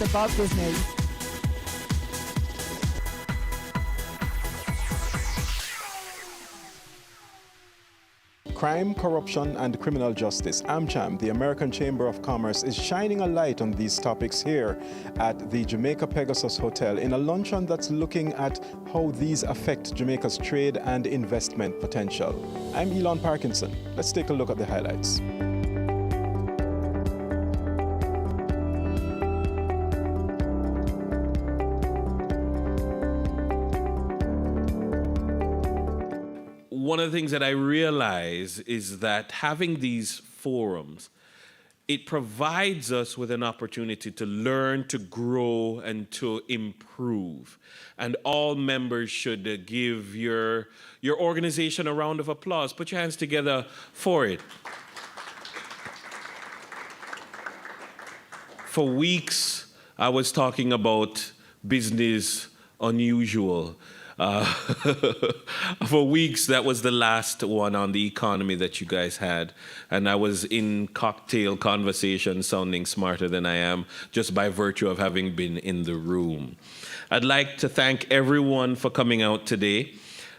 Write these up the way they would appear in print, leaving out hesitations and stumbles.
about business. Crime, corruption, and criminal justice. AmCham, the American Chamber of Commerce, is shining a light on these topics here at the Jamaica Pegasus Hotel in a luncheon that's looking at how these affect Jamaica's trade and investment potential. I'm Elon Parkinson. Let's take a look at the highlights. One of the things that I realize is that having these forums, it provides us with an opportunity to learn, to grow, and to improve. And all members should give your organization a round of applause. Put your hands together for it. For weeks, I was talking about business unusual. For weeks, that was the last one on the economy that you guys had. And I was in cocktail conversation sounding smarter than I am just by virtue of having been in the room. I'd like to thank everyone for coming out today.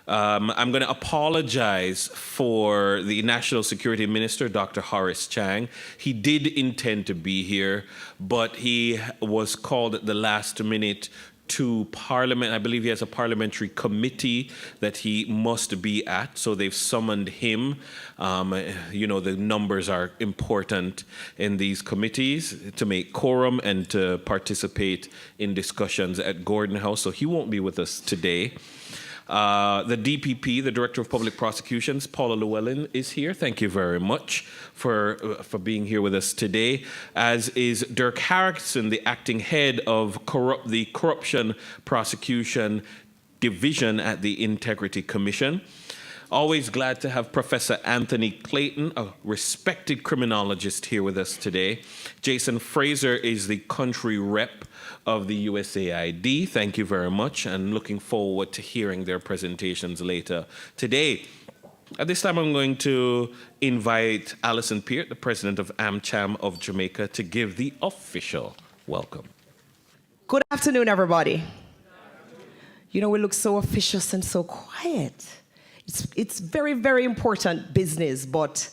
I'm going to apologize for the National Security Minister, Dr. Horace Chang. He did intend to be here, but he was called at the last minute to Parliament. I believe he has a parliamentary committee that he must be at, so they've summoned him. You know, the numbers are important in these committees to make quorum and to participate in discussions at Gordon House, so he won't be with us today. The DPP, the Director of Public Prosecutions, Paula Llewellyn, is here. Thank you very much for being here with us today, as is Dirk Harrison, the acting head of the Corruption Prosecution Division at the Integrity Commission. Always glad to have Professor Anthony Clayton, a respected criminologist, here with us today. Jason Fraser is the country rep of the USAID. Thank you very much, and looking forward to hearing their presentations later today. At this time, I'm going to invite Alison Peart, the president of AmCham of Jamaica, to give the official welcome. Good afternoon, everybody. You know, we look so officious and so quiet. It's very, very important business, but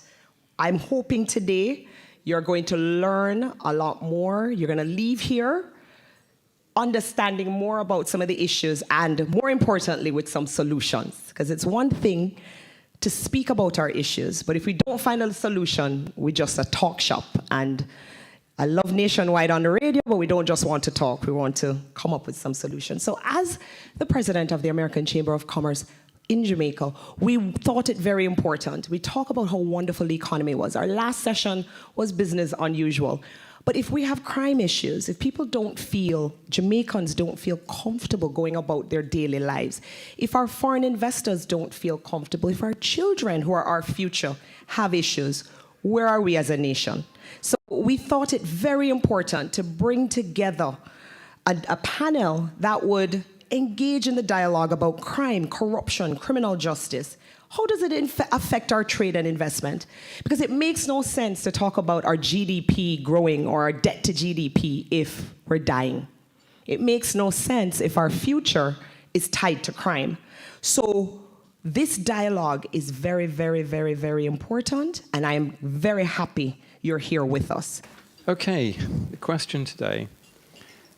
I'm hoping today you're going to learn a lot more. You're going to leave here understanding more about some of the issues and, more importantly, with some solutions. Because it's one thing to speak about our issues, but if we don't find a solution, we're just a talk shop. And I love Nationwide on the radio, but we don't just want to talk. We want to come up with some solutions. So as the president of the American Chamber of Commerce in Jamaica, we thought it very important. We talk about how wonderful the economy was. Our last session was business unusual. But if we have crime issues, if people don't feel, Jamaicans don't feel comfortable going about their daily lives, if our foreign investors don't feel comfortable, if our children, who are our future, have issues, where are we as a nation? So we thought it very important to bring together a panel that would engage in the dialogue about crime, corruption, criminal justice. How does it affect our trade and investment? Because it makes no sense to talk about our GDP growing or our debt to GDP if we're dying. It makes no sense if our future is tied to crime. So this dialogue is very, very, very, very important, and I'm very happy you're here with us. Okay, the question today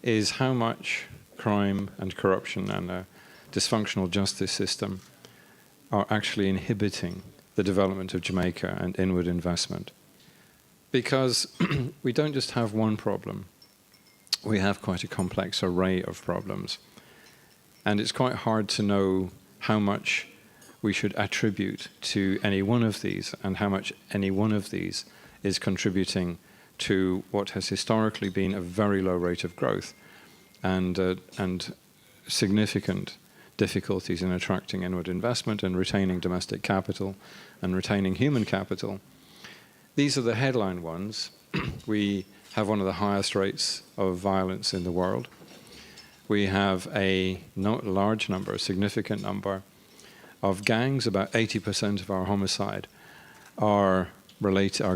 is how much crime and corruption and a dysfunctional justice system are actually inhibiting the development of Jamaica and inward investment. Because we don't just have one problem, we have quite a complex array of problems. And it's quite hard to know how much we should attribute to any one of these and how much any one of these is contributing to what has historically been a very low rate of growth and significant difficulties in attracting inward investment and retaining domestic capital and retaining human capital. These are the headline ones. We have one of the highest rates of violence in the world. We have a large number, a significant number of gangs. About 80% of our homicide are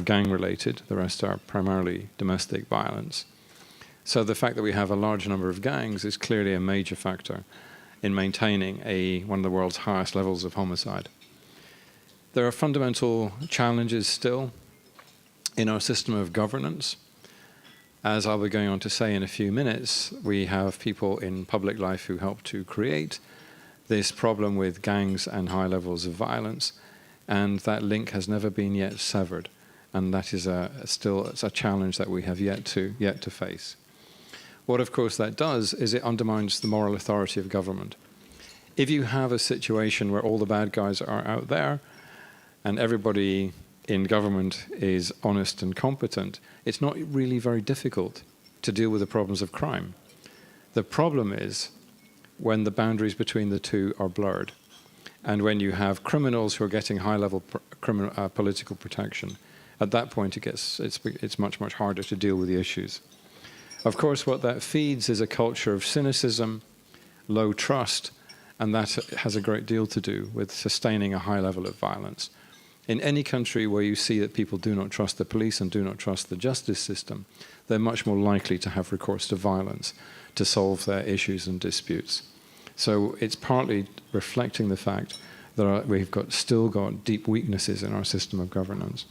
gang related. The rest are primarily domestic violence. So the fact that we have a large number of gangs is clearly a major factor in maintaining one of the world's highest levels of homicide. There are fundamental challenges still in our system of governance. As I'll be going on to say in a few minutes, we have people in public life who help to create this problem with gangs and high levels of violence, and that link has never been yet severed, and that is still a challenge that we have yet to face. What, of course, that does is it undermines the moral authority of government. If you have a situation where all the bad guys are out there and everybody in government is honest and competent, it's not really very difficult to deal with the problems of crime. The problem is when the boundaries between the two are blurred, and when you have criminals who are getting high-level political protection. At that point, it's much, much harder to deal with the issues. Of course, what that feeds is a culture of cynicism, low trust, and that has a great deal to do with sustaining a high level of violence. In any country where you see that people do not trust the police and do not trust the justice system, they're much more likely to have recourse to violence to solve their issues and disputes. So it's partly reflecting the fact that we've still got deep weaknesses in our system of governance.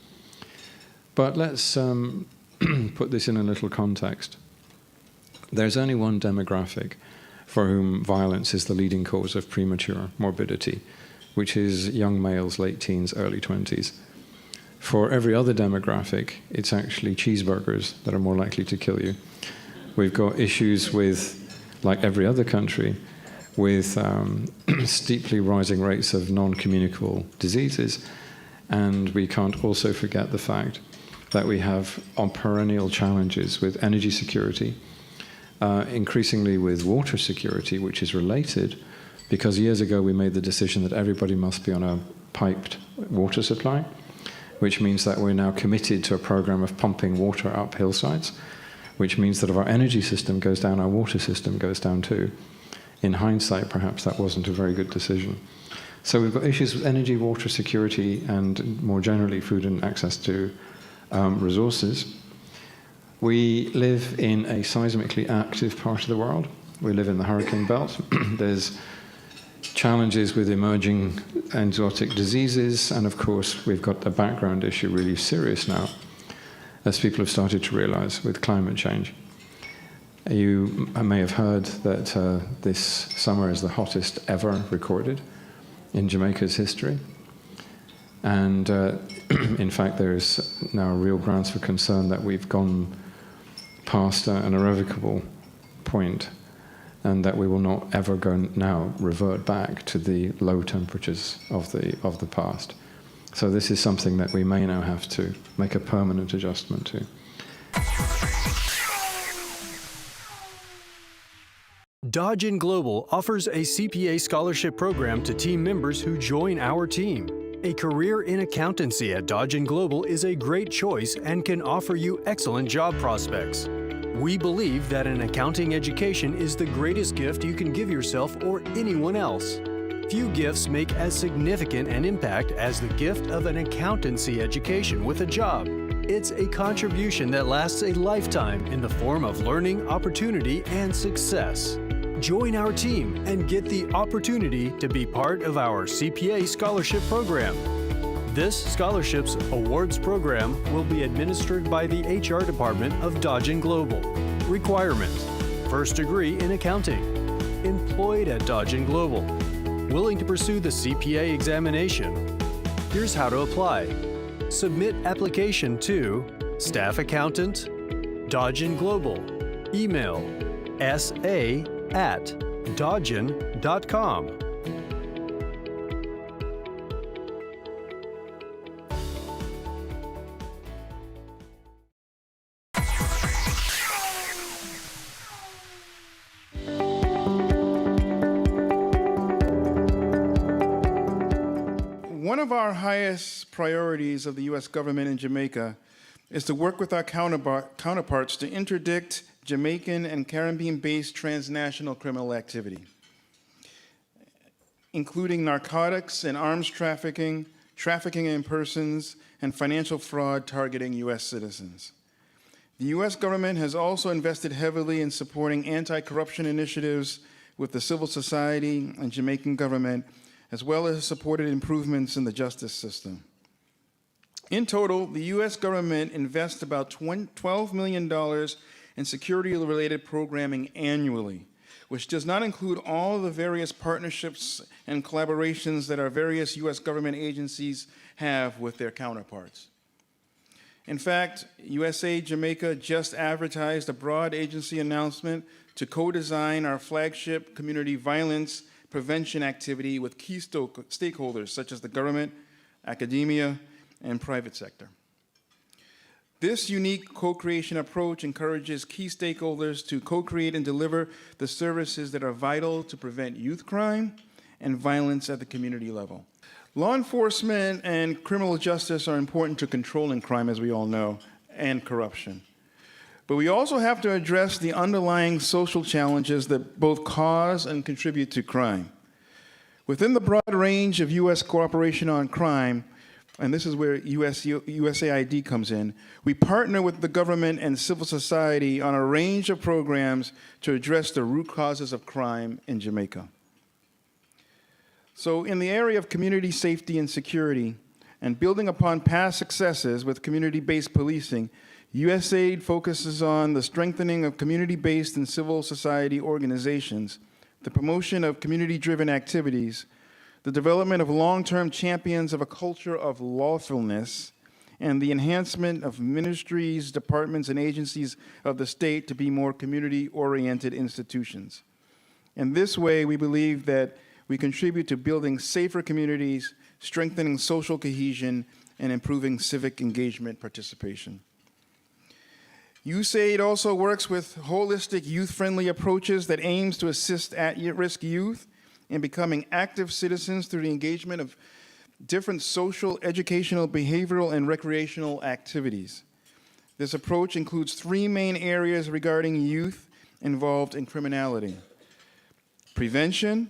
But let's put this in a little context. There's only one demographic for whom violence is the leading cause of premature morbidity, which is young males, late teens, early 20s. For every other demographic, it's actually cheeseburgers that are more likely to kill you. We've got issues with, like every other country, with steeply rising rates of non-communicable diseases. And we can't also forget the fact that we have perennial challenges with energy security, increasingly with water security, which is related, because years ago we made the decision that everybody must be on a piped water supply, which means that we're now committed to a program of pumping water up hillsides, which means that if our energy system goes down, our water system goes down too. In hindsight, perhaps that wasn't a very good decision. So we've got issues with energy, water security, and more generally food and access to resources. We live in a seismically active part of the world. We live in the hurricane belt. There's challenges with emerging exotic diseases, and of course we've got a background issue really serious now, as people have started to realize with climate change. You may have heard that this summer is the hottest ever recorded in Jamaica's history. And in fact, there's now real grounds for concern that we've gone past an irrevocable point, and that we will not ever revert back to the low temperatures of the past. So this is something that we may now have to make a permanent adjustment to. Dodgen Global offers a CPA scholarship program to team members who join our team. A career in accountancy at Dodgen Global is a great choice and can offer you excellent job prospects. We believe that an accounting education is the greatest gift you can give yourself or anyone else. Few gifts make as significant an impact as the gift of an accountancy education with a job. It's a contribution that lasts a lifetime in the form of learning, opportunity, and success. Join our team and get the opportunity to be part of our CPA scholarship program. This scholarships awards program will be administered by the HR department of Dodgen Global. Requirements: first degree in accounting, employed at Dodgen Global, willing to pursue the CPA examination. Here's how to apply. Submit application to Staff Accountant, Dodgen Global, email sa@dodgen.com. One of our highest priorities of the U.S. government in Jamaica is to work with our counterparts to interdict Jamaican and Caribbean-based transnational criminal activity, including narcotics and arms trafficking, trafficking in persons, and financial fraud targeting U.S. citizens. The U.S. government has also invested heavily in supporting anti-corruption initiatives with the civil society and Jamaican government, as well as supported improvements in the justice system. In total, the U.S. government invests about $12 million in security-related programming annually, which does not include all the various partnerships and collaborations that our various U.S. government agencies have with their counterparts. In fact, USAID Jamaica just advertised a broad agency announcement to co-design our flagship community violence prevention activity with key stakeholders such as the government, academia, and private sector. This unique co-creation approach encourages key stakeholders to co-create and deliver the services that are vital to prevent youth crime and violence at the community level. Law enforcement and criminal justice are important to controlling crime, as we all know, and corruption. But we also have to address the underlying social challenges that both cause and contribute to crime. Within the broad range of U.S. cooperation on crime, and this is where USAID comes in, we partner with the government and civil society on a range of programs to address the root causes of crime in Jamaica. So in the area of community safety and security, and building upon past successes with community-based policing, USAID focuses on the strengthening of community-based and civil society organizations, the promotion of community-driven activities, the development of long-term champions of a culture of lawfulness, and the enhancement of ministries, departments, and agencies of the state to be more community-oriented institutions. In this way, we believe that we contribute to building safer communities, strengthening social cohesion, and improving civic engagement participation. USAID also works with holistic youth-friendly approaches that aims to assist at-risk youth in becoming active citizens through the engagement of different social, educational, behavioral, and recreational activities. This approach includes three main areas regarding youth involved in criminality: prevention,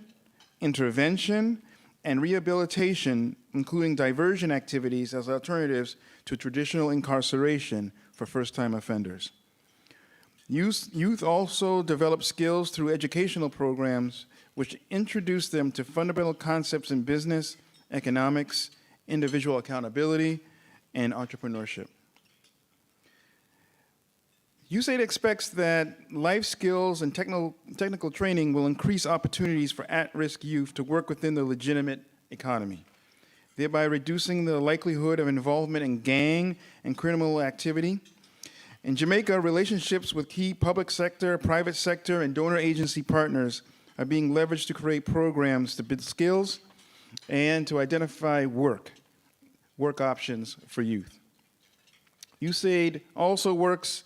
intervention, and rehabilitation, including diversion activities as alternatives to traditional incarceration for first-time offenders. Youth also develop skills through educational programs which introduce them to fundamental concepts in business, economics, individual accountability, and entrepreneurship. USAID expects that life skills and technical training will increase opportunities for at-risk youth to work within the legitimate economy, thereby reducing the likelihood of involvement in gang and criminal activity. In Jamaica, relationships with key public sector, private sector, and donor agency partners are being leveraged to create programs to build skills and to identify work options for youth. USAID also works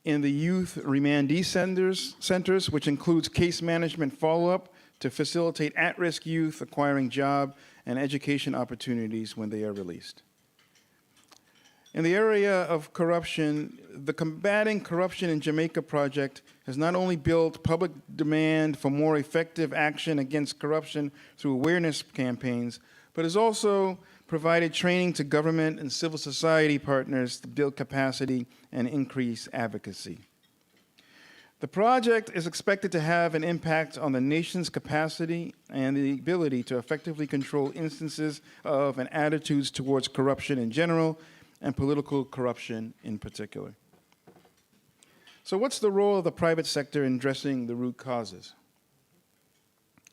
in the youth remandee centers, which includes case management follow-up to facilitate at-risk youth acquiring job and education opportunities when they are released. In the area of corruption, the Combating Corruption in Jamaica project has not only built public demand for more effective action against corruption through awareness campaigns, but has also provided training to government and civil society partners to build capacity and increase advocacy. The project is expected to have an impact on the nation's capacity and the ability to effectively control instances of and attitudes towards corruption in general and political corruption in particular. So what's the role of the private sector in addressing the root causes?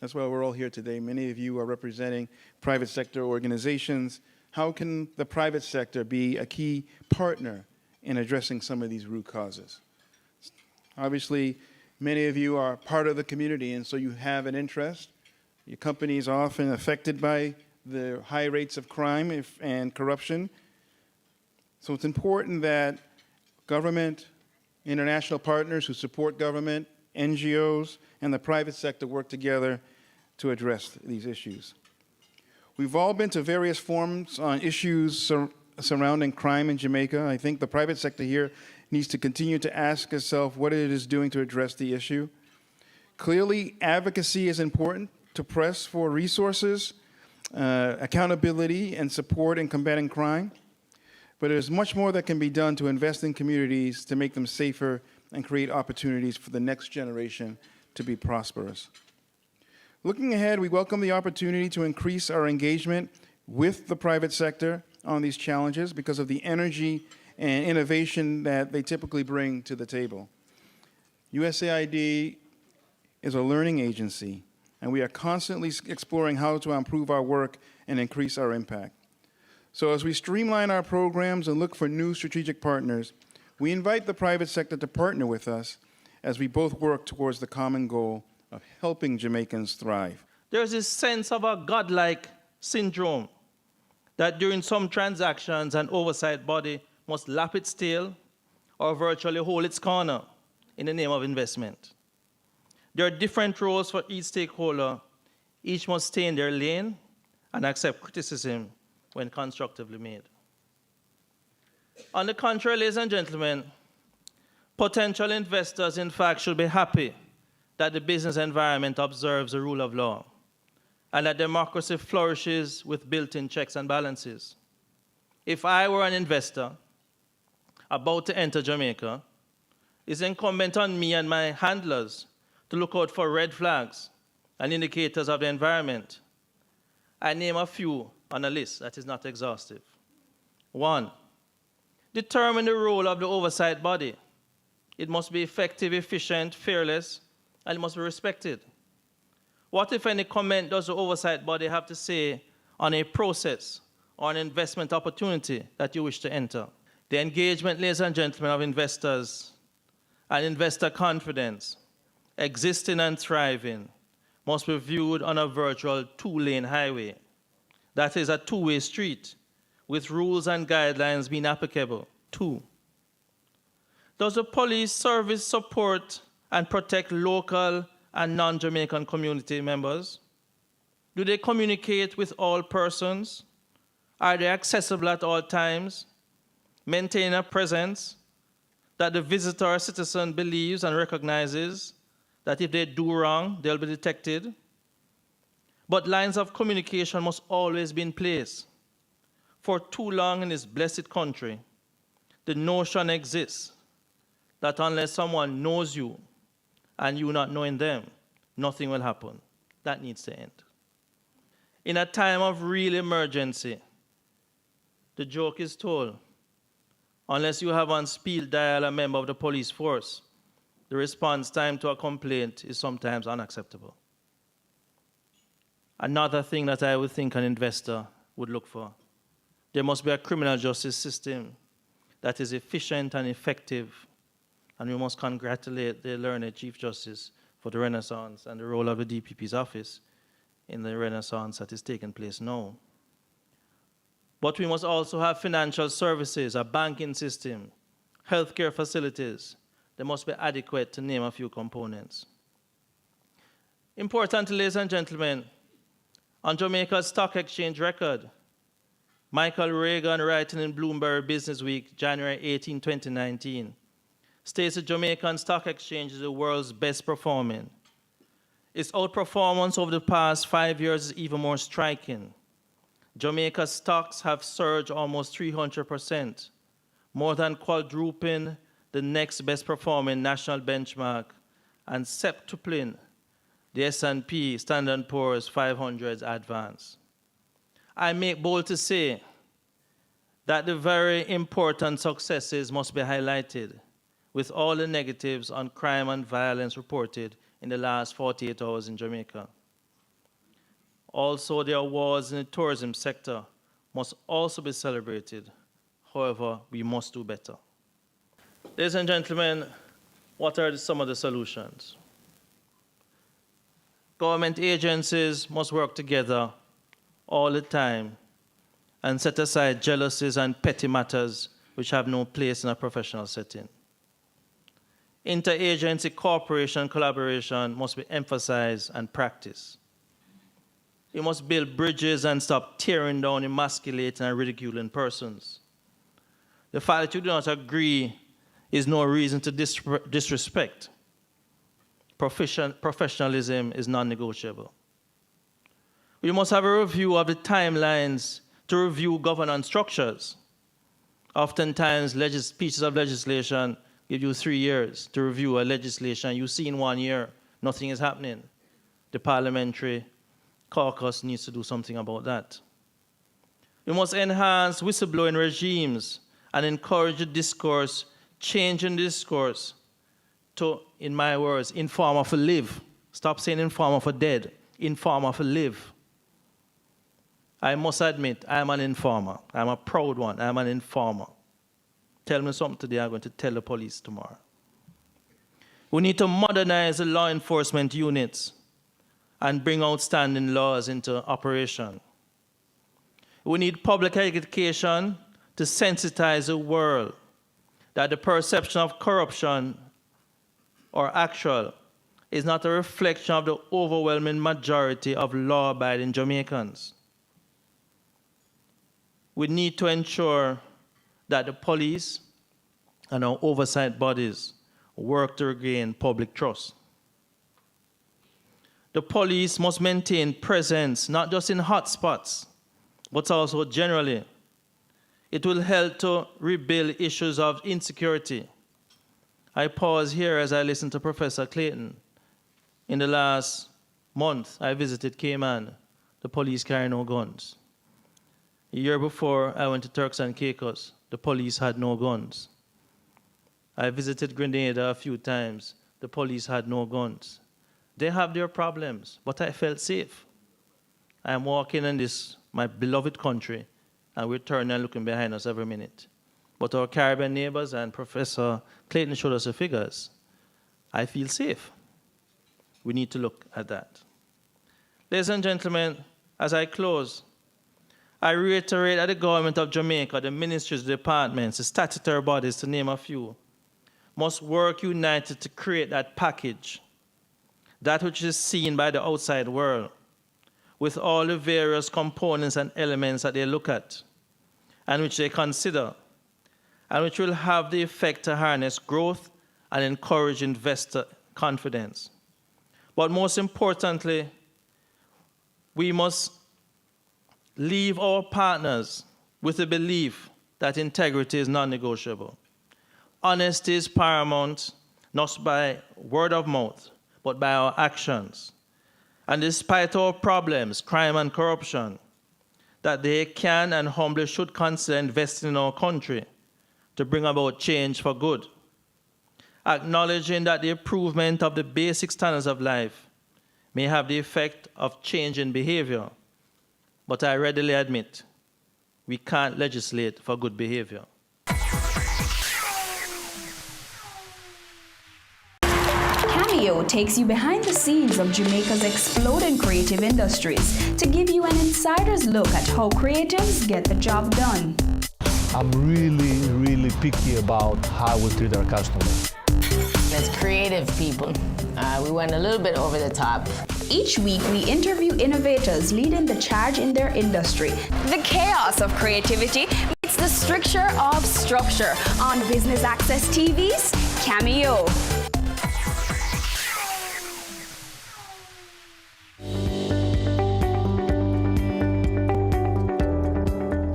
That's why we're all here today. Many of you are representing private sector organizations. How can the private sector be a key partner in addressing some of these root causes? Obviously, many of you are part of the community, and so you have an interest. Your company is often affected by the high rates of crime and corruption. So it's important that government, international partners who support government, NGOs, and the private sector work together to address these issues. We've all been to various forums on issues surrounding crime in Jamaica. I think the private sector here needs to continue to ask itself what it is doing to address the issue. Clearly, advocacy is important to press for resources, accountability, and support in combating crime. but there's much more that can be done to invest in communities to make them safer and create opportunities for the next generation to be prosperous. Looking ahead, we welcome the opportunity to increase our engagement with the private sector on these challenges because of the energy and innovation that they typically bring to the table. USAID is a learning agency, and we are constantly exploring how to improve our work and increase our impact. So as we streamline our programs and look for new strategic partners, we invite the private sector to partner with us as we both work towards the common goal of helping Jamaicans thrive. There's this sense of a godlike syndrome that during some transactions an oversight body must lap its tail or virtually hold its corner in the name of investment. There are different roles for each stakeholder. Each must stay in their lane and accept criticism when constructively made. On the contrary, ladies and gentlemen, potential investors, in fact, should be happy that the business environment observes the rule of law and that democracy flourishes with built-in checks and balances. If I were an investor about to enter Jamaica, it's incumbent on me and my handlers to look out for red flags and indicators of the environment. I name a few on a list that is not exhaustive. 1, determine the role of the oversight body. It must be effective, efficient, fearless, and it must be respected. What, if any, comment does the oversight body have to say on a process or an investment opportunity that you wish to enter? The engagement, ladies and gentlemen, of investors and investor confidence, existing and thriving, must be viewed on a virtual 2-lane highway. That is a 2-way street with rules and guidelines being applicable. 2, does the police service support and protect local and non-Jamaican community members? Do they communicate with all persons? Are they accessible at all times? Maintain a presence that the visitor or citizen believes and recognizes that if they do wrong, they'll be detected. But lines of communication must always be in place. For too long in this blessed country, the notion exists that unless someone knows you and you not knowing them, nothing will happen. That needs to end. In a time of real emergency, the joke is told, unless you have on speed dial a member of the police force, the response time to a complaint is sometimes unacceptable. Another thing that I would think an investor would look for, there must be a criminal justice system that is efficient and effective, and we must congratulate the learned Chief Justice for the renaissance and the role of the DPP's office in the renaissance that is taking place now. But we must also have financial services, a banking system, healthcare facilities. They must be adequate, to name a few components. Importantly, ladies and gentlemen, on Jamaica's stock exchange record, Michael Reagan, writing in Bloomberg Business Week, January 18, 2019, states the Jamaican Stock Exchange is the world's best performing. Its outperformance over the past 5 years is even more striking. Jamaica's stocks have surged almost 300%, more than quadrupling the next best performing national benchmark and septupling the S&P Standard & Poor's 500's advance. I make bold to say that the very important successes must be highlighted, with all the negatives on crime and violence reported in the last 48 hours in Jamaica. Also, the awards in the tourism sector must also be celebrated. However, we must do better. Ladies and gentlemen, what are some of the solutions? Government agencies must work together all the time and set aside jealousies and petty matters which have no place in a professional setting. Interagency cooperation and collaboration must be emphasized and practiced. We must build bridges and stop tearing down, emasculating, and ridiculing persons. The fact that you do not agree is no reason to disrespect. Professionalism is non-negotiable. We must have a review of the timelines to review governance structures. Oftentimes, pieces of legislation give you 3 years to review a legislation. You see in 1 year, nothing is happening. The parliamentary caucus needs to do something about that. We must enhance whistleblowing regimes and encourage the discourse, change in discourse to, in my words, informer for live. Stop saying informer for dead, informer for live. I must admit, I'm an informer. I'm a proud one. I'm an informer. Tell me something today, I'm going to tell the police tomorrow. We need to modernize the law enforcement units and bring outstanding laws into operation. We need public education to sensitize the world that the perception of corruption or actual is not a reflection of the overwhelming majority of law-abiding Jamaicans. We need to ensure that the police and our oversight bodies work to regain public trust. The police must maintain presence, not just in hotspots, but also generally. It will help to rebuild issues of insecurity. I pause here as I listen to Professor Clayton. In the last month, I visited Cayman. The police carry no guns. A year before, I went to Turks and Caicos. The police had no guns. I visited Grenada a few times. The police had no guns. They have their problems, but I felt safe. I'm walking in this, my beloved country, and we're turning and looking behind us every minute. But our Caribbean neighbors, and Professor Clayton showed us the figures, I feel safe. We need to look at that. Ladies and gentlemen, as I close, I reiterate that the government of Jamaica, the ministries, the departments, the statutory bodies, to name a few, must work united to create that package, that which is seen by the outside world, with all the various components and elements that they look at, and which they consider, and which will have the effect to harness growth and encourage investor confidence. But most importantly, we must leave our partners with the belief that integrity is non-negotiable. Honesty is paramount, not by word of mouth, but by our actions. And despite our problems, crime and corruption, that they can and humbly should consider investing in our country to bring about change for good. Acknowledging that the improvement of the basic standards of life may have the effect of changing behavior, but I readily admit we can't legislate for good behavior. Cameo takes you behind the scenes of Jamaica's exploding creative industries to give you an insider's look at how creatives get the job done. I'm really picky about how we treat our customers. As creative people, we went a little bit over the top. Each week, we interview innovators leading the charge in their industry. The chaos of creativity meets the stricture of structure on Business Access TV's Cameo.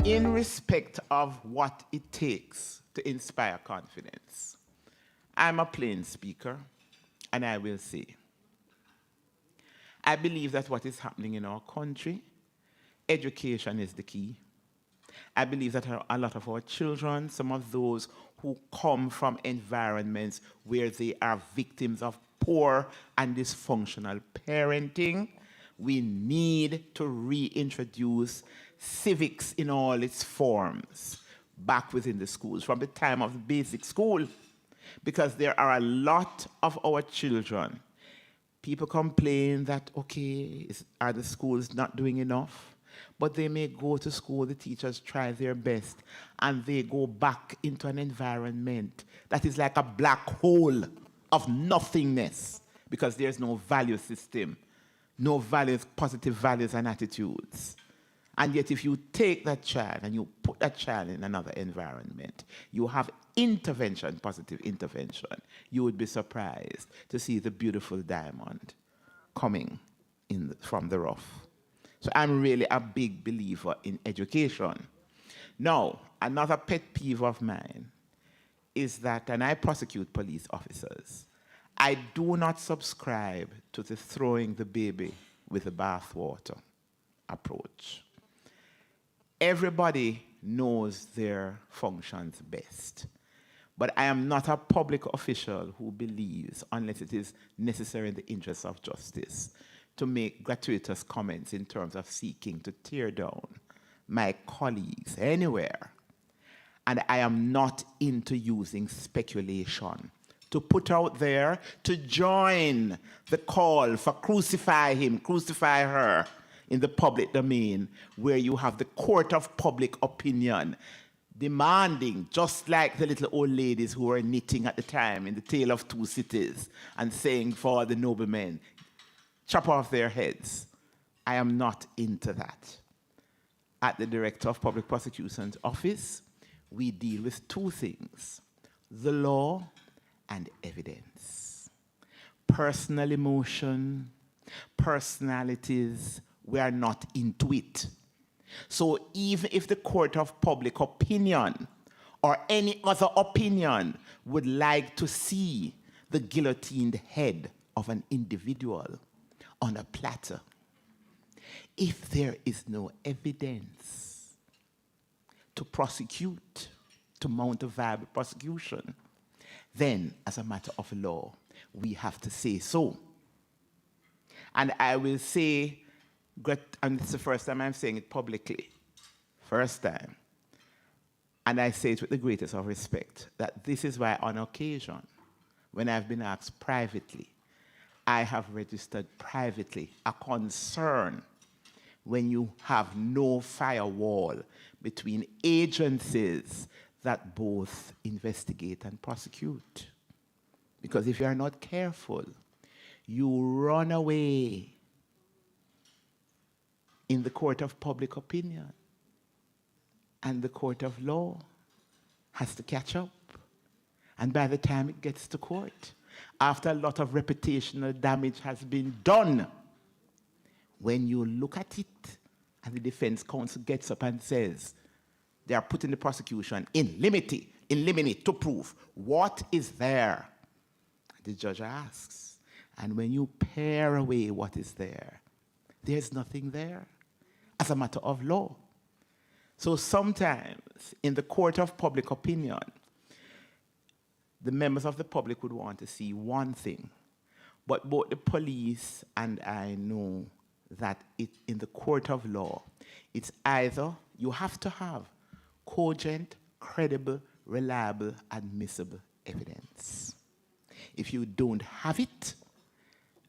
In respect of what it takes to inspire confidence, I'm a plain speaker, and I will say, I believe that what is happening in our country, education is the key. I believe that a lot of our children, some of those who come from environments where they are victims of poor and dysfunctional parenting, we need to reintroduce civics in all its forms back within the schools, from the time of the basic school, because there are a lot of our children. People complain that, okay, are the schools not doing enough? But they may go to school, the teachers try their best, and they go back into an environment that is like a black hole of nothingness, because there's no value system, no values, positive values and attitudes. And yet if you take that child and you put that child in another environment, you have intervention, positive intervention, you would be surprised to see the beautiful diamond coming from the rough. So I'm really a big believer in education. Now, another pet peeve of mine is that, and I prosecute police officers, I do not subscribe to the throwing the baby with the bathwater approach. Everybody knows their functions best. But I am not a public official who believes, unless it is necessary in the interests of justice, to make gratuitous comments in terms of seeking to tear down my colleagues anywhere. And I am not into using speculation to put out there to join the call for crucify him, crucify her in the public domain, where you have the court of public opinion demanding, just like the little old ladies who were knitting at the time in The Tale of Two Cities and saying for the noblemen, chop off their heads. I am not into that. At the Director of Public Prosecution's office, we deal with two things: the law and evidence. Personal emotion, personalities, we are not into it. So even if the court of public opinion or any other opinion would like to see the guillotined head of an individual on a platter, if there is no evidence to prosecute, to mount a viable prosecution, then as a matter of law, we have to say so. And I will say, and it's the first time I'm saying it publicly, first time, and I say it with the greatest of respect, that this is why on occasion, when I've been asked privately, I have registered privately a concern when you have no firewall between agencies that both investigate and prosecute. Because if you are not careful, you run away in the court of public opinion, and the court of law has to catch up. And by the time it gets to court, after a lot of reputational damage has been done, when you look at it and the defense counsel gets up and says, they are putting the prosecution in limine to prove what is there, the judge asks, and when you pare away what is there, there's nothing there as a matter of law. So sometimes in the court of public opinion, the members of the public would want to see one thing, but both the police and I know that in the court of law, it's either you have to have cogent, credible, reliable, admissible evidence. If you don't have it,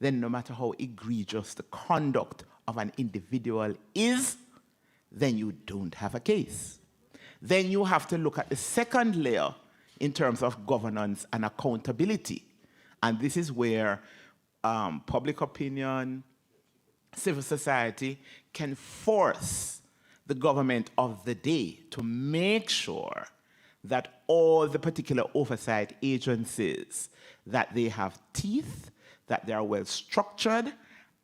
then no matter how egregious the conduct of an individual is, then you don't have a case. Then you have to look at the second layer in terms of governance and accountability. And this is where public opinion, civil society can force the government of the day to make sure that all the particular oversight agencies, that they have teeth, that they are well structured,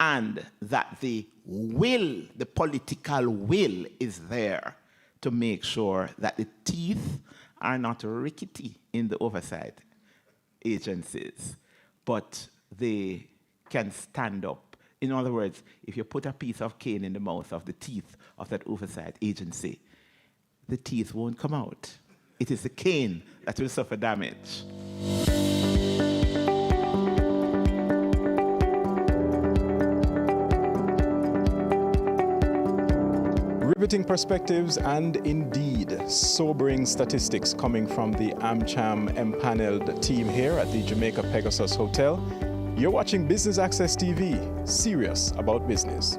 and that the will, the political will is there to make sure that the teeth are not rickety in the oversight agencies, but they can stand up. In other words, if you put a piece of cane in the mouth of the teeth of that oversight agency, the teeth won't come out. It is the cane that will suffer damage. Riveting perspectives and indeed sobering statistics coming from the AmCham empaneled team here at the Jamaica Pegasus Hotel. You're watching Business Access TV, serious about business.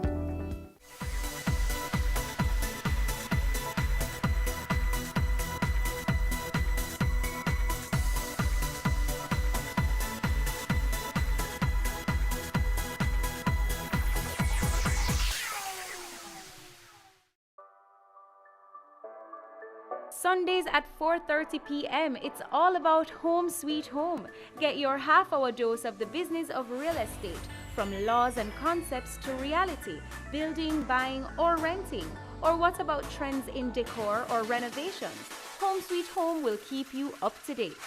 Sundays at 4:30 p.m. It's all about Home Sweet Home. Get your half-hour dose of the business of real estate, from laws and concepts to reality, building, buying, or renting. Or what about trends in decor or renovations? Home Sweet Home will keep you up to date.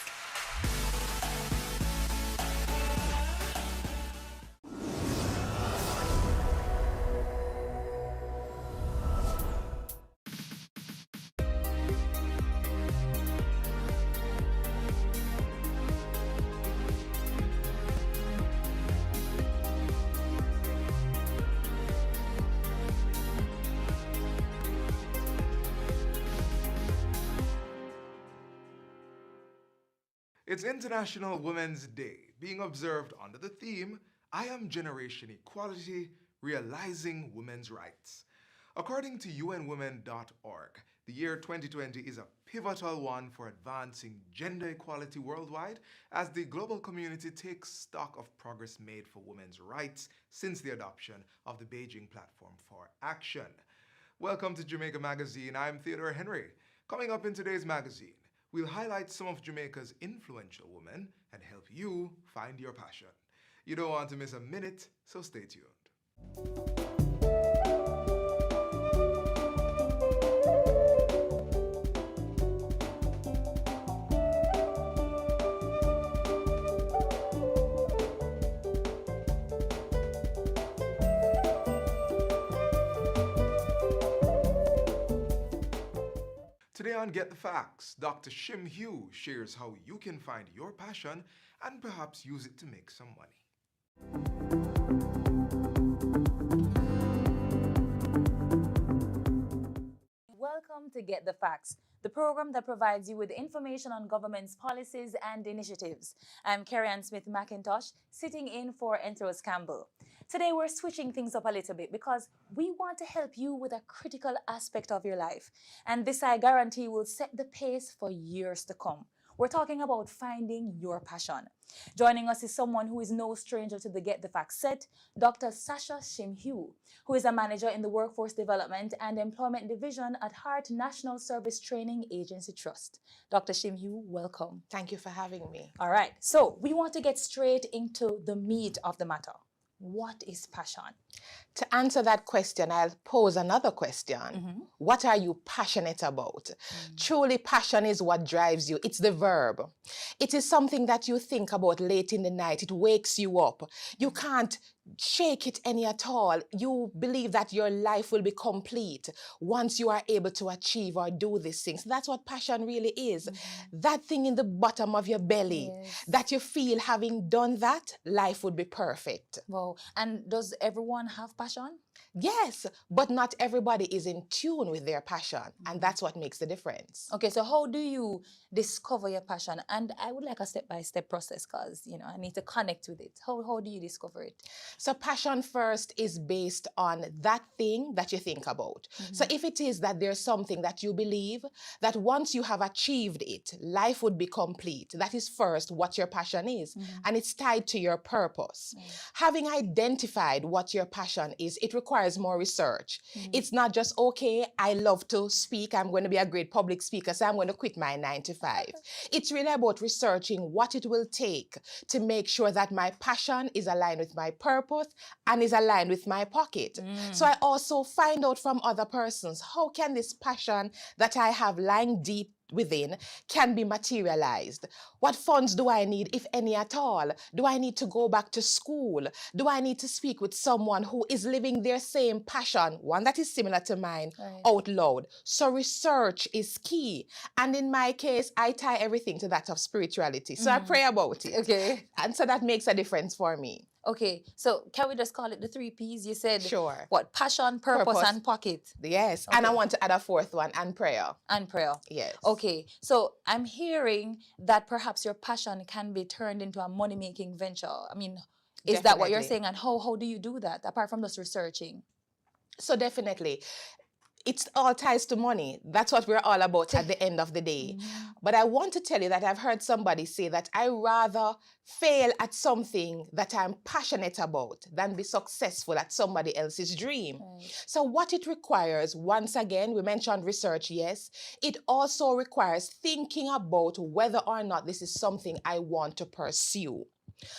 It's International Women's Day, being observed under the theme, I Am Generation Equality, Realizing Women's Rights. According to UNWomen.org, the year 2020 is a pivotal one for advancing gender equality worldwide as the global community takes stock of progress made for women's rights since the adoption of the Beijing Platform for Action. Welcome to Jamaica Magazine. I'm Theodore Henry. Coming up in today's magazine, we'll highlight some of Jamaica's influential women and help you find your passion. You don't want to miss a minute, so stay tuned. Today on Get the Facts, Dr. Shim Hugh shares how you can find your passion and perhaps use it to make some money. Welcome to Get the Facts, the program that provides you with information on government's policies and initiatives. I'm Carrie-Ann Smith-McIntosh, sitting in for Entros Campbell. Today we're switching things up a little bit because we want to help you with a critical aspect of your life. And this, I guarantee, will set the pace for years to come. We're talking about finding your passion. Joining us is someone who is no stranger to the Get the Facts set, Dr. Sasha Shim Hugh, who is a manager in the Workforce Development and Employment Division at Heart National Service Training Agency Trust. Dr. Shim Hugh, welcome. Thank you for having me. All right, so we want to get straight into the meat of the matter. What is passion? To answer that question, I'll pose another question. What are you passionate about? Truly, passion is what drives you. It's the verb. It is something that you think about late in the night. It wakes you up. You can't shake it any at all. You believe that your life will be complete once you are able to achieve or do these things. That's what passion really is. That thing in the bottom of your belly that you feel having done that, life would be perfect. Wow. And does everyone have passion? Yes, but not everybody is in tune with their passion, and that's what makes the difference. Okay, so how do you discover your passion? And I would like a step-by-step process because, I need to connect with it. How do you discover it? So passion first is based on that thing that you think about. So if it is that there's something that you believe that once you have achieved it, life would be complete, that is first what your passion is, and it's tied to your purpose. Having identified what your passion is, it requires more research. It's not just, okay, I love to speak, I'm going to be a great public speaker, so I'm going to quit my 9 to 5. It's really about researching what it will take to make sure that my passion is aligned with my purpose and is aligned with my pocket. So I also find out from other persons, how can this passion that I have lying deep within can be materialized? What funds do I need, if any at all? Do I need to go back to school? Do I need to speak with someone who is living their same passion, one that is similar to mine, out loud? So research is key. And in my case, I tie everything to that of spirituality. So I pray about it. Okay. And so that makes a difference for me. Okay, so can we just call it the 3 Ps? You said, sure. What? Passion, purpose, and pocket. Yes, okay. And I want to add a 4th one, and prayer. And prayer. Yes. Okay, so I'm hearing that perhaps your passion can be turned into a money-making venture. I mean, is that what you're saying? And how do you do that, apart from just researching? So definitely. It all ties to money. That's what we're all about at the end of the day. But I want to tell you that I've heard somebody say that I rather fail at something that I'm passionate about than be successful at somebody else's dream. So what it requires, once again, we mentioned research, yes. It also requires thinking about whether or not this is something I want to pursue.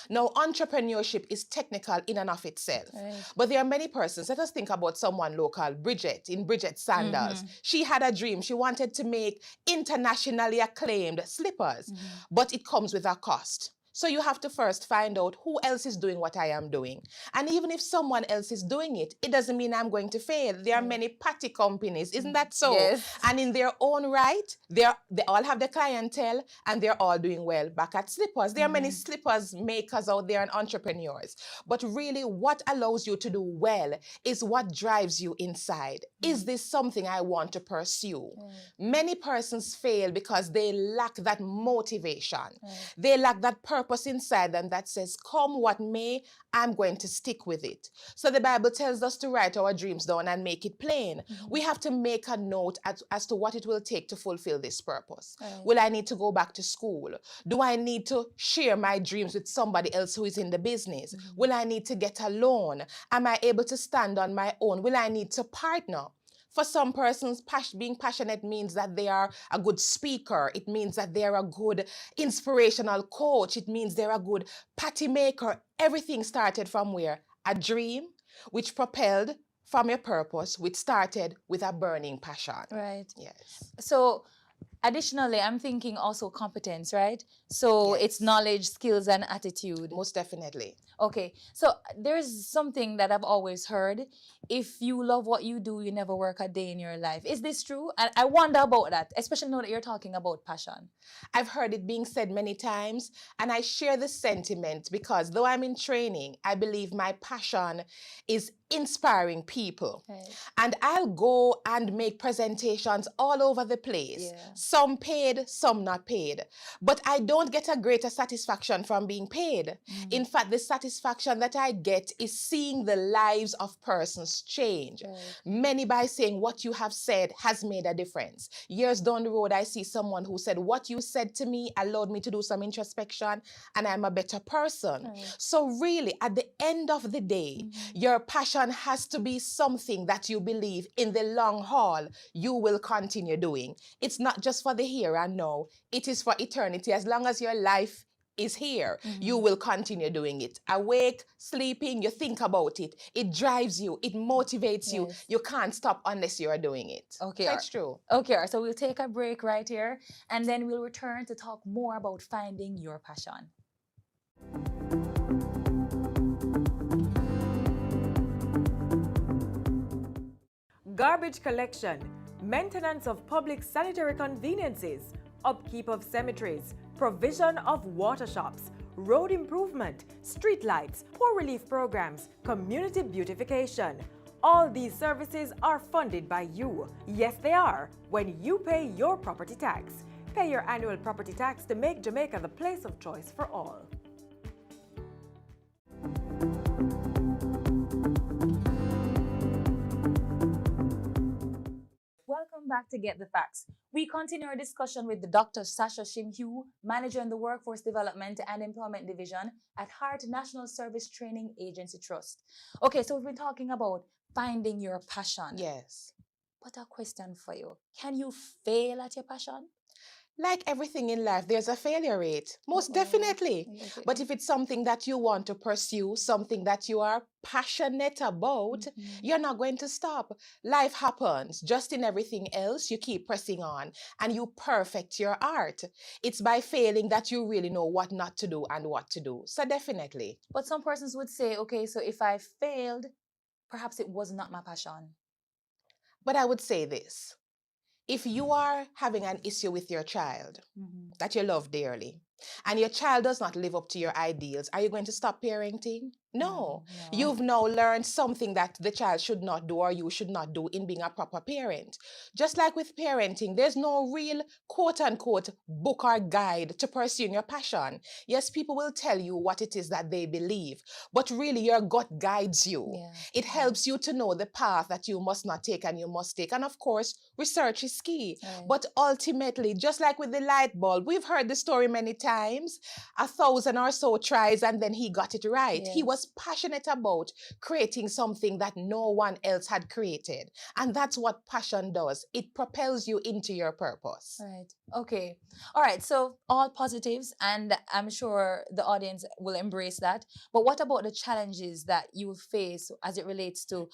Now, entrepreneurship is technical in and of itself. Right. But there are many persons. Let us think about someone local, Bridget, in Bridget Sanders. She had a dream. She wanted to make internationally acclaimed slippers, but it comes with a cost. So you have to first find out who else is doing what I am doing. And even if someone else is doing it, it doesn't mean I'm going to fail. There are many patty companies, isn't that so? Yes. And in their own right, they all have the clientele and they're all doing well. Back at slippers, there are many slippers makers out there and entrepreneurs. But really what allows you to do well is what drives you inside. Is this something I want to pursue? Many persons fail because they lack that motivation. They lack that purpose inside them that says, come what may, I'm going to stick with it. So the Bible tells us to write our dreams down and make it plain. We have to make a note as to what it will take to fulfill this purpose. Will I need to go back to school? Do I need to share my dreams with somebody else who is in the business? Will I need to get a loan? Am I able to stand on my own? Will I need to partner? For some persons, being passionate means that they are a good speaker. It means that they're a good inspirational coach. It means they're a good patty maker. Everything started from where? A dream, which propelled from your purpose, which started with a burning passion. Right. Yes. So additionally, I'm thinking also competence, right? So it's knowledge, skills, and attitude. Most definitely. Okay, so there's something that I've always heard. If you love what you do, you never work a day in your life. Is this true? And I wonder about that, especially now that you're talking about passion. I've heard it being said many times, and I share the sentiment because though I'm in training, I believe my passion is inspiring people. And I'll go and make presentations all over the place. Some paid, some not paid. But I don't get a greater satisfaction from being paid. In fact, the satisfaction that I get is seeing the lives of persons change. Many by saying what you have said has made a difference. Years down the road, I see someone who said, what you said to me allowed me to do some introspection and I'm a better person. So really, at the end of the day, your passion has to be something that you believe in the long haul you will continue doing. It's not just for the here and now, it is for eternity. As long as your life is here, you will continue doing it. Awake, sleeping, you think about it. It drives you, it motivates you. You can't stop unless you are doing it. Okay, So it's true. Okay, so we'll take a break right here and then we'll return to talk more about finding your passion. Garbage collection, maintenance of public sanitary conveniences, upkeep of cemeteries, provision of water shops, road improvement, street lights, poor relief programs, community beautification. All these services are funded by you. Yes, they are, when you pay your property tax. Pay your annual property tax to make Jamaica the place of choice for all. Welcome back to Get the Facts. We continue our discussion with the Dr. Sasha Shimhugh, Manager in the Workforce Development and Employment Division at Heart National Service Training Agency Trust. Okay, so we've been talking about finding your passion. Yes. But a question for you. Can you fail at your passion? Like everything in life, there's a failure rate. Most definitely. But if it's something that you want to pursue, something that you are passionate about, you're not going to stop. Life happens. Just in everything else, you keep pressing on and you perfect your art. It's by failing that you really know what not to do and what to do. So definitely. But some persons would say, okay, so if I failed, perhaps it was not my passion. But I would say this. If you are having an issue with your child that you love dearly, and your child does not live up to your ideals, are you going to stop parenting? No. You've now learned something that the child should not do or you should not do in being a proper parent. Just like with parenting, there's no real quote-unquote book or guide to pursuing your passion. Yes, people will tell you what it is that they believe, but really your gut guides you. It helps you to know the path that you must not take and you must take. And of course, research is key. But ultimately, just like with the light bulb, we've heard the story many times, 1,000 or so tries and then he got it right. He was was passionate about creating something that no one else had created. And that's what passion does. It propels you into your purpose. Right. Okay. All right. So all positives, and I'm sure the audience will embrace that. But what about the challenges that you face as it relates to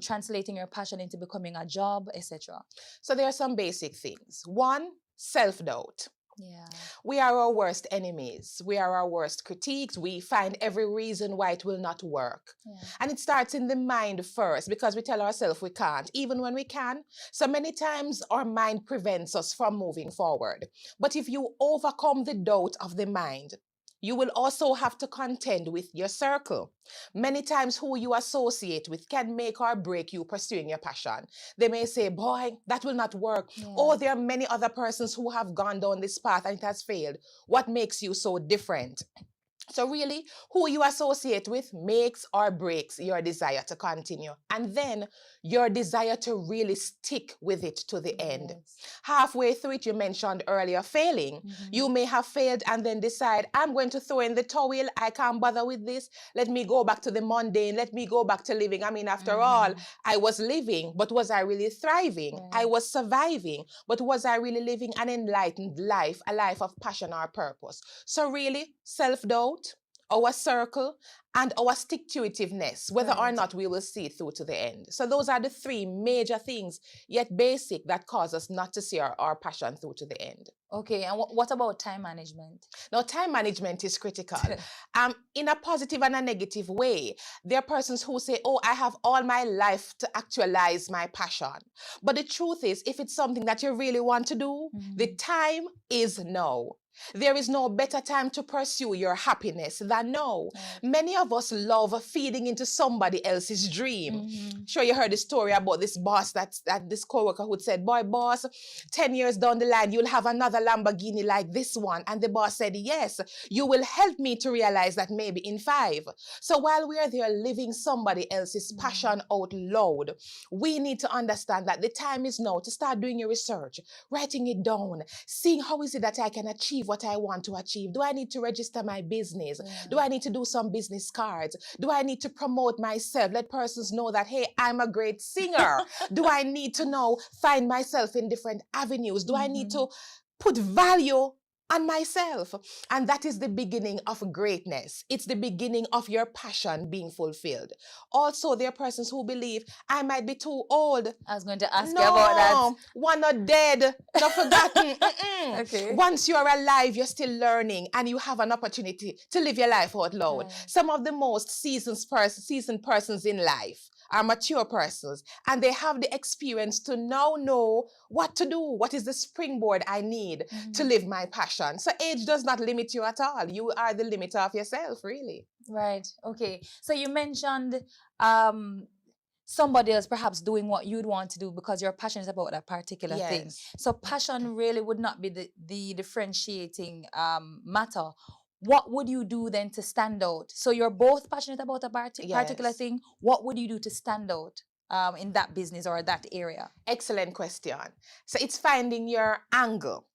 translating your passion into becoming a job, etc.? So there are some basic things. One, self-doubt. Yeah. We are our worst enemies. We are our worst critiques. We find every reason why it will not work. Yeah. And it starts in the mind first, because we tell ourselves we can't, even when we can. So many times our mind prevents us from moving forward. But if you overcome the doubt of the mind, you will also have to contend with your circle. Many times who you associate with can make or break you pursuing your passion. They may say, boy, that will not work. Yeah. Or there are many other persons who have gone down this path and it has failed. What makes you so different? So really, who you associate with makes or breaks your desire to continue. And then your desire to really stick with it to the end. Yes. Halfway through it, you mentioned earlier failing. You may have failed and then decide, I'm going to throw in the towel. I can't bother with this. Let me go back to the mundane. Let me go back to living. I mean, after all, I was living, but was I really thriving? Right. I was surviving, but was I really living an enlightened life, a life of passion or purpose? So really, self-doubt, our circle, and our stick-to-itiveness, whether or not we will see it through to the end. So those are the three major things, yet basic, that cause us not to see our passion through to the end. Okay, and what about time management? Now, time management is critical. In a positive and a negative way. There are persons who say, oh, I have all my life to actualize my passion. But the truth is, if it's something that you really want to do, the time is now. There is no better time to pursue your happiness than now. Many of us love feeding into somebody else's dream. Sure, you heard the story about this boss that this coworker who said, boy, boss, 10 years down the line, you'll have another Lamborghini like this one. And the boss said, yes, you will help me to realize that maybe in 5. So while we are there living somebody else's passion out loud, we need to understand that the time is now to start doing your research, writing it down, seeing how is it that I can achieve what I want to achieve. Do I need to register my business? Do I need to do some business cards? Do I need to promote myself? Let persons know that, hey, I'm a great singer. Do I need to now find myself in different avenues? Do I need to put value on myself? And that is the beginning of greatness. It's the beginning of your passion being fulfilled. Also, there are persons who believe, I might be too old. I was going to ask you about that. One not dead, not forgotten. Okay. Once you're alive, you're still learning and you have an opportunity to live your life out loud. Some of the most seasoned persons in life are mature persons, and they have the experience to now know what to do, what is the springboard I need to live my passion. So age does not limit you at all. You are the limiter of yourself, really. Right. Okay. So you mentioned somebody else perhaps doing what you'd want to do because you're passionate about that particular thing. So passion really would not be the differentiating matter. What would you do then to stand out? So you're both passionate about a particular thing. What would you do to stand out in that business or that area? Excellent question. So it's finding your angle.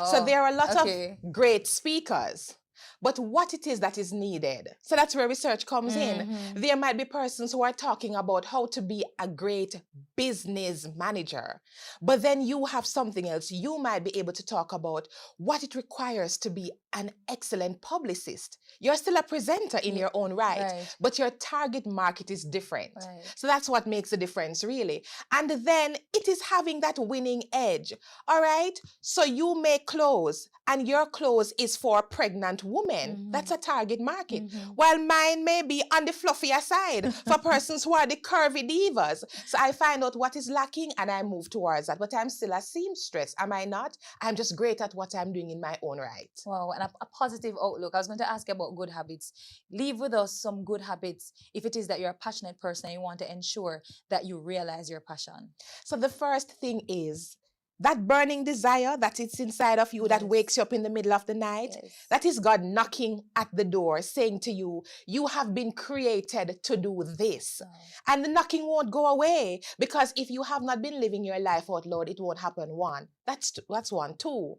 So there are a lot of great speakers, but what it is that is needed. So that's where research comes in. There might be persons who are talking about how to be a great business manager, but then you have something else. You might be able to talk about what it requires to be an excellent publicist. You're still a presenter in your own right, but your target market is different. So that's what makes the difference, really. And then it is having that winning edge. All right. So you make clothes, and your clothes is for a pregnant woman. That's a target market. While mine may be on the fluffier side for persons who are the curvy divas. So I find out what is lacking and I move towards that. But I'm still a seamstress, am I not? I'm just great at what I'm doing in my own right. Wow, and a positive outlook. I was going to ask you about good habits. Leave with us some good habits if it is that you're a passionate person and you want to ensure that you realize your passion. So the first thing is that burning desire that it's inside of you that wakes you up in the middle of the night. That is God knocking at the door saying to you, you have been created to do this. And the knocking won't go away, because if you have not been living your life out loud, it won't happen. One, that's one. Two,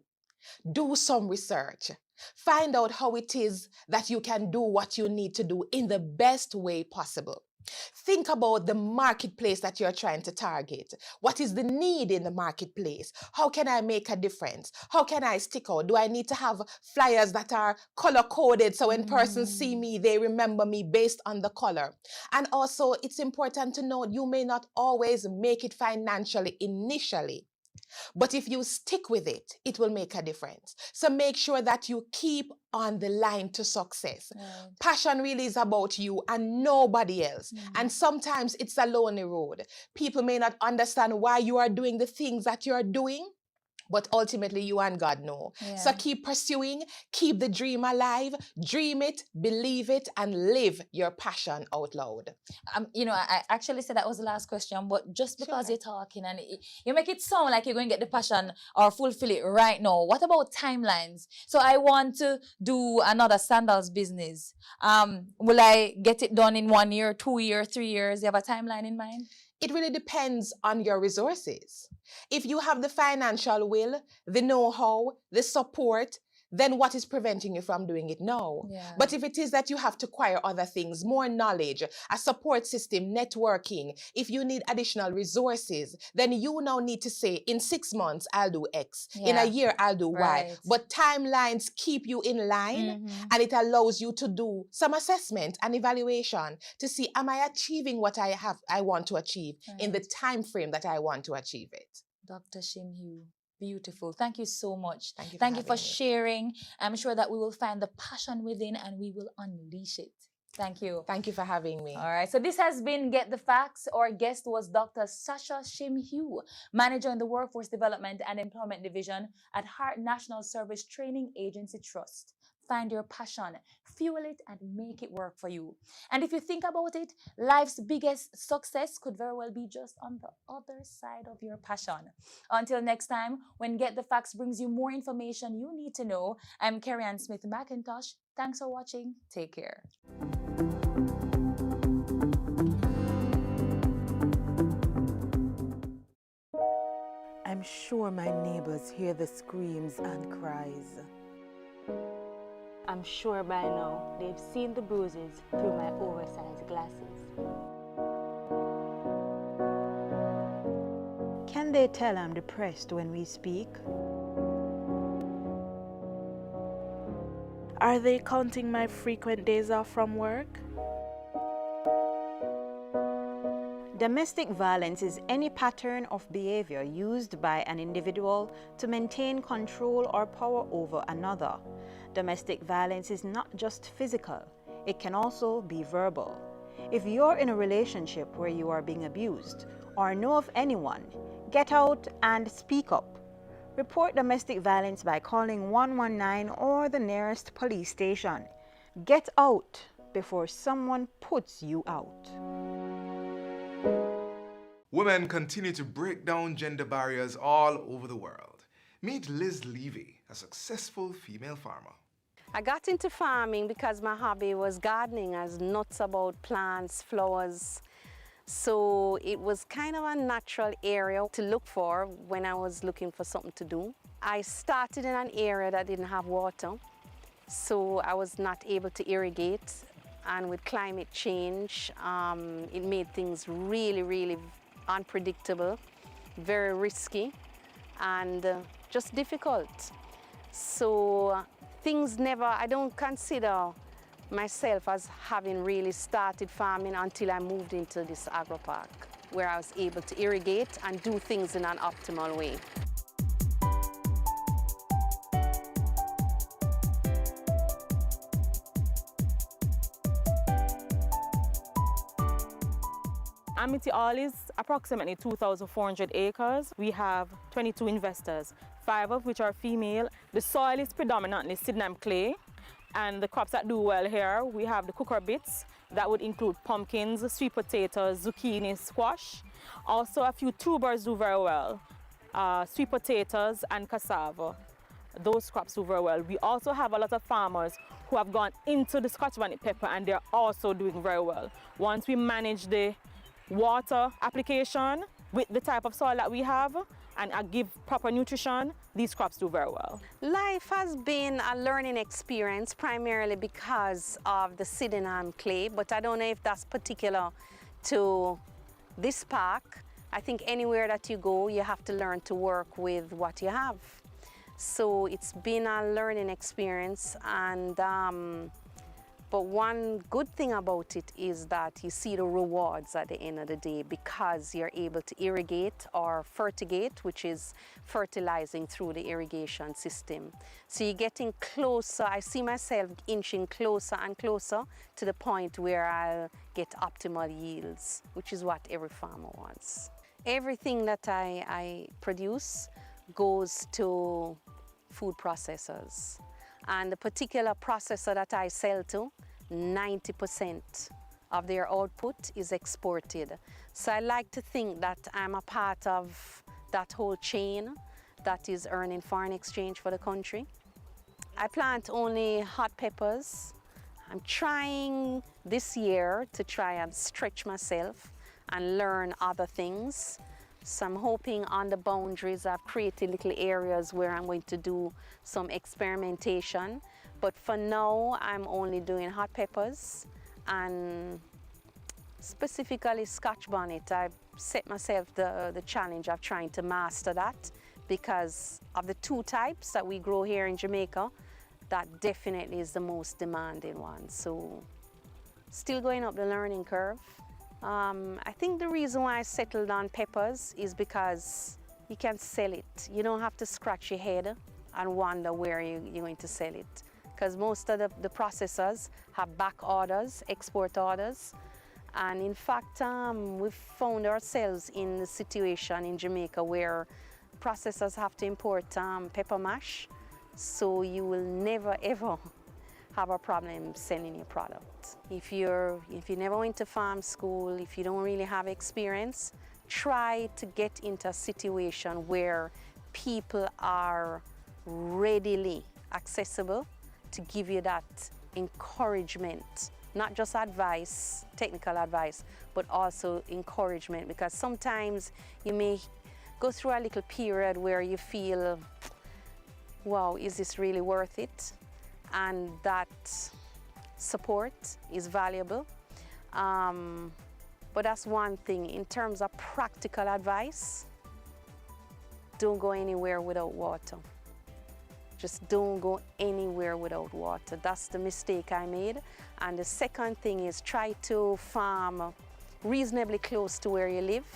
Do some research. Find out how it is that you can do what you need to do in the best way possible. Think about the marketplace that you're trying to target. What is the need in the marketplace? How can I make a difference? How can I stick out? Do I need to have flyers that are color-coded so when persons see me, they remember me based on the color? And also, it's important to note you may not always make it financially initially. But if you stick with it, it will make a difference. So make sure that you keep on the line to success. Right. Passion really is about you and nobody else. And sometimes it's a lonely road. People may not understand why you are doing the things that you're doing, but ultimately you and God know. Yeah. So keep pursuing, keep the dream alive, dream it, believe it, and live your passion out loud. You know, I actually said that was the last question, but just because you're talking and you make it sound like you're going to get the passion or fulfill it right now. What about timelines? So I want to do another sandals business. Will I get it done in 1 year, 2 years, 3 years? You have a timeline in mind? It really depends on your resources. If you have the financial will, the know-how, the support, then what is preventing you from doing it now? Yeah. But if it is that you have to acquire other things, more knowledge, a support system, networking, if you need additional resources, then you now need to say, in 6 months, I'll do X. In a year, I'll do Y. Right. But timelines keep you in line, and it allows you to do some assessment and evaluation to see, am I achieving what I want to achieve in the time frame that I want to achieve it? Dr. Shimhue, beautiful. Thank you so much. Thank you for sharing. I'm sure that we will find the passion within and we will unleash it. Thank you. Thank you for having me. All right. So this has been Get the Facts. Our guest was Dr. Sasha Shimhue, Manager in the Workforce Development and Employment Division at Heart National Service Training Agency Trust. Find your passion, fuel it, and make it work for you. And if you think about it, life's biggest success could very well be just on the other side of your passion. Until next time, when Get the Facts brings you more information you need to know, I'm Carrie-Ann Smith-McIntosh. Thanks for watching. Take care. I'm sure my neighbors hear the screams and cries. I'm sure by now they've seen the bruises through my oversized glasses. Can they tell I'm depressed when we speak? Are they counting my frequent days off from work? Domestic violence is any pattern of behavior used by an individual to maintain control or power over another. Domestic violence is not just physical, it can also be verbal. If you're in a relationship where you are being abused or know of anyone, get out and speak up. Report domestic violence by calling 119 or the nearest police station. Get out before someone puts you out. Women continue to break down gender barriers all over the world. Meet Liz Levy, a successful female farmer. I got into farming because my hobby was gardening. I was nuts about plants, flowers. So it was kind of a natural area to look for when I was looking for something to do. I started in an area that didn't have water, so I was not able to irrigate. And with climate change, it made things really, really unpredictable, very risky, and just difficult. So I don't consider myself as having really started farming until I moved into this agro park, where I was able to irrigate and do things in an optimal way. Amity All is approximately 2,400 acres. We have 22 investors, 5 of which are female. The soil is predominantly Sydenham clay, and the crops that do well here, we have the cucurbits. That would include pumpkins, sweet potatoes, zucchini, squash. Also a few tubers do very well, sweet potatoes and cassava. Those crops do very well. We also have a lot of farmers who have gone into the Scotch bonnet pepper, and they're also doing very well. Once we manage the water application with the type of soil that we have, and give proper nutrition, these crops do very well. Life has been a learning experience primarily because of the Sydenham clay, but I don't know if that's particular to this park. I think anywhere that you go, you have to learn to work with what you have. So it's been a learning experience, and but one good thing about it is that you see the rewards at the end of the day because you're able to irrigate or fertigate, which is fertilizing through the irrigation system. So you're getting closer. I see myself inching closer and closer to the point where I'll get optimal yields, which is what every farmer wants. Everything that I produce goes to food processors. And the particular processor that I sell to, 90% of their output is exported. So I like to think that I'm a part of that whole chain that is earning foreign exchange for the country. I plant only hot peppers. I'm trying this year to try and stretch myself and learn other things. So I'm hoping on the boundaries I've created little areas where I'm going to do some experimentation. But for now, I'm only doing hot peppers and specifically Scotch bonnet. I've set myself the challenge of trying to master that because of the two types that we grow here in Jamaica, that definitely is the most demanding one. So still going up the learning curve. I think the reason why I settled on peppers is because you can sell it. You don't have to scratch your head and wonder where you're going to sell it. Because most of the processors have back orders, export orders. And in fact, we've found ourselves in a situation in Jamaica where processors have to import pepper mash. So you will never, ever have a problem selling your product. If you never went to farm school, if you don't really have experience, try to get into a situation where people are readily accessible to give you that encouragement, not just advice, technical advice, but also encouragement, because sometimes you may go through a little period where you feel, wow, is this really worth it? And that support is valuable. But that's one thing. In terms of practical advice, don't go anywhere without water. Just don't go anywhere without water. That's the mistake I made. And the second thing is try to farm reasonably close to where you live.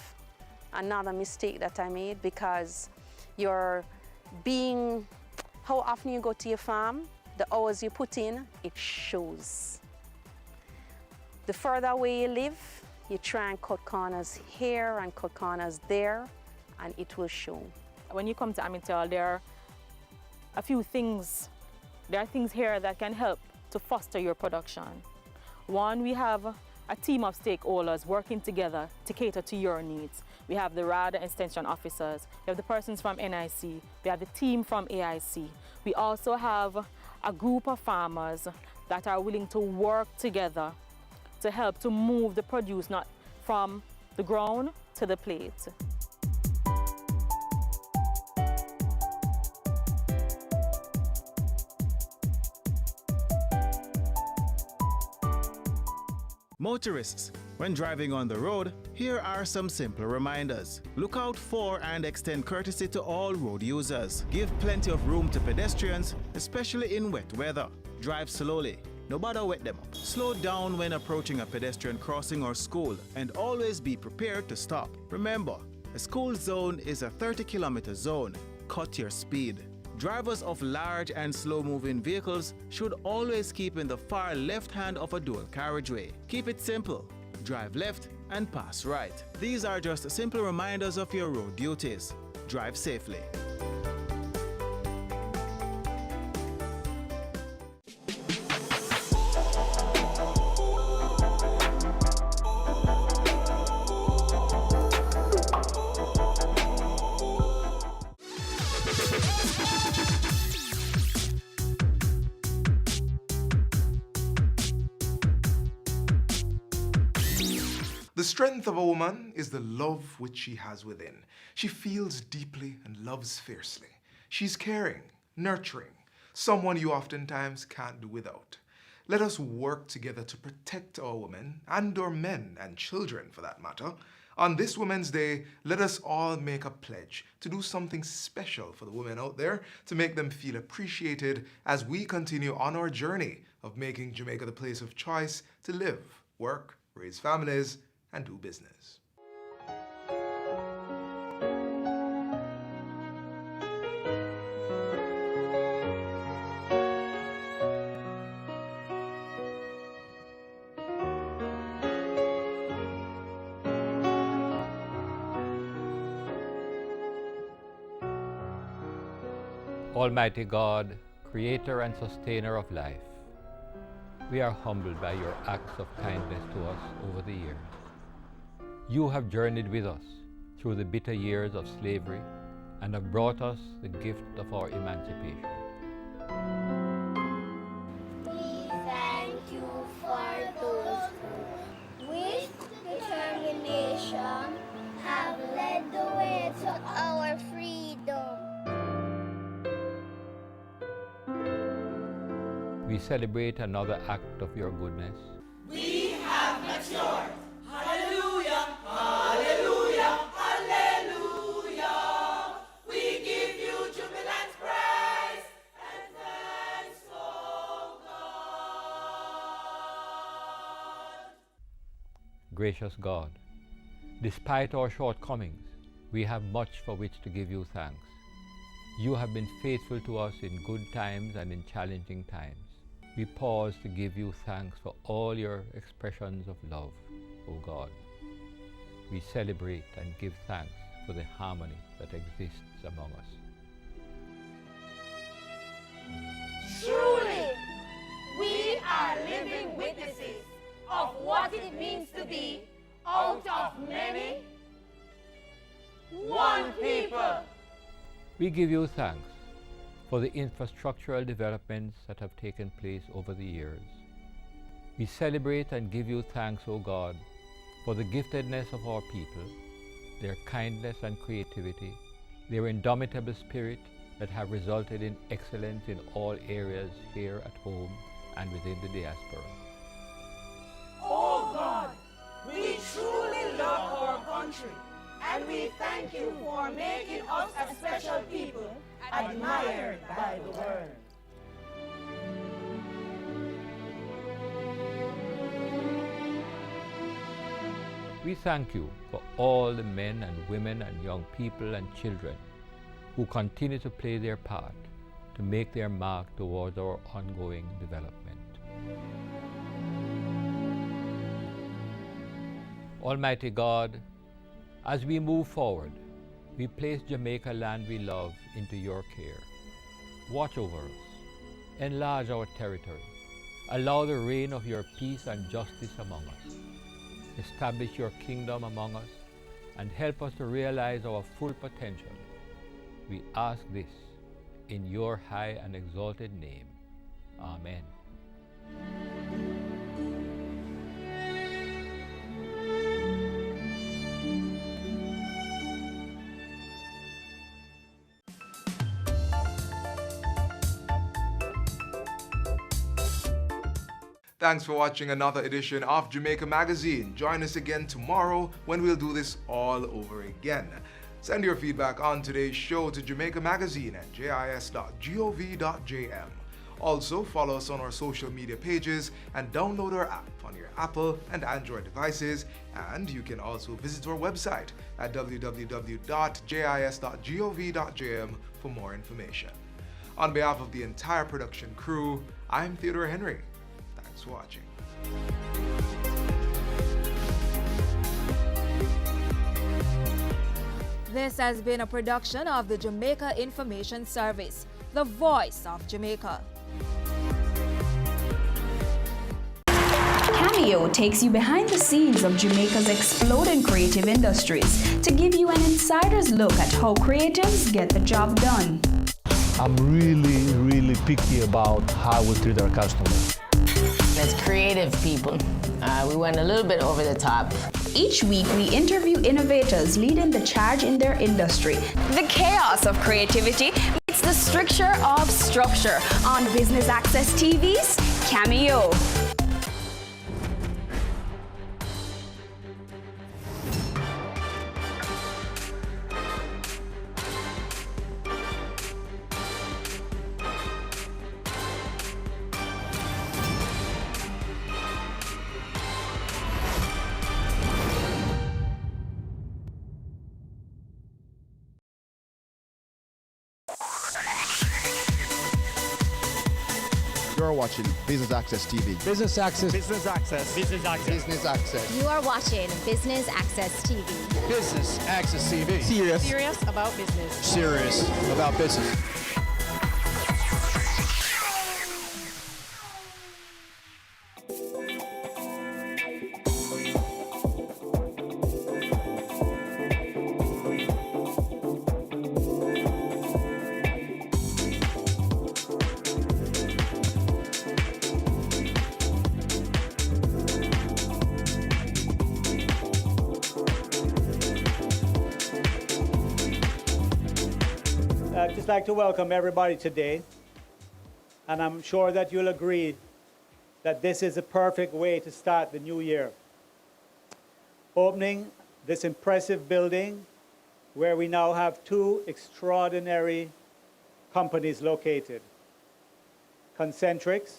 Another mistake that I made, because how often you go to your farm, the hours you put in, it shows. The further away you live, you try and cut corners here and cut corners there, and it will show. When you come to Amityville, there are a few things. There are things here that can help to foster your production. One, we have a team of stakeholders working together to cater to your needs. We have the RADA extension officers, we have the persons from NIC, we have the team from AIC. We also have a group of farmers that are willing to work together to help to move the produce not from the ground to the plate. Motorists, when driving on the road, here are some simple reminders. Look out for and extend courtesy to all road users. Give plenty of room to pedestrians, especially in wet weather. Drive slowly. No bother wet them up. Slow down when approaching a pedestrian crossing or school, and always be prepared to stop. Remember, a school zone is a 30-kilometer zone. Cut your speed. Drivers of large and slow-moving vehicles should always keep in the far left hand of a dual carriageway. Keep it simple. Drive left and pass right. These are just simple reminders of your road duties. Drive safely. The strength of a woman is the love which she has within. She feels deeply and loves fiercely. She's caring, nurturing, someone you oftentimes can't do without. Let us work together to protect our women and our men and children for that matter. On this Women's Day, let us all make a pledge to do something special for the women out there to make them feel appreciated as we continue on our journey of making Jamaica the place of choice to live, work, raise families, and do business. Almighty God, creator and sustainer of life, we are humbled by your acts of kindness to us over the years. You have journeyed with us through the bitter years of slavery and have brought us the gift of our emancipation. We thank you for those who, with determination, have led the way to our freedom. We celebrate another act of your goodness. We have matured. Hallelujah, hallelujah, hallelujah. We give you jubilant praise and thanks, oh God. Gracious God, despite our shortcomings, we have much for which to give you thanks. You have been faithful to us in good times and in challenging times. We pause to give you thanks for all your expressions of love, O God. We celebrate and give thanks for the harmony that exists among us. Truly, we are living witnesses of what it means to be out of many, one people. We give you thanks for the infrastructural developments that have taken place over the years. We celebrate and give you thanks, O God, for the giftedness of our people, their kindness and creativity, their indomitable spirit that have resulted in excellence in all areas here at home and within the diaspora. Oh God, we truly love our country, and we thank you for making us a special people admired by the world. We thank you for all the men and women and young people and children who continue to play their part to make their mark towards our ongoing development. Almighty God, as we move forward, we place Jamaica land we love into your care. Watch over us, enlarge our territory, allow the reign of your peace and justice among us. Establish your kingdom among us and help us to realize our full potential. We ask this in your high and exalted name. Amen. Thanks for watching another edition of Jamaica Magazine. Join us again tomorrow when we'll do this all over again. Send your feedback on today's show to jamaicamagazine@jis.gov.jm. Also, follow us on our social media pages and download our app on your Apple and Android devices. And you can also visit our website at www.jis.gov.jm for more information. On behalf of the entire production crew, I'm Theodore Henry. Thanks for watching. This has been a production of the Jamaica Information Service, the voice of Jamaica. Cameo takes you behind the scenes of Jamaica's exploding creative industries to give you an insider's look at how creatives get the job done. I'm really picky about how we treat our customers. as creative people. We went a little bit over the top. Each week, we interview innovators leading the charge in their industry. The chaos of creativity meets the stricture of structure on Business Access TV's Cameo. You're watching Business Access TV. Business Access. Business Access. Business Access. Business Access. You are watching Business Access TV. Business Access TV. Serious about business. Serious about business. I'd just like to welcome everybody today, and I'm sure that you'll agree that this is a perfect way to start the new year. Opening this impressive building where we now have two extraordinary companies located. Concentrix,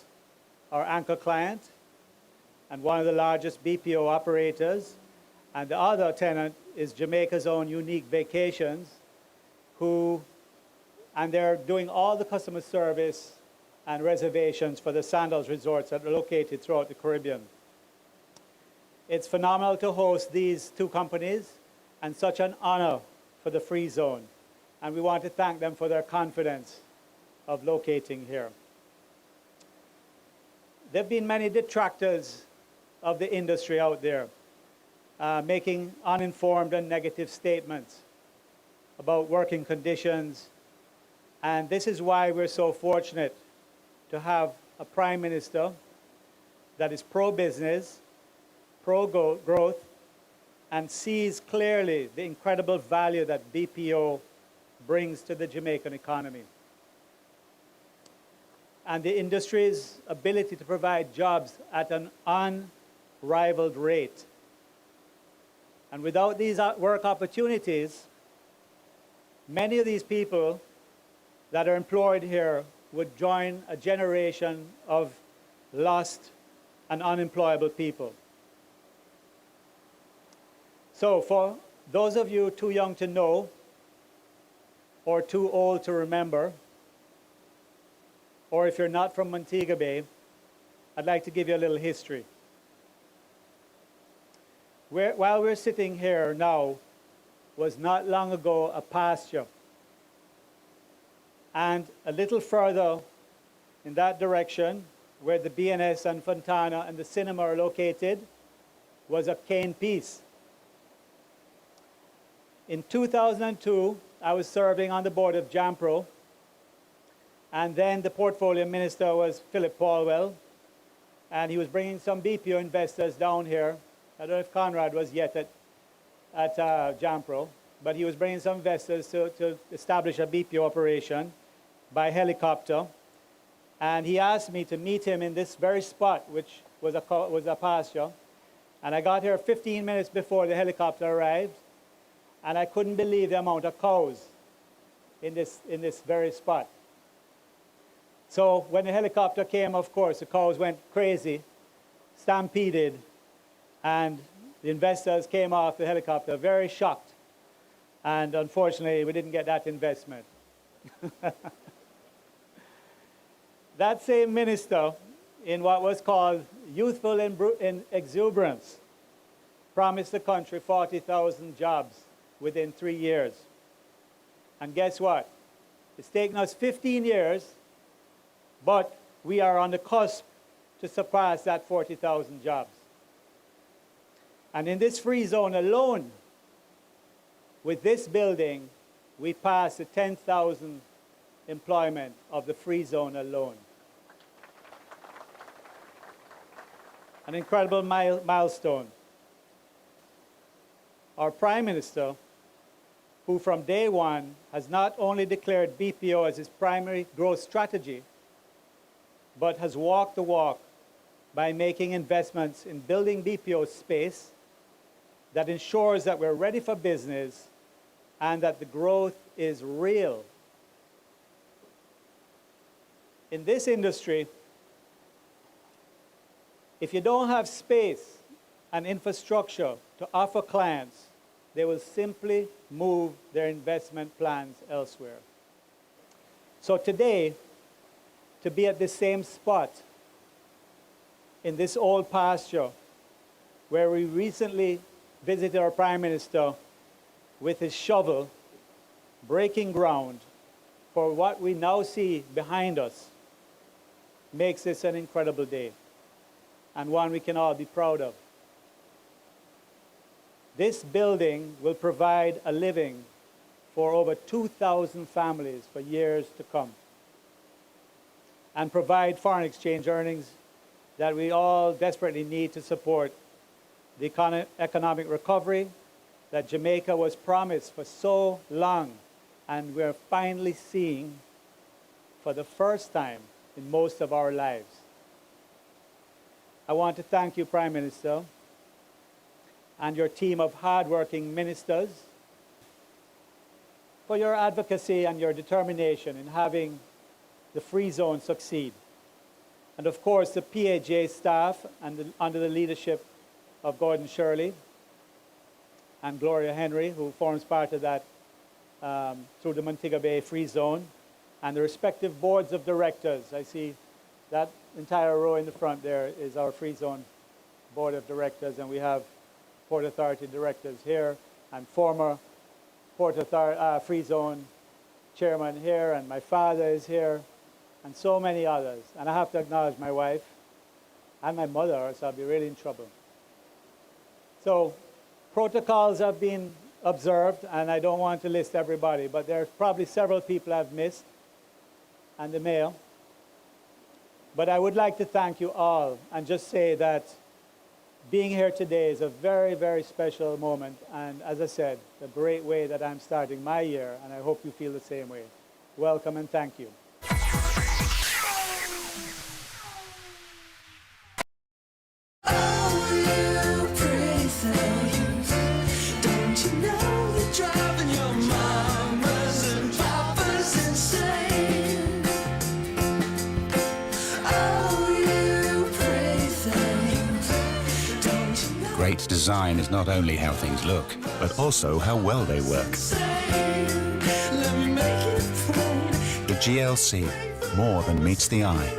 our anchor client, and one of the largest BPO operators, and the other tenant is Jamaica's own Unique Vacations, and they're doing all the customer service and reservations for the Sandals resorts that are located throughout the Caribbean. It's phenomenal to host these two companies and such an honor for the Free Zone. And we want to thank them for their confidence of locating here. There have been many detractors of the industry out there making uninformed and negative statements about working conditions. And this is why we're so fortunate to have a Prime Minister that is pro-business, pro-growth, and sees clearly the incredible value that BPO brings to the Jamaican economy. And the industry's ability to provide jobs at an unrivaled rate. And without these work opportunities, many of these people that are employed here would join a generation of lost and unemployable people. So for those of you too young to know or too old to remember, or if you're not from Montego Bay, I'd like to give you a little history. While we're sitting here now, was not long ago a pasture. And a little further in that direction, where the BNS and Fontana and the cinema are located, was a cane piece. In 2002, I was serving on the board of JAMPRO, and then the portfolio minister was Philip Paulwell, and he was bringing some BPO investors down here. I don't know if Conrad was yet at JAMPRO, but he was bringing some investors to establish a BPO operation by helicopter. And he asked me to meet him in this very spot, which was a pasture. And I got here 15 minutes before the helicopter arrived, and I couldn't believe the amount of cows in this very spot. So when the helicopter came, of course, the cows went crazy, stampeded, and the investors came off the helicopter very shocked. And unfortunately, we didn't get that investment. That same minister, in what was called youthful exuberance, promised the country 40,000 jobs within 3 years. And guess what? It's taken us 15 years, but we are on the cusp to surpass that 40,000 jobs. And in this free zone alone, with this building, we passed the 10,000 employment of the free zone alone. an incredible milestone. Our Prime Minister, who from day one has not only declared BPO as his primary growth strategy, but has walked the walk by making investments in building BPO space that ensures that we're ready for business and that the growth is real. In this industry, if you don't have space and infrastructure to offer clients, they will simply move their investment plans elsewhere. So today, to be at the same spot in this old pasture where we recently visited our Prime Minister with his shovel, breaking ground for what we now see behind us, makes this an incredible day and one we can all be proud of. This building will provide a living for over 2,000 families for years to come and provide foreign exchange earnings that we all desperately need to support the economic recovery that Jamaica was promised for so long, and we're finally seeing for the first time in most of our lives. I want to thank you, Prime Minister, and your team of hardworking ministers for your advocacy and your determination in having the free zone succeed. And of course, the PAJ staff and under the leadership of Gordon Shirley and Gloria Henry, who forms part of that through the Montego Bay Free Zone, and the respective boards of directors. I see that entire row in the front there is our Free Zone Board of Directors, and we have Port Authority directors here, and former Free Zone chairman here, and my father is here, and so many others. And I have to acknowledge my wife and my mother, or else I'll be really in trouble. So protocols have been observed, and I don't want to list everybody, but there's probably several people I've missed, and the mayor. But I would like to thank you all and just say that being here today is a very, very special moment, and as I said, a great way that I'm starting my year, and I hope you feel the same way. Welcome and thank you. Great design is not only how things look, but also how well they work. The GLC, more than meets the eye.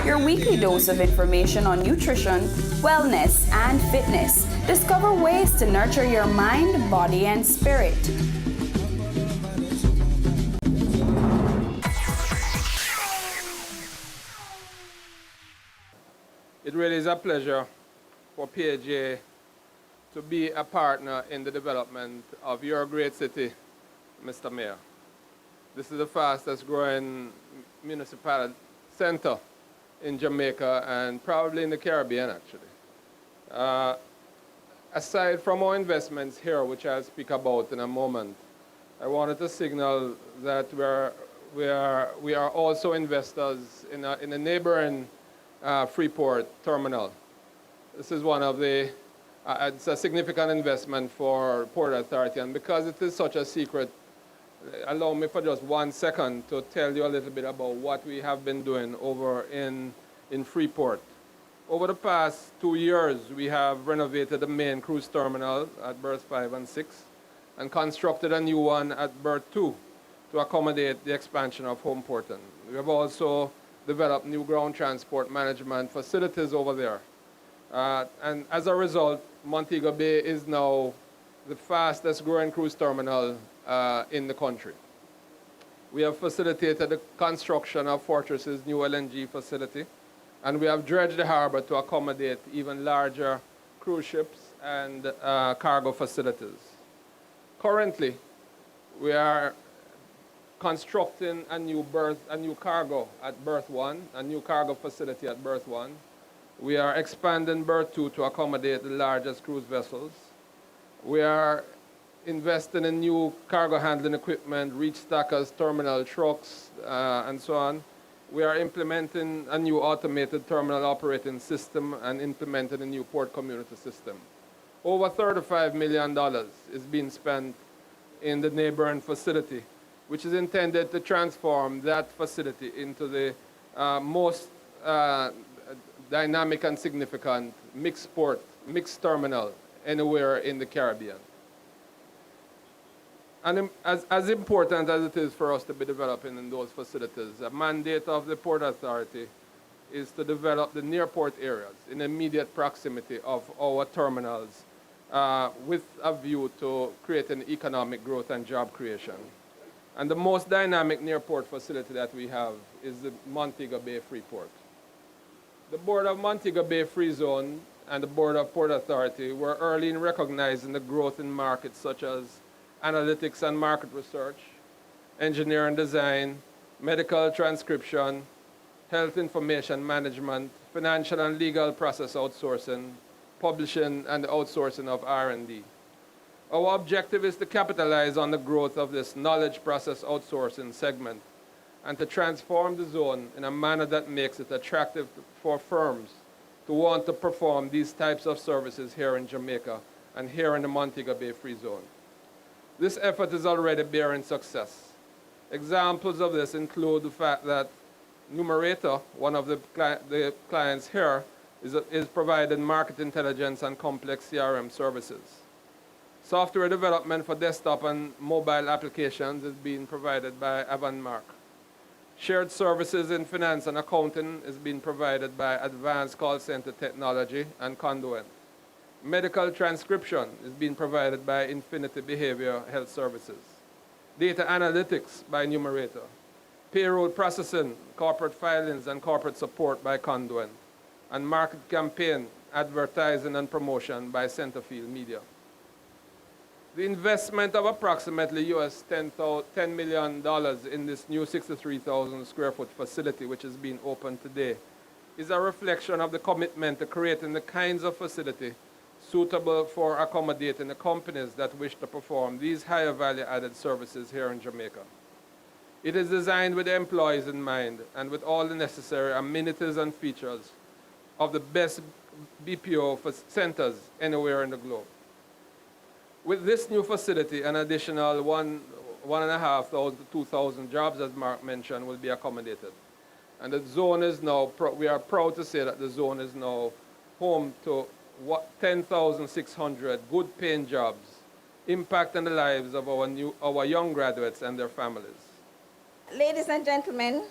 Your weekly dose of information on nutrition, wellness, and fitness. Discover ways to nurture your mind, body, and spirit. It really is a pleasure for PAJ to be a partner in the development of your great city, Mr. Mayor. This is the fastest growing municipal center in Jamaica and probably in the Caribbean, actually. Aside from our investments here, which I'll speak about in a moment, I wanted to signal that we are also investors in a neighboring Freeport terminal. This is one of the, it's a significant investment for Port Authority, and because it is such a secret, allow me for just 1 second to tell you a little bit about what we have been doing over in Freeport. Over the past 2 years, we have renovated the main cruise terminal at berths 5 and 6 and constructed a new one at berth 2 to accommodate the expansion of home porting. We have also developed new ground transport management facilities over there. And as a result, Montego Bay is now the fastest growing cruise terminal in the country. We have facilitated the construction of Fortress's new LNG facility, and we have dredged the harbor to accommodate even larger cruise ships and cargo facilities. Currently, we are constructing a new cargo at berth 1, a new cargo facility at berth 1. We are expanding berth 2 to accommodate the largest cruise vessels. We are investing in new cargo handling equipment, reach stackers, terminal trucks, and so on. We are implementing a new automated terminal operating system and implementing a new port community system. Over $35 million is being spent in the neighboring facility, which is intended to transform that facility into the most dynamic and significant mixed port, mixed terminal anywhere in the Caribbean. And as important as it is for us to be developing in those facilities, a mandate of the Port Authority is to develop the near port areas in immediate proximity of our terminals with a view to creating economic growth and job creation. And the most dynamic near port facility that we have is the Montego Bay Free Port. The Board of Montego Bay Free Zone and the Board of Port Authority were early in recognizing the growth in markets such as analytics and market research, engineering design, medical transcription, health information management, financial and legal process outsourcing, publishing, and outsourcing of R&D. Our objective is to capitalize on the growth of this knowledge process outsourcing segment and to transform the zone in a manner that makes it attractive for firms to want to perform these types of services here in Jamaica and here in the Montego Bay Free Zone. This effort is already bearing success. Examples of this include the fact that Numerator, one of the clients here, is providing market intelligence and complex CRM services. Software development for desktop and mobile applications is being provided by Avonmark. Shared services in finance and accounting is being provided by Advanced Call Center Technology and Conduent. Medical transcription is being provided by Infinity Behavioral Health Services. Data analytics by Numerator. Payroll processing, corporate filings, and corporate support by Conduent. And market campaign, advertising, and promotion by Centerfield Media. The investment of approximately $10 million in this new 63,000 square foot facility, which is being opened today, is a reflection of the commitment to creating the kinds of facility suitable for accommodating the companies that wish to perform these higher value added services here in Jamaica. It is designed with the employees in mind and with all the necessary amenities and features of the best BPO centers anywhere in the globe. With this new facility, an additional 1,500 to 2,000 jobs, as Mark mentioned, will be accommodated. And the zone is now, we are proud to say that the zone is now home to 10,600 good paying jobs, impacting the lives of our young graduates and their families. Ladies and gentlemen,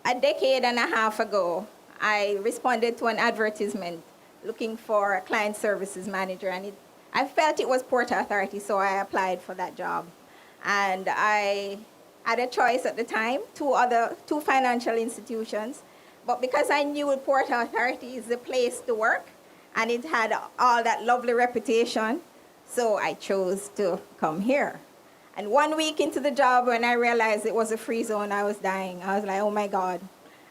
a decade and a half ago, I responded to an advertisement looking for a client services manager, and I felt it was Port Authority, so I applied for that job. And I had a choice at the time, two financial institutions, but because I knew Port Authority is the place to work, and it had all that lovely reputation, so I chose to come here. And 1 week into the job, when I realized it was a free zone, I was dying. I was like, oh my God.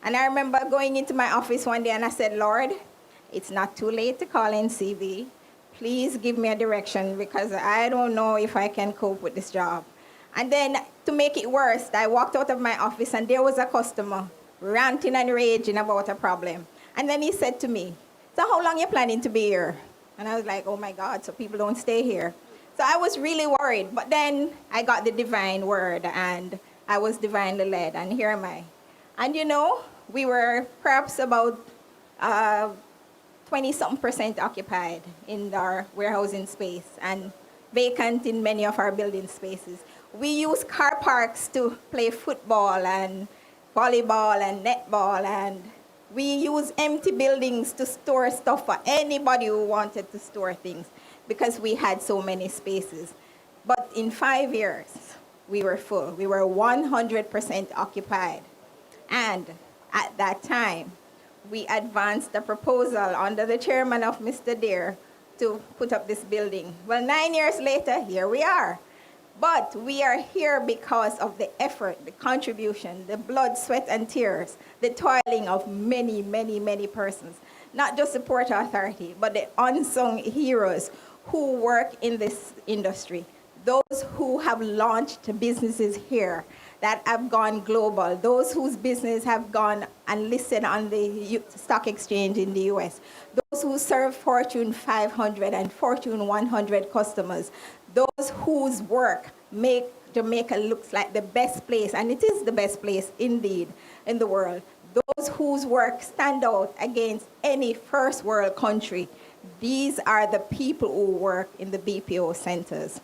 And I remember going into my office one day and I said, Lord, it's not too late to call in CV. Please give me a direction because I don't know if I can cope with this job. And then to make it worse, I walked out of my office and there was a customer ranting and raging about a problem. And then he said to me, so how long are you planning to be here? And I was like, oh my God, so people don't stay here. So I was really worried. But then I got the divine word and I was divinely led, and here am I. And you know, we were perhaps about 20-something% occupied in our warehousing space and vacant in many of our building spaces. We use car parks to play football and volleyball and netball, and we use empty buildings to store stuff for anybody who wanted to store things because we had so many spaces. But in 5 years, we were full. We were 100% occupied. And at that time, we advanced a proposal under the chairman of Mr. Deere to put up this building. Well, 9 years later, here we are. But we are here because of the effort, the contribution, the blood, sweat, and tears, the toiling of many, many, many persons. Not just the Port Authority, but the unsung heroes who work in this industry. Those who have launched businesses here that have gone global, those whose business have gone and listed on the stock exchange in the US, those who serve Fortune 500 and Fortune 100 customers, those whose work make Jamaica looks like the best place, and it is the best place indeed in the world. Those whose work stand out against any first world country. These are the people who work in the BPO centers.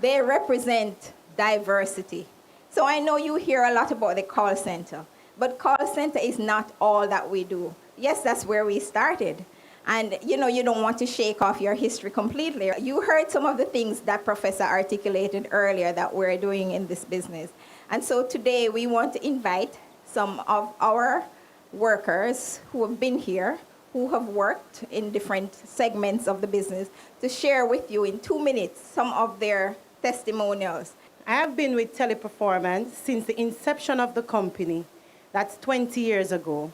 They represent diversity. So I know you hear a lot about the call center, but call center is not all that we do. Yes, that's where we started. And you know, you don't want to shake off your history completely. You heard some of the things that Professor articulated earlier that we're doing in this business. And so today we want to invite some of our workers who have been here, who have worked in different segments of the business, to share with you in 2 minutes some of their testimonials. I have been with Teleperformance since the inception of the company. That's 20 years ago.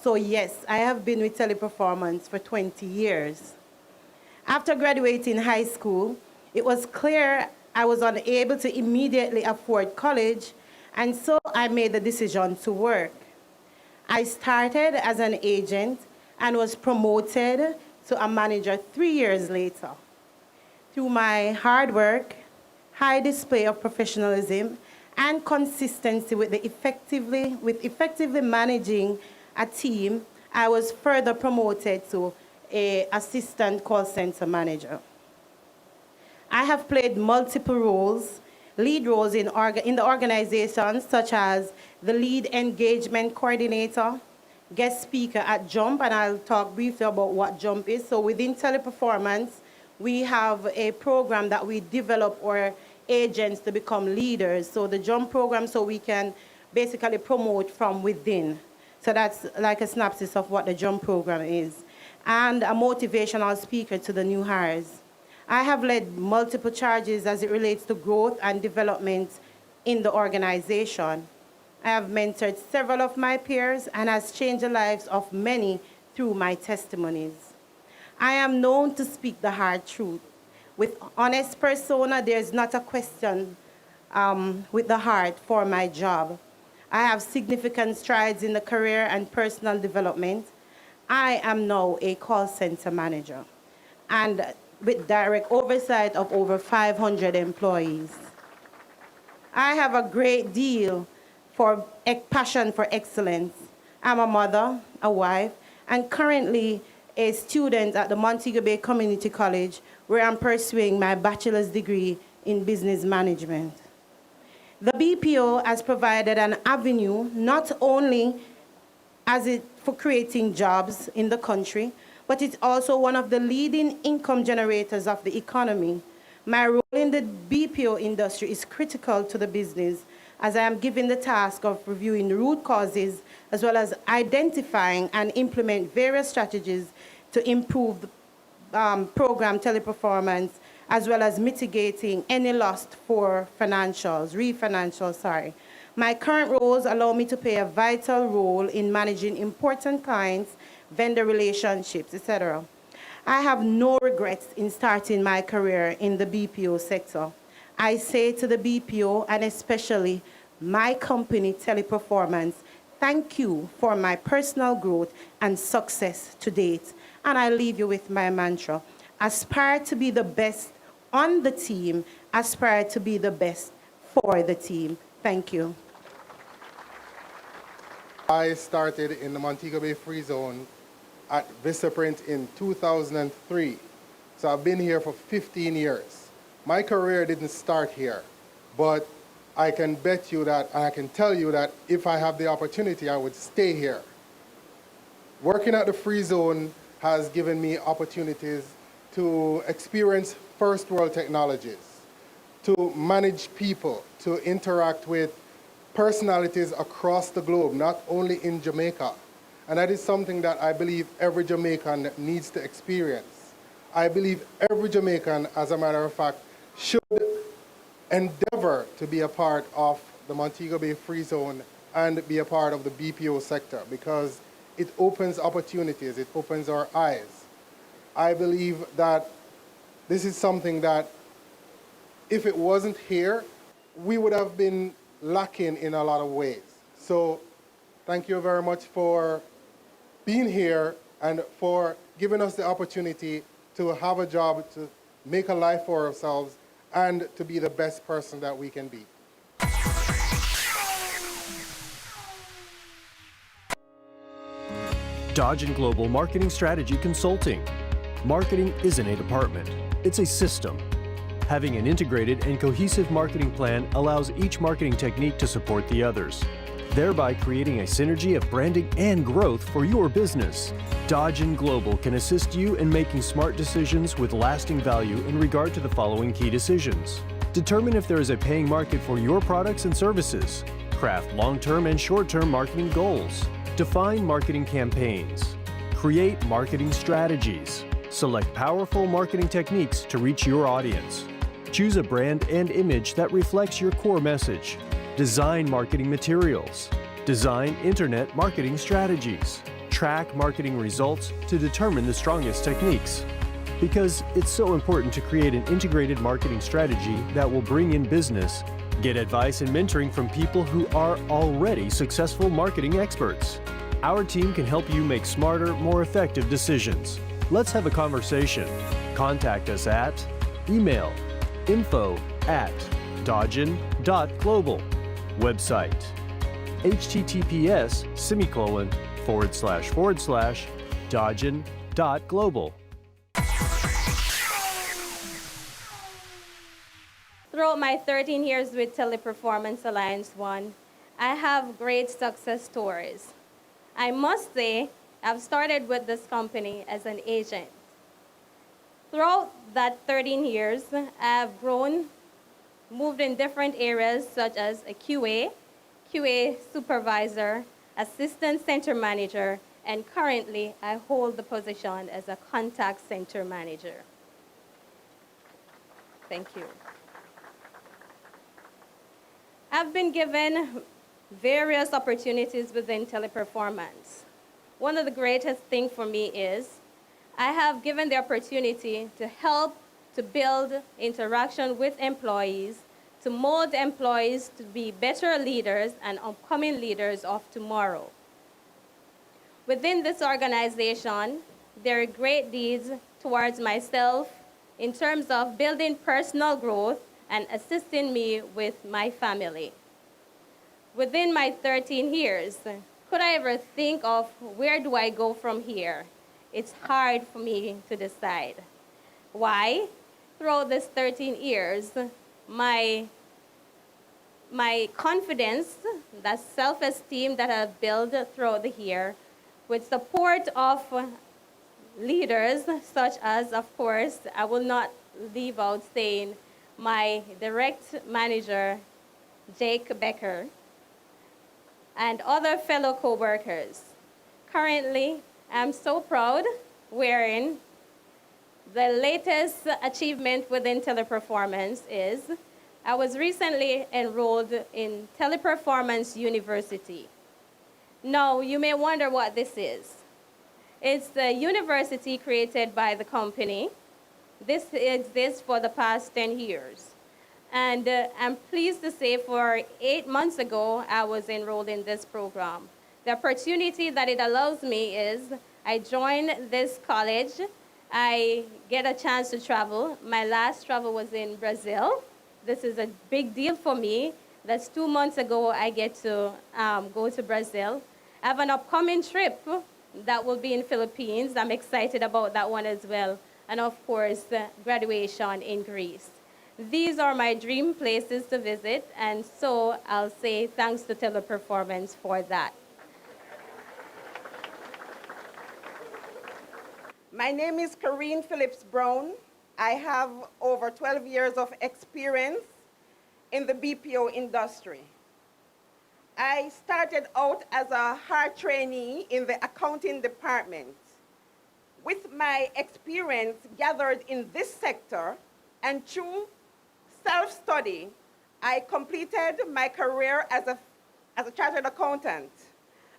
So yes, I have been with Teleperformance for 20 years. After graduating high school, it was clear I was unable to immediately afford college, and so I made the decision to work. I started as an agent and was promoted to a manager 3 years later. Through my hard work, high display of professionalism, and consistency with effectively managing a team, I was further promoted to an assistant call center manager. I have played multiple roles, lead roles in the organization, such as the lead engagement coordinator, guest speaker at Jump, and I'll talk briefly about what Jump is. So within Teleperformance, we have a program that we develop our agents to become leaders. So the Jump program, so we can basically promote from within. So that's like a synopsis of what the Jump program is. And a motivational speaker to the new hires. I have led multiple charges as it relates to growth and development in the organization. I have mentored several of my peers and has changed the lives of many through my testimonies. I am known to speak the hard truth. With honest persona, there's not a question with the heart for my job. I have significant strides in the career and personal development. I am now a call center manager, and with direct oversight of over 500 employees. I have a great deal for passion for excellence. I'm a mother, a wife, and currently a student at the Montego Bay Community College, where I'm pursuing my bachelor's degree in business management. The BPO has provided an avenue not only for creating jobs in the country, but it's also one of the leading income generators of the economy. My role in the BPO industry is critical to the business, as I am given the task of reviewing the root causes, as well as identifying and implement various strategies to improve the program Teleperformance, as well as mitigating any loss for financials. My current roles allow me to play a vital role in managing important clients, vendor relationships, etc. I have no regrets in starting my career in the BPO sector. I say to the BPO, and especially my company, Teleperformance, thank you for my personal growth and success to date. And I leave you with my mantra: aspire to be the best on the team, aspire to be the best for the team. Thank you. I started in the Montego Bay Free Zone at Vistaprint in 2003. So I've been here for 15 years. My career didn't start here, but I can bet you that, and I can tell you that if I have the opportunity, I would stay here. Working at the Free Zone has given me opportunities to experience first world technologies, to manage people, to interact with personalities across the globe, not only in Jamaica. And that is something that I believe every Jamaican needs to experience. I believe every Jamaican, as a matter of fact, should endeavor to be a part of the Montego Bay Free Zone and be a part of the BPO sector, because it opens opportunities, it opens our eyes. I believe that this is something that, if it wasn't here, we would have been lacking in a lot of ways. So thank you very much for being here and for giving us the opportunity to have a job, to make a life for ourselves, and to be the best person that we can be. Dodge & Global Marketing Strategy Consulting. Marketing isn't a department, it's a system. Having an integrated and cohesive marketing plan allows each marketing technique to support the others, thereby creating a synergy of branding and growth for your business. Dodge & Global can assist you in making smart decisions with lasting value in regard to the following key decisions. Determine if there is a paying market for your products and services. Craft long-term and short-term marketing goals. Define marketing campaigns. Create marketing strategies. Select powerful marketing techniques to reach your audience. Choose a brand and image that reflects your core message. Design marketing materials. Design internet marketing strategies. Track marketing results to determine the strongest techniques. Because it's so important to create an integrated marketing strategy that will bring in business. Get advice and mentoring from people who are already successful marketing experts. Our team can help you make smarter, more effective decisions. Let's have a conversation. Contact us at email info@dodgen.global. Website https://dodgen.global. Throughout my 13 years with Teleperformance Alliance One, I have great success stories. I must say, I've started with this company as an agent. Throughout that 13 years, I've grown, moved in different areas such as a QA supervisor, assistant center manager, and currently I hold the position as a contact center manager. Thank you. I've been given various opportunities within Teleperformance. One of the greatest things for me is I have given the opportunity to help to build interaction with employees, to mold employees to be better leaders and upcoming leaders of tomorrow. Within this organization, there are great deeds towards myself in terms of building personal growth and assisting me with my family. Within my 13 years, could I ever think of where do I go from here? It's hard for me to decide. Why? Throughout this 13 years, my confidence, that self-esteem that I've built throughout the year, with support of leaders such as, of course, I will not leave out saying my direct manager, Jake Becker, and other fellow co-workers. Currently, I'm so proud wearing the latest achievement within Teleperformance is I was recently enrolled in Teleperformance University. Now, you may wonder what this is. It's the university created by the company. This exists for the past 10 years. And I'm pleased to say for 8 months ago, I was enrolled in this program. The opportunity that it allows me is I join this college. I get a chance to travel. My last travel was in Brazil. This is a big deal for me. That's 2 months ago I get to go to Brazil. I have an upcoming trip that will be in Philippines. I'm excited about that one as well. And of course, graduation in Greece. These are my dream places to visit, and so I'll say thanks to Teleperformance for that. My name is Corrine Phillips Brown. I have over 12 years of experience in the BPO industry. I started out as a hard trainee in the accounting department. With my experience gathered in this sector and through self-study, I completed my career as a chartered accountant.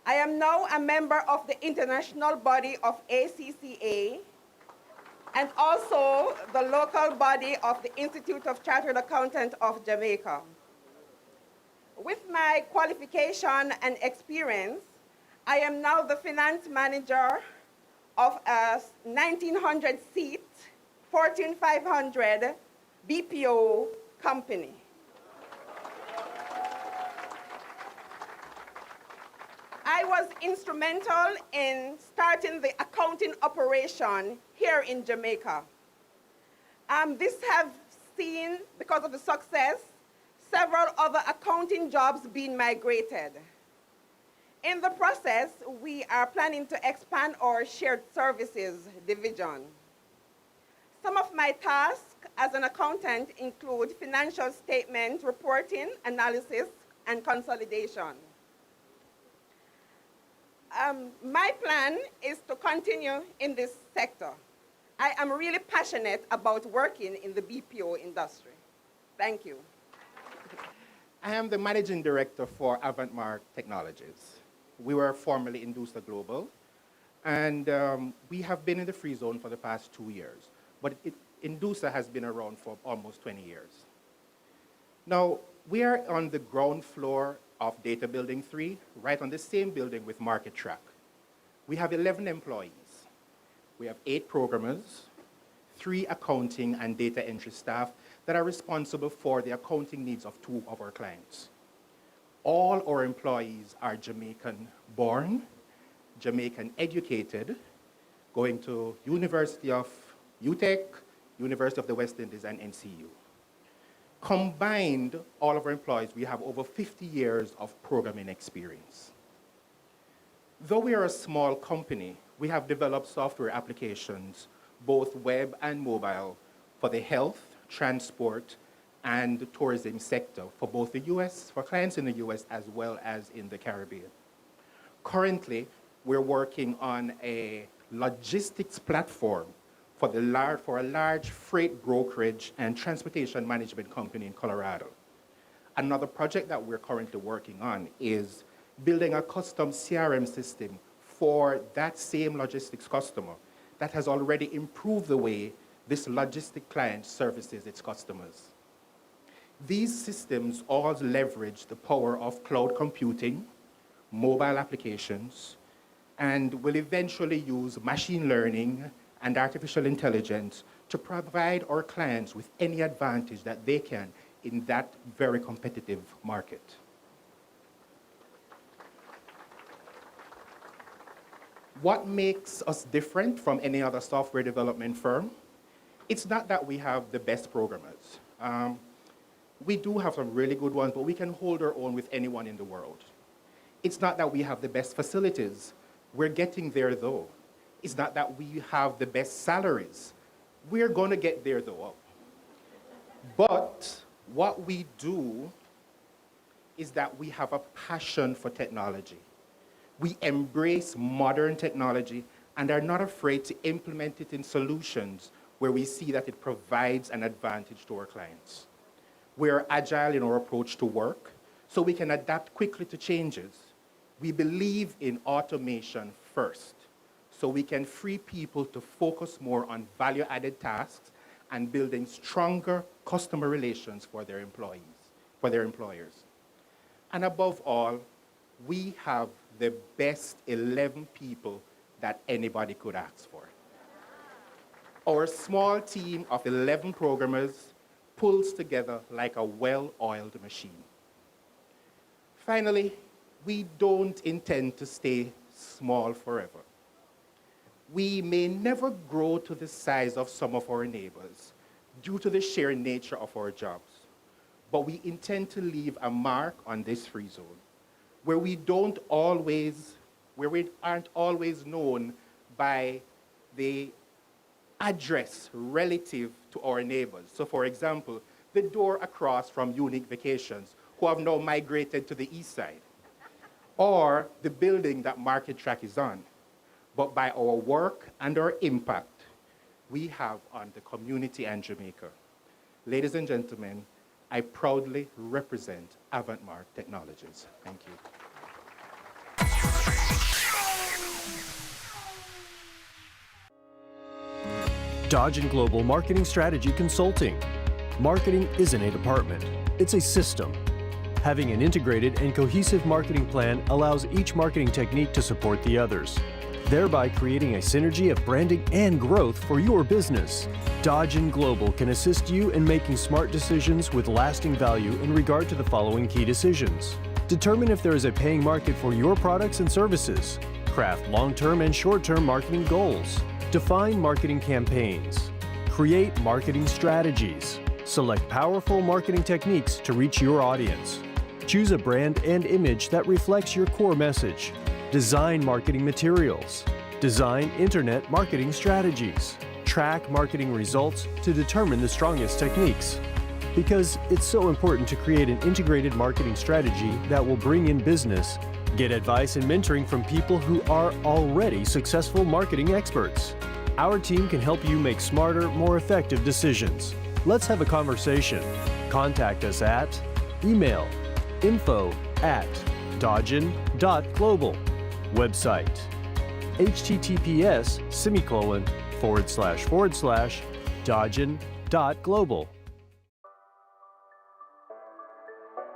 I am now a member of the international body of ACCA and also the local body of the Institute of Chartered Accountants of Jamaica. With my qualification and experience, I am now the finance manager of a 1,900-seat, Fortune 500 BPO company. I was instrumental in starting the accounting operation here in Jamaica. This has seen, because of the success, several other accounting jobs being migrated. In the process, we are planning to expand our shared services division. Some of my tasks as an accountant include financial statement reporting, analysis, and consolidation. My plan is to continue in this sector. I am really passionate about working in the BPO industry. Thank you. I am the managing director for Avantmark Technologies. We were formerly Indusa Global, and we have been in the free zone for the past 2 years. But Indusa has been around for almost 20 years. Now, we are on the ground floor of Data Building 3, right on the same building with Market Track. We have 11 employees. We have 8 programmers, 3 accounting and data entry staff that are responsible for the accounting needs of 2 of our clients. All our employees are Jamaican-born, Jamaican-educated, going to University of UTEC, University of the West Indies, and NCU. Combined, all of our employees, we have over 50 years of programming experience. Though we are a small company, we have developed software applications, both web and mobile, for the health, transport, and the tourism sector for both the US, for clients in the US, as well as in the Caribbean. Currently, we're working on a logistics platform for a large freight brokerage and transportation management company in Colorado. Another project that we're currently working on is building a custom CRM system for that same logistics customer that has already improved the way this logistic client services its customers. These systems all leverage the power of cloud computing, mobile applications, and will eventually use machine learning and artificial intelligence to provide our clients with any advantage that they can in that very competitive market. What makes us different from any other software development firm? It's not that we have the best programmers. We do have some really good ones, but we can hold our own with anyone in the world. It's not that we have the best facilities. We're getting there, though. It's not that we have the best salaries. We're going to get there, though. But what we do is that we have a passion for technology. We embrace modern technology and are not afraid to implement it in solutions where we see that it provides an advantage to our clients. We're agile in our approach to work, so we can adapt quickly to changes. We believe in automation first, so we can free people to focus more on value-added tasks and building stronger customer relations for their employers. And above all, we have the best 11 people that anybody could ask for. Our small team of 11 programmers pulls together like a well-oiled machine. Finally, we don't intend to stay small forever. We may never grow to the size of some of our neighbors due to the sheer nature of our jobs, but we intend to leave a mark on this free zone where we aren't always known by the address relative to our neighbors. So for example, the door across from Unique Vacations, who have now migrated to the east side, or the building that Market Track is on. But by our work and our impact, we have on the community and Jamaica. Ladies and gentlemen, I proudly represent Avantmark Technologies. Thank you. Dodge & Global Marketing Strategy Consulting. Marketing isn't a department, it's a system. Having an integrated and cohesive marketing plan allows each marketing technique to support the others, thereby creating a synergy of branding and growth for your business. Dodge & Global can assist you in making smart decisions with lasting value in regard to the following key decisions. Determine if there is a paying market for your products and services. Craft long-term and short-term marketing goals. Define marketing campaigns. Create marketing strategies. Select powerful marketing techniques to reach your audience. Choose a brand and image that reflects your core message. Design marketing materials. Design internet marketing strategies. Track marketing results to determine the strongest techniques. Because it's so important to create an integrated marketing strategy that will bring in business. Get advice and mentoring from people who are already successful marketing experts. Our team can help you make smarter, more effective decisions. Let's have a conversation. Contact us at email info@dodgen.global. Website https://dodgen.global.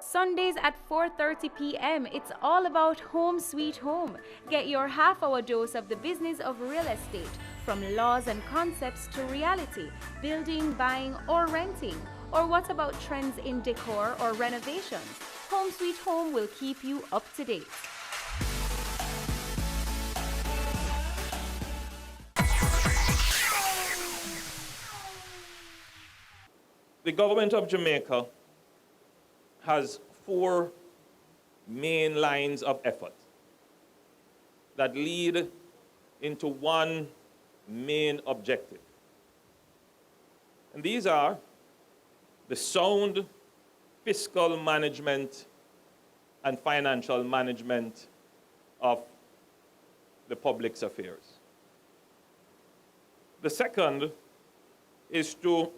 Sundays at 4:30 p.m. It's all about Home Sweet Home. Get your half-hour dose of the business of real estate, from laws and concepts to reality, building, buying, or renting. Or what about trends in decor or renovations? Home Sweet Home will keep you up to date. The government of Jamaica has 4 main lines of effort that lead into one main objective. And these are the sound fiscal management and financial management of the public's affairs. The second is to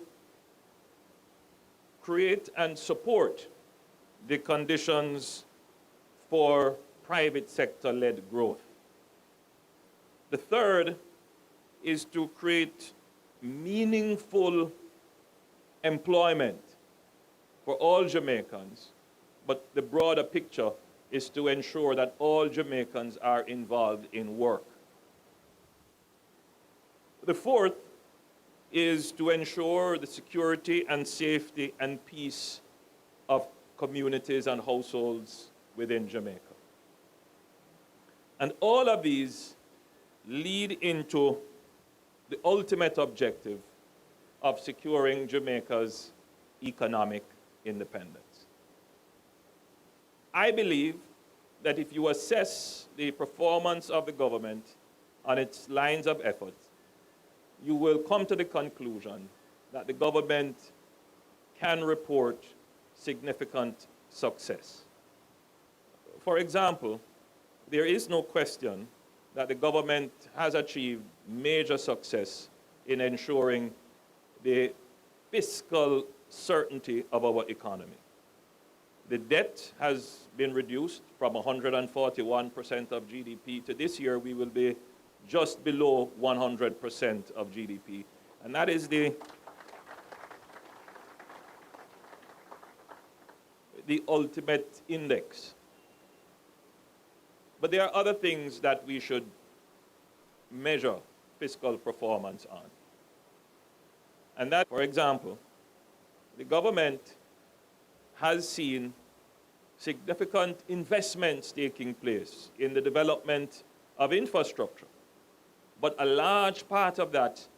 create and support the conditions for private sector-led growth. The third is to create meaningful employment for all Jamaicans, but the broader picture is to ensure that all Jamaicans are involved in work. The fourth is to ensure the security and safety and peace of communities and households within Jamaica. And all of these lead into the ultimate objective of securing Jamaica's economic independence. I believe that if you assess the performance of the government on its lines of effort, you will come to the conclusion that the government can report significant success. For example, there is no question that the government has achieved major success in ensuring the fiscal certainty of our economy. The debt has been reduced from 141% of GDP to this year we will be just below 100% of GDP. And that is the ultimate index. But there are other things that we should measure fiscal performance on. And that, for example, the government has seen significant investments taking place in the development of infrastructure. But a large part of that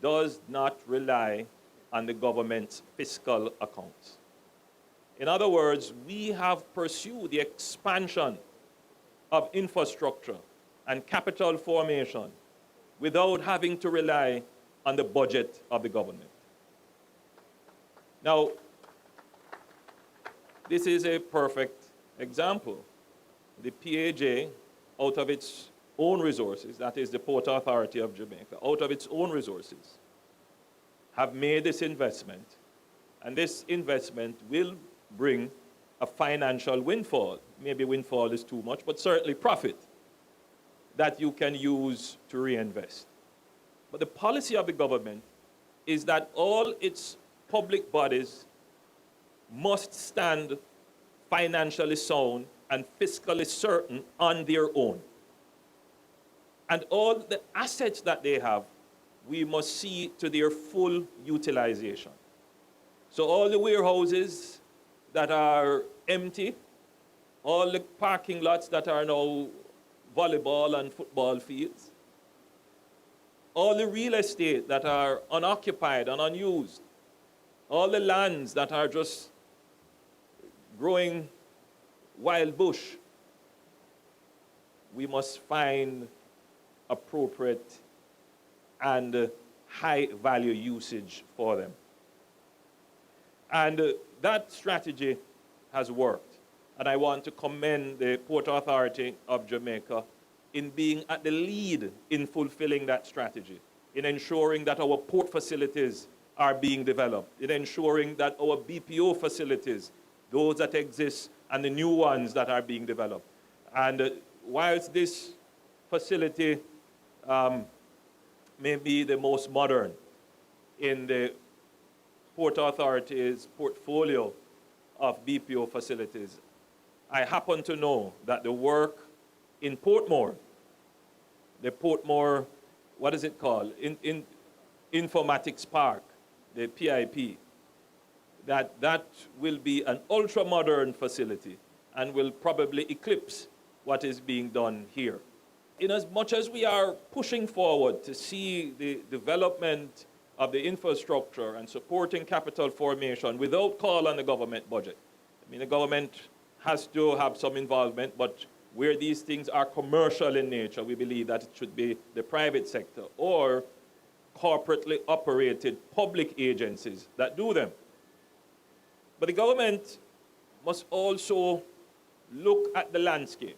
does not rely on the government's fiscal accounts. In other words, we have pursued the expansion of infrastructure and capital formation without having to rely on the budget of the government. Now, this is a perfect example. The PAJ, out of its own resources, that is the Port Authority of Jamaica, out of its own resources, have made this investment, and this investment will bring a financial windfall. Maybe windfall is too much, but certainly profit that you can use to reinvest. But the policy of the government is that all its public bodies must stand financially sound and fiscally certain on their own. And all the assets that they have, we must see to their full utilization. So all the warehouses that are empty, all the parking lots that are now volleyball and football fields, all the real estate that are unoccupied and unused, all the lands that are just growing wild bush, we must find appropriate and high value usage for them. And that strategy has worked. And I want to commend the Port Authority of Jamaica in being at the lead in fulfilling that strategy, in ensuring that our port facilities are being developed, in ensuring that our BPO facilities, those that exist and the new ones that are being developed. And whilst this facility may be the most modern in the Port Authority's portfolio of BPO facilities, I happen to know that the work in Portmore, the Portmore, what is it called? In Informatics Park, the PIP, that will be an ultra-modern facility and will probably eclipse what is being done here. In as much as we are pushing forward to see the development of the infrastructure and supporting capital formation without call on the government budget. I mean, the government has to have some involvement, but where these things are commercial in nature, we believe that it should be the private sector or corporately operated public agencies that do them. But the government must also look at the landscape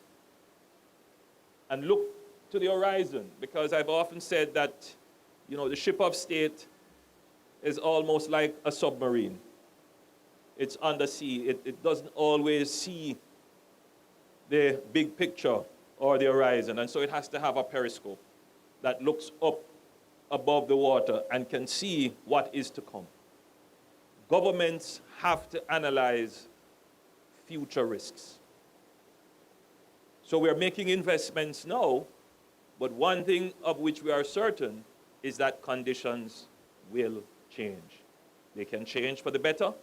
and look to the horizon, because I've often said that, you know, the ship of state is almost like a submarine. It's under sea. It doesn't always see the big picture or the horizon, and so it has to have a periscope that looks up above the water and can see what is to come. Governments have to analyze future risks. So we're making investments now, but one thing of which we are certain is that conditions will change. They can change for the better,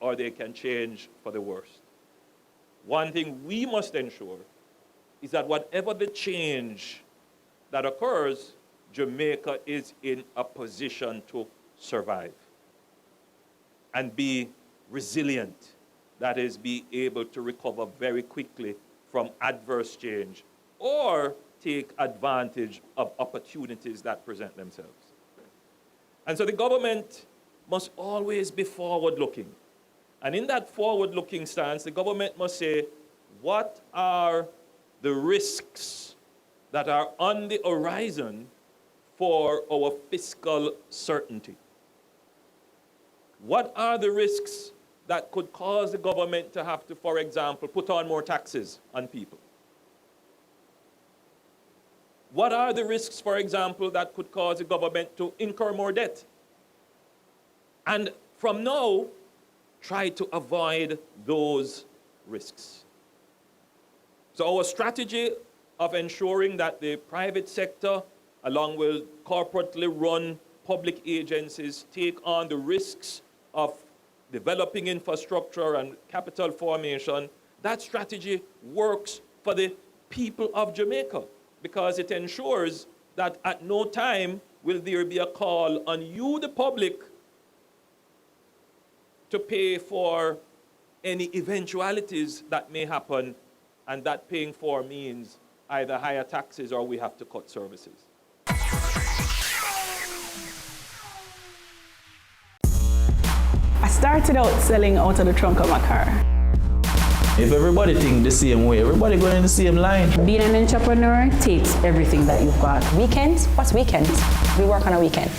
or they can change for the worst. One thing we must ensure is that whatever the change that occurs, Jamaica is in a position to survive and be resilient. That is, be able to recover very quickly from adverse change or take advantage of opportunities that present themselves. And so the government must always be forward-looking. And in that forward-looking stance, the government must say, what are the risks that are on the horizon for our fiscal certainty? What are the risks that could cause the government to have to, for example, put on more taxes on people? What are the risks, for example, that could cause the government to incur more debt? And from now, try to avoid those risks. So our strategy of ensuring that the private sector, along with corporately run public agencies, take on the risks of developing infrastructure and capital formation, that strategy works for the people of Jamaica, because it ensures that at no time will there be a call on you, the public, to pay for any eventualities that may happen, and that paying for means either higher taxes or we have to cut services. A started out selling out of the trunk of my car. If everybody think the same way, everybody going in the same line. Being an entrepreneur takes everything that you've got. Weekends? What's weekends? We work on a weekend.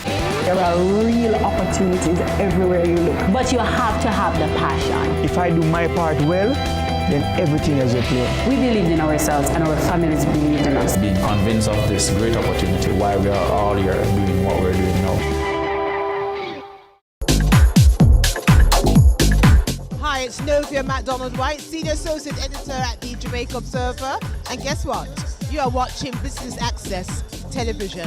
There are real opportunities everywhere you look, but you have to have the passion. If I do my part well, then everything is okay. We believed in ourselves and our families believed in us. Being convinced of this great opportunity, why we are all here doing what we're doing now. Hi, it's Novia MacDonald-White, Senior Associate Editor at the Jamaica Observer. And guess what? You are watching Business Access Television.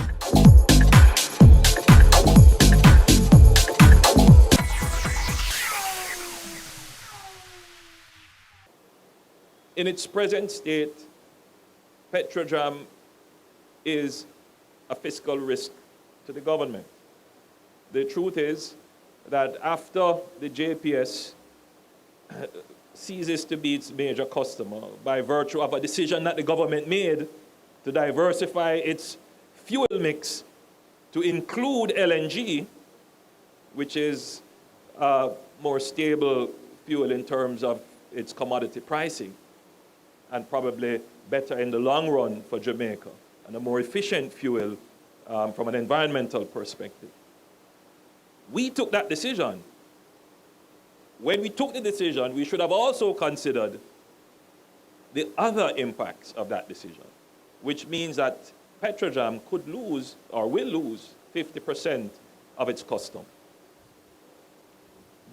In its present state, Petrojam is a fiscal risk to the government. The truth is that after the JPS ceases to be its major customer by virtue of a decision that the government made to diversify its fuel mix to include LNG, which is a more stable fuel in terms of its commodity pricing, and probably better in the long run for Jamaica, and a more efficient fuel from an environmental perspective. We took that decision. When we took the decision, we should have also considered the other impacts of that decision, which means that Petrojam could lose, or will lose, 50% of its custom.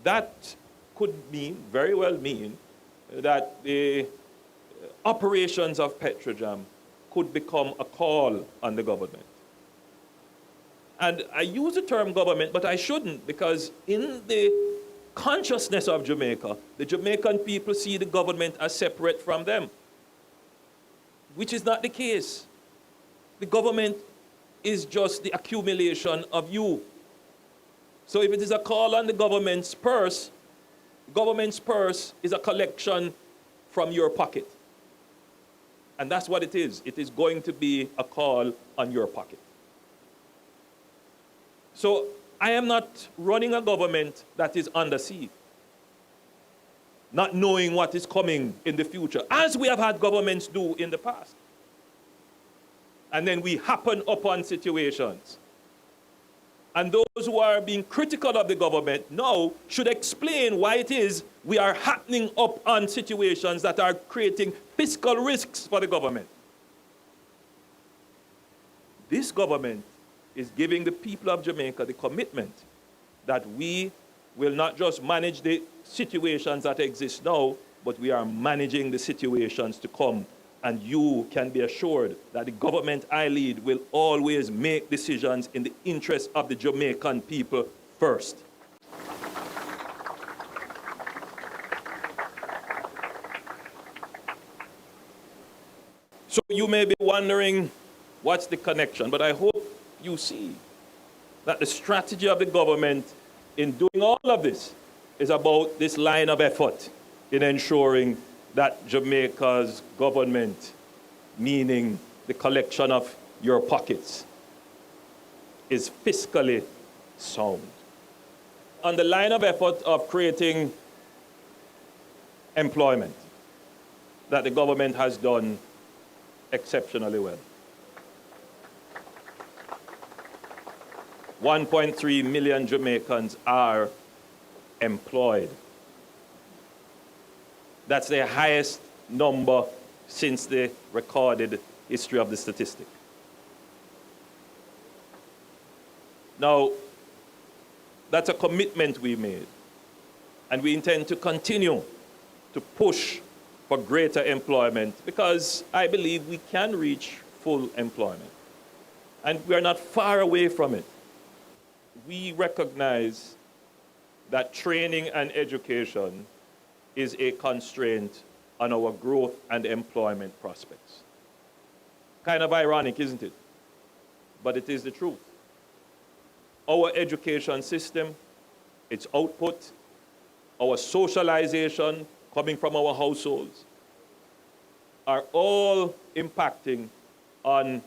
That could mean, very well mean, that the operations of Petrojam could become a call on the government. And I use the term government, but I shouldn't, because in the consciousness of Jamaica, the Jamaican people see the government as separate from them, which is not the case. The government is just the accumulation of you. So if it is a call on the government's purse is a collection from your pocket. And that's what it is. It is going to be a call on your pocket. So I am not running a government that is under siege, not knowing what is coming in the future, as we have had governments do in the past. And then we happen upon situations. And those who are being critical of the government now should explain why it is we are happening up on situations that are creating fiscal risks for the government. This government is giving the people of Jamaica the commitment that we will not just manage the situations that exist now, but we are managing the situations to come. And you can be assured that the government I lead will always make decisions in the interest of the Jamaican people first. So you may be wondering, what's the connection? But I hope you see that the strategy of the government in doing all of this is about this line of effort in ensuring that Jamaica's government, meaning the collection of your pockets, is fiscally sound. On the line of effort of creating employment, that the government has done exceptionally well. 1.3 million Jamaicans are employed. That's the highest number since the recorded history of the statistic. Now, that's a commitment we made, and we intend to continue to push for greater employment because I believe we can reach full employment, and we are not far away from it. We recognize that training and education is a constraint on our growth and employment prospects. Kind of ironic, isn't it? But it is the truth. Our education system, its output, our socialization coming from our households, are all impacting on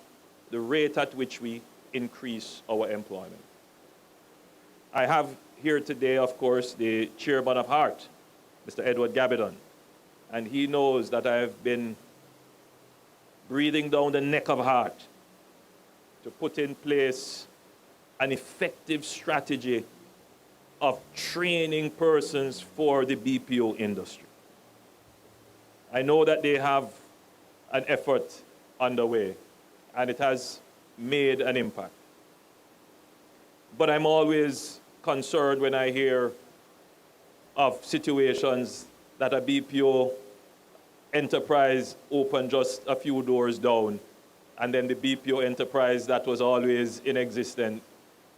the rate at which we increase our employment. I have here today, of course, the chairman of HEART, Mr. Edward Gabidon. And he knows that I have been breathing down the neck of HEART to put in place an effective strategy of training persons for the BPO industry. I know that they have an effort underway, and it has made an impact. But I'm always concerned when I hear of situations that a BPO enterprise opened just a few doors down, and then the BPO enterprise that was always in existence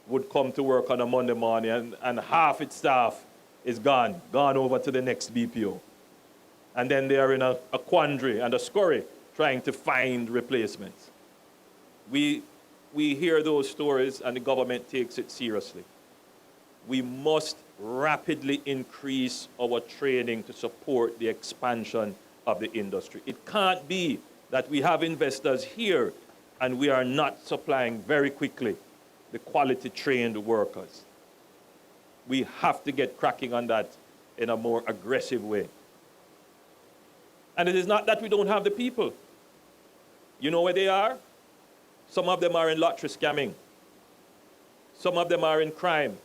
would come to work on a Monday morning, and half its staff is gone over to the next BPO. And then they are in a quandary and a scurry trying to find replacements. We hear those stories, and the government takes it seriously. We must rapidly increase our training to support the expansion of the industry. It can't be that we have investors here and we are not supplying very quickly the quality trained workers. We have to get cracking on that in a more aggressive way. And it is not that we don't have the people. You know where they are? Some of them are in lottery scamming. Some of them are in crime.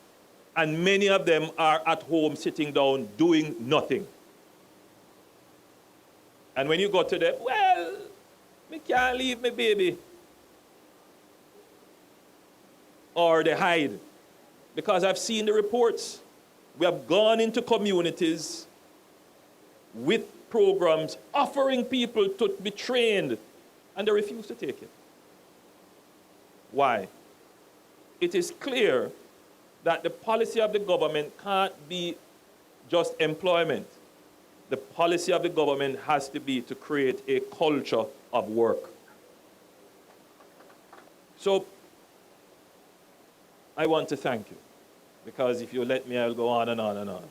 And many of them are at home sitting down doing nothing. And when you go to them, well, me can't leave my baby. Or they hide. Because I've seen the reports. We have gone into communities with programs offering people to be trained, and they refuse to take it. Why? It is clear that the policy of the government can't be just employment. The policy of the government has to be to create a culture of work. So, I want to thank you, because if you let me, I'll go on and on and on.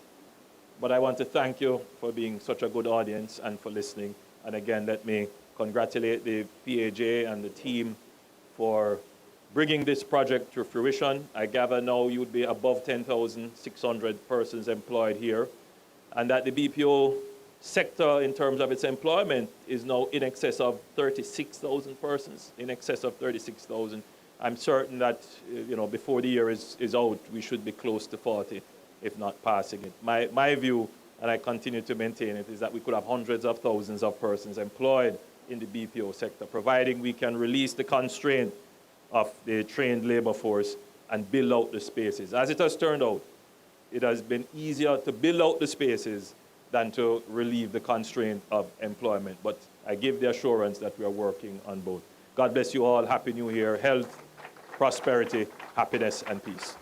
But I want to thank you for being such a good audience and for listening. And again, let me congratulate the PAJ and the team for bringing this project to fruition. I gather now you would be above 10,600 persons employed here, and that the BPO sector in terms of its employment is now in excess of 36,000 persons, in excess of 36,000. I'm certain that before the year is out, we should be close to 40, if not passing it. My view, and I continue to maintain it, is that we could have hundreds of thousands of persons employed in the BPO sector, providing we can release the constraint of the trained labor force and build out the spaces. As it has turned out, it has been easier to build out the spaces than to relieve the constraint of employment. But I give the assurance that we are working on both. God bless you all. Happy New Year. Health, prosperity, happiness, and peace.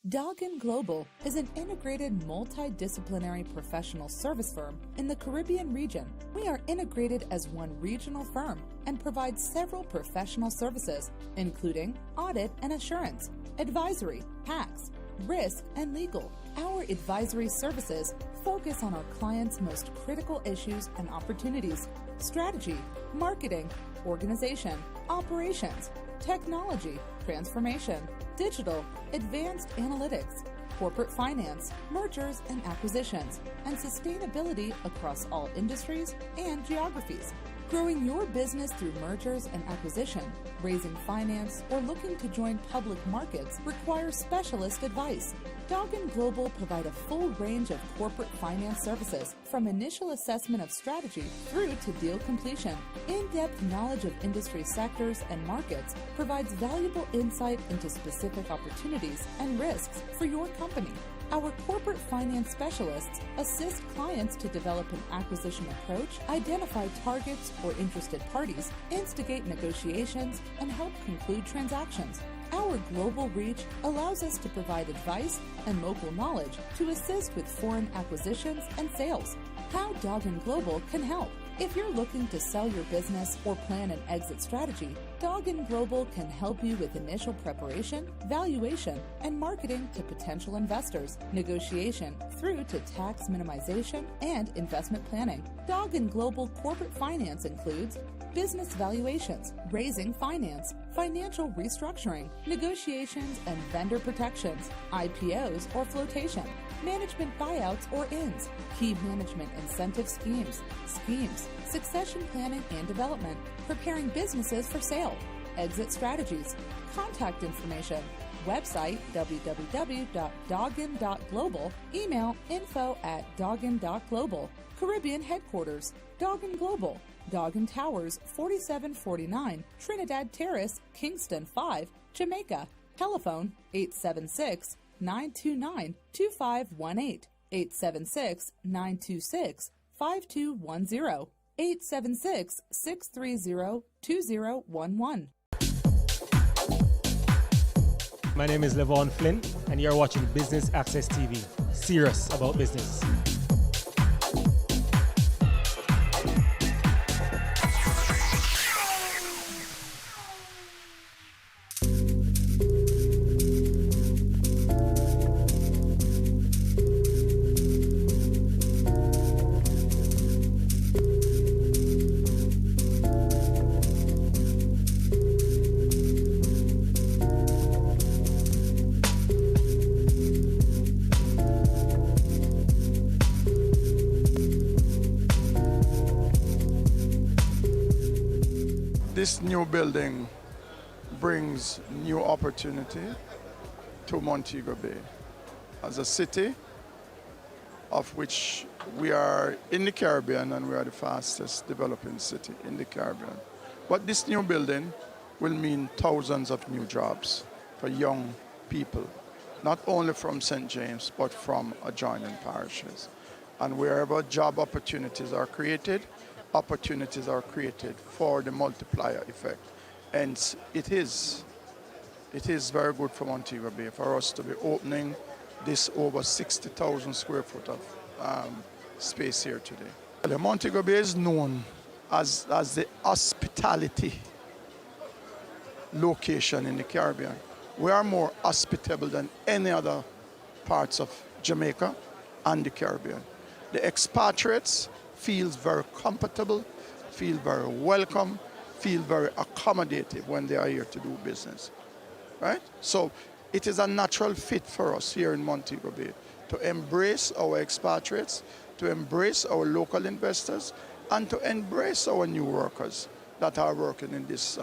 Doggin Global is an integrated multidisciplinary professional service firm in the Caribbean region. We are integrated as one regional firm and provide several professional services, including audit and assurance, advisory, tax, risk, and legal. Our advisory services focus on our clients' most critical issues and opportunities: strategy, marketing, organization, operations, technology, transformation, digital, advanced analytics, corporate finance, mergers and acquisitions, and sustainability across all industries and geographies. Growing your business through mergers and acquisition, raising finance, or looking to join public markets requires specialist advice. Doggin Global provide a full range of corporate finance services, from initial assessment of strategy through to deal completion. In-depth knowledge of industry sectors and markets provides valuable insight into specific opportunities and risks for your company. Our corporate finance specialists assist clients to develop an acquisition approach, identify targets or interested parties, instigate negotiations, and help conclude transactions. Our global reach allows us to provide advice and local knowledge to assist with foreign acquisitions and sales. How Doggin Global can help. If you're looking to sell your business or plan an exit strategy, Doggin Global can help you with initial preparation, valuation, and marketing to potential investors, negotiation through to tax minimization and investment planning. Doggin Global corporate finance includes business valuations, raising finance, financial restructuring, negotiations and vendor protections, IPOs or flotation, management buyouts or ins, key management incentive schemes, succession planning and development, preparing businesses for sale, exit strategies, contact information, website www.doggin.global, email info@doggin.global, Caribbean headquarters, Doggin Global, Doggin Towers, 4749 Trinidad Terrace, Kingston 5, Jamaica. Telephone 876-929-2518, 876-926-5210, 876-630-2011. My name is Levon Flynn, and you're watching Business Access TV. Serious about business. This new building brings new opportunity to Montego Bay as a city of which we are in the Caribbean, and we are the fastest developing city in the Caribbean. But this new building will mean thousands of new jobs for young people, not only from St. James, but from adjoining parishes. And wherever job opportunities are created for the multiplier effect. And it is very good for Montego Bay for us to be opening this over 60,000 square foot of space here today. Montego Bay is known as the hospitality location in the Caribbean. We are more hospitable than any other parts of Jamaica and the Caribbean. The expatriates feel very comfortable, feel very welcome, feel very accommodative when they are here to do business, right? So it is a natural fit for us here in Montego Bay to embrace our expatriates, to embrace our local investors, and to embrace our new workers that are working in this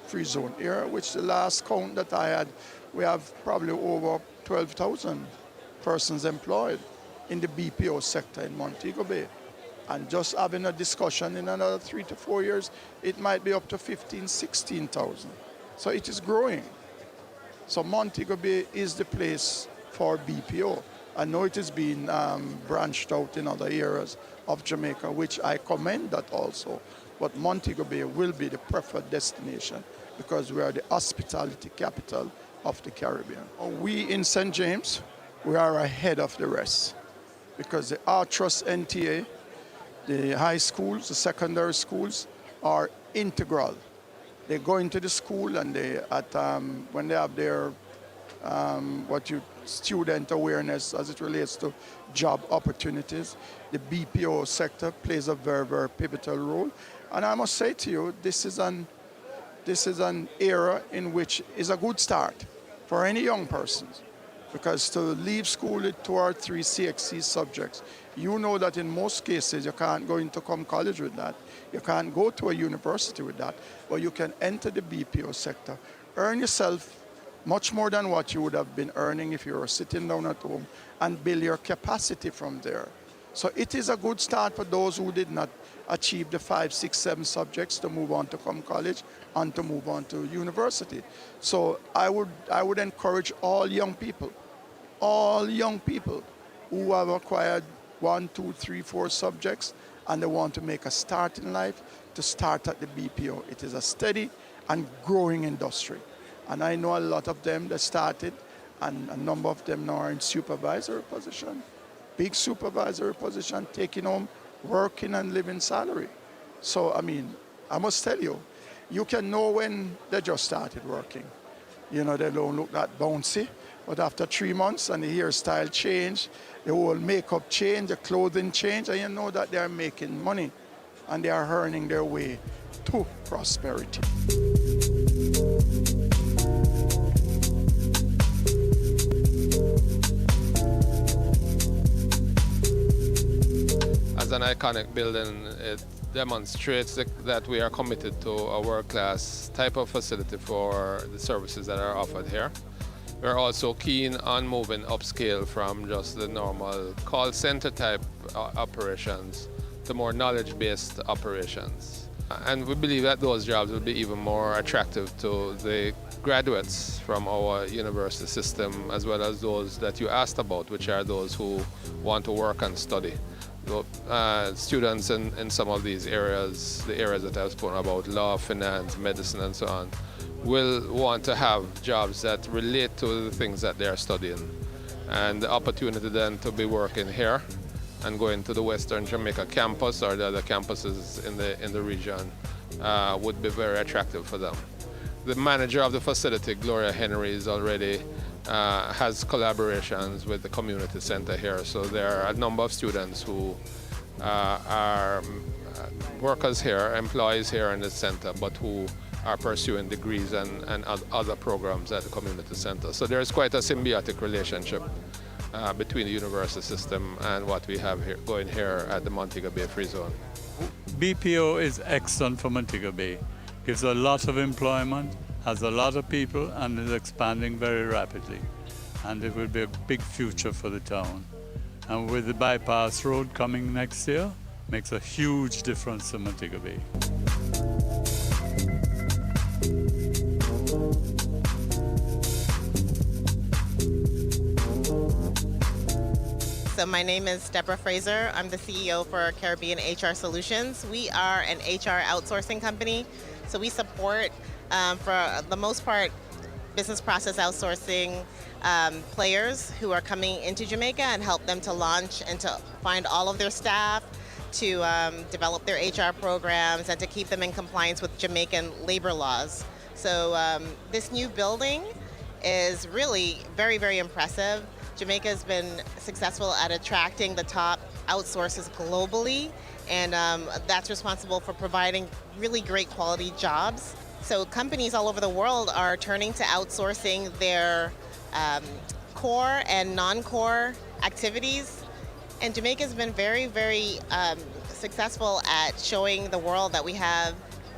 free zone area, which the last count that I had, we have probably over 12,000 persons employed in the BPO sector in Montego Bay. And just having a discussion in another 3 to 4 years, it might be up to 15,000, 16,000. So it is growing. So Montego Bay is the place for BPO. I know it is being branched out in other areas of Jamaica, which I commend that also. But Montego Bay will be the preferred destination because we are the hospitality capital of the Caribbean. We in St. James, we are ahead of the rest because the Artrust NTA, the high schools, the secondary schools are integral. They go into the school and when they have their student awareness as it relates to job opportunities, the BPO sector plays a very, very pivotal role. And I must say to you, this is an era in which is a good start for any young person. Because to leave school with 2 or 3 CXC subjects, you know that in most cases you can't go into college with that. You can't go to a university with that. But you can enter the BPO sector, earn yourself much more than what you would have been earning if you were sitting down at home, and build your capacity from there. So it is a good start for those who did not achieve the 5, 6, 7 subjects to move on to college and to move on to university. So I would encourage all young people who have acquired 1, 2, 3, 4 subjects and they want to make a start in life to start at the BPO. It is a steady and growing industry. And I know a lot of them that started, and a number of them now are in supervisory position, big supervisory position, taking home working and living salary. So, I mean, I must tell you, you can know when they just started working. You know, they don't look that bouncy. But after 3 months and the hairstyle change, the whole makeup change, the clothing change, and you know that they are making money and they are earning their way to prosperity. As an iconic building, it demonstrates that we are committed to a world-class type of facility for the services that are offered here. We're also keen on moving upscale from just the normal call center type operations to more knowledge-based operations. And we believe that those jobs will be even more attractive to the graduates from our university system, as well as those that you asked about, which are those who want to work and study. Students in some of these areas, the areas that I've spoken about, law, finance, medicine, and so on, will want to have jobs that relate to the things that they're studying. And the opportunity then to be working here and going to the Western Jamaica campus or the other campuses in the region would be very attractive for them. The manager of the facility, Gloria Henry, is already has collaborations with the community center here. So there are a number of students who are workers here, employees here in the center, but who are pursuing degrees and other programs at the community center. So there's quite a symbiotic relationship between the university system and what we have here, going here at the Montego Bay Free Zone. BPO is excellent for Montego Bay. Gives a lot of employment, has a lot of people, and is expanding very rapidly. And it will be a big future for the town. And with the bypass road coming next year, makes a huge difference to Montego Bay. So my name is Deborah Fraser. I'm the CEO for Caribbean HR Solutions. We are an HR outsourcing company. So we support, for the most part, business process outsourcing players who are coming into Jamaica and help them to launch and to find all of their staff, to develop their HR programs, and to keep them in compliance with Jamaican labor laws. So this new building is really very, very impressive. Jamaica has been successful at attracting the top outsourcers globally, and that's responsible for providing really great quality jobs. So companies all over the world are turning to outsourcing their core and non-core activities. And Jamaica has been very, very successful at showing the world that we have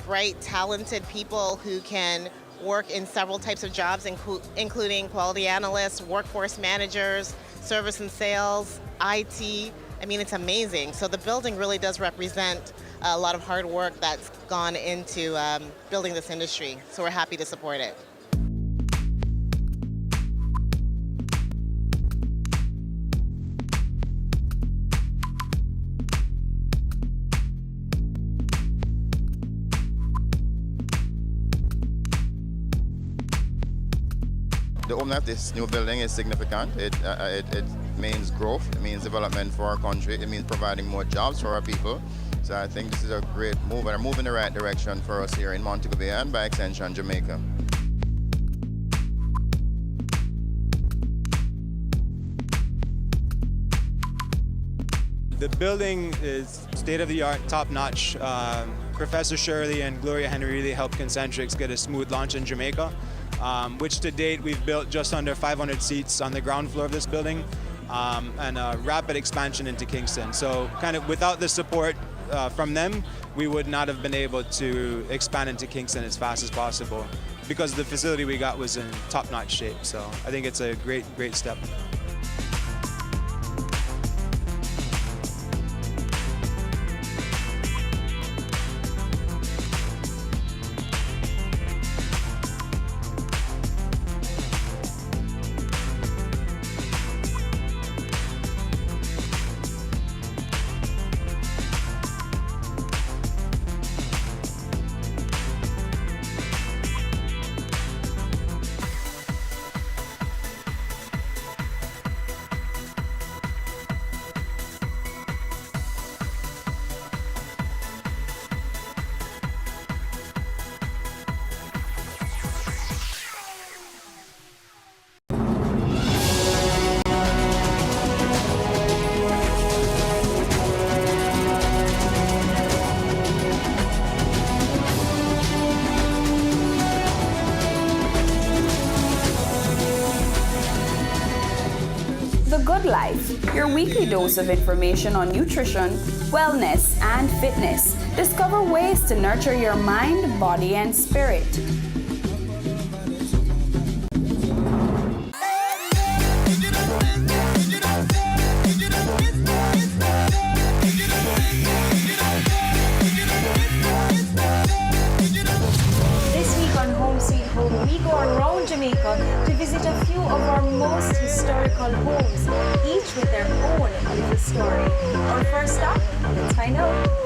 bright, talented people who can work in several types of jobs, including quality analysts, workforce managers, service and sales, IT. I mean, it's amazing. So the building really does represent a lot of hard work that's gone into building this industry. So we're happy to support it. The opening of this new building is significant. It means growth, it means development for our country, it means providing more jobs for our people. So I think this is a great move and a move in the right direction for us here in Montego Bay and by extension Jamaica. The building is state-of-the-art, top-notch. Professor Shirley and Gloria Henry really helped Concentrix get a smooth launch in Jamaica, which to date we've built just under 500 seats on the ground floor of this building, and a rapid expansion into Kingston. So kind of without the support from them, we would not have been able to expand into Kingston as fast as possible because the facility we got was in top-notch shape. So I think it's a great, great step. weekly dose of information on nutrition, wellness, and fitness. Discover ways to nurture your mind, body, and spirit. This week on Home Sweet Home, we go around Jamaica to visit a few of our most historical homes, each with their own little story. Our first stop, let's find out.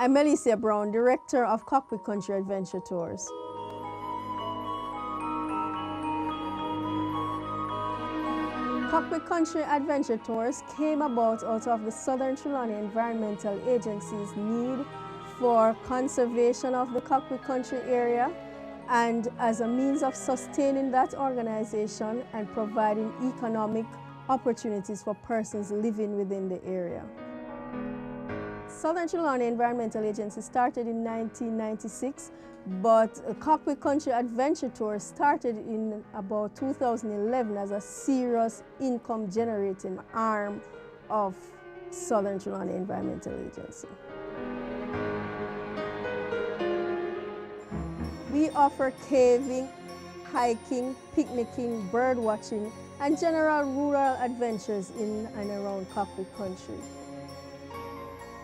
I'm Melissa Brown, Director of Cockpit Country Adventure Tours. Cockpit Country Adventure Tours came about out of the Southern Trelawney Environmental Agency's need for conservation of the Cockpit Country area and as a means of sustaining that organization and providing economic opportunities for persons living within the area. Southern Trelawney Environmental Agency started in 1996, but Cockpit Country Adventure Tour started in about 2011 as a serious income generating arm of Southern Trelawney Environmental Agency. We offer caving, hiking, picnicking, bird watching, and general rural adventures in and around Cockpit Country.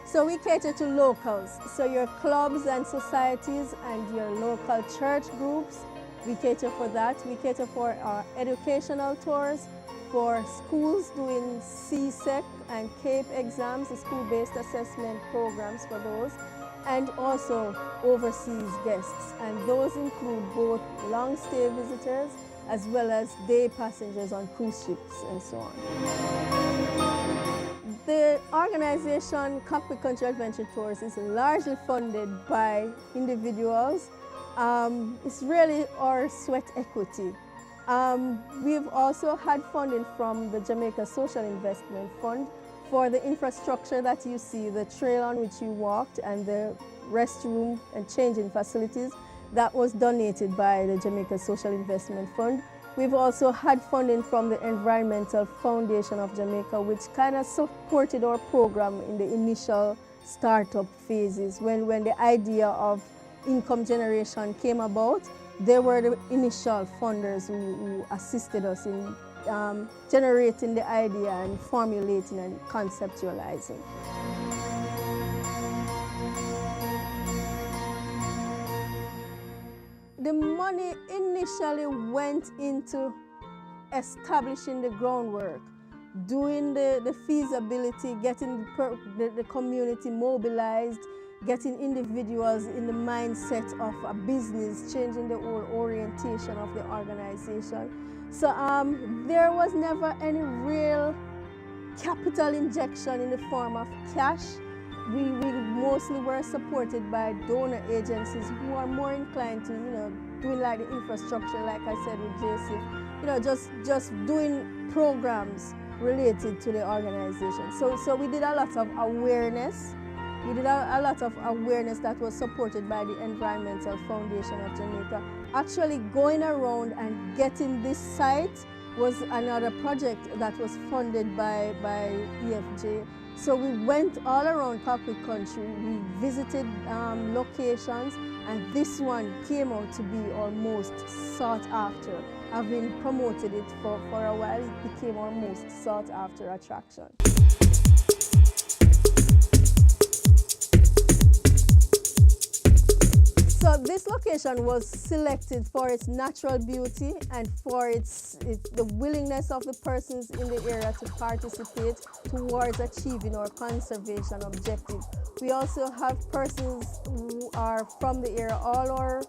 So we cater to locals, so your clubs and societies and your local church groups, we cater for that. We cater for our educational tours, for schools doing CSEC and CAPE exams, the school-based assessment programs for those, and also overseas guests. And those include both long-stay visitors as well as day passengers on cruise ships and so on. The organization Cockpit Country Adventure Tours is largely funded by individuals. It's really our sweat equity. We've also had funding from the Jamaica Social Investment Fund for the infrastructure that you see, the trail on which you walked and the restroom and changing facilities. That was donated by the Jamaica Social Investment Fund. We've also had funding from the Environmental Foundation of Jamaica, which kind of supported our program in the initial startup phases. When the idea of income generation came about, they were the initial funders who assisted us in generating the idea and formulating and conceptualizing. The money initially went into establishing the groundwork, doing the feasibility, getting the community mobilized, getting individuals in the mindset of a business, changing the whole orientation of the organization. So there was never any real capital injection in the form of cash. We mostly were supported by donor agencies who are more inclined to, doing like the infrastructure, like I said with JC, just doing programs related to the organization. So we did a lot of awareness. We did a lot of awareness that was supported by the Environmental Foundation of Jamaica. Actually going around and getting this site was another project that was funded by EFJ. So we went all around Cockpit Country, we visited locations, and this one came out to be our most sought after. Having promoted it for a while, it became our most sought after attraction. So this location was selected for its natural beauty and for the willingness of the persons in the area to participate towards achieving our conservation objective. We also have persons who are from the area. All our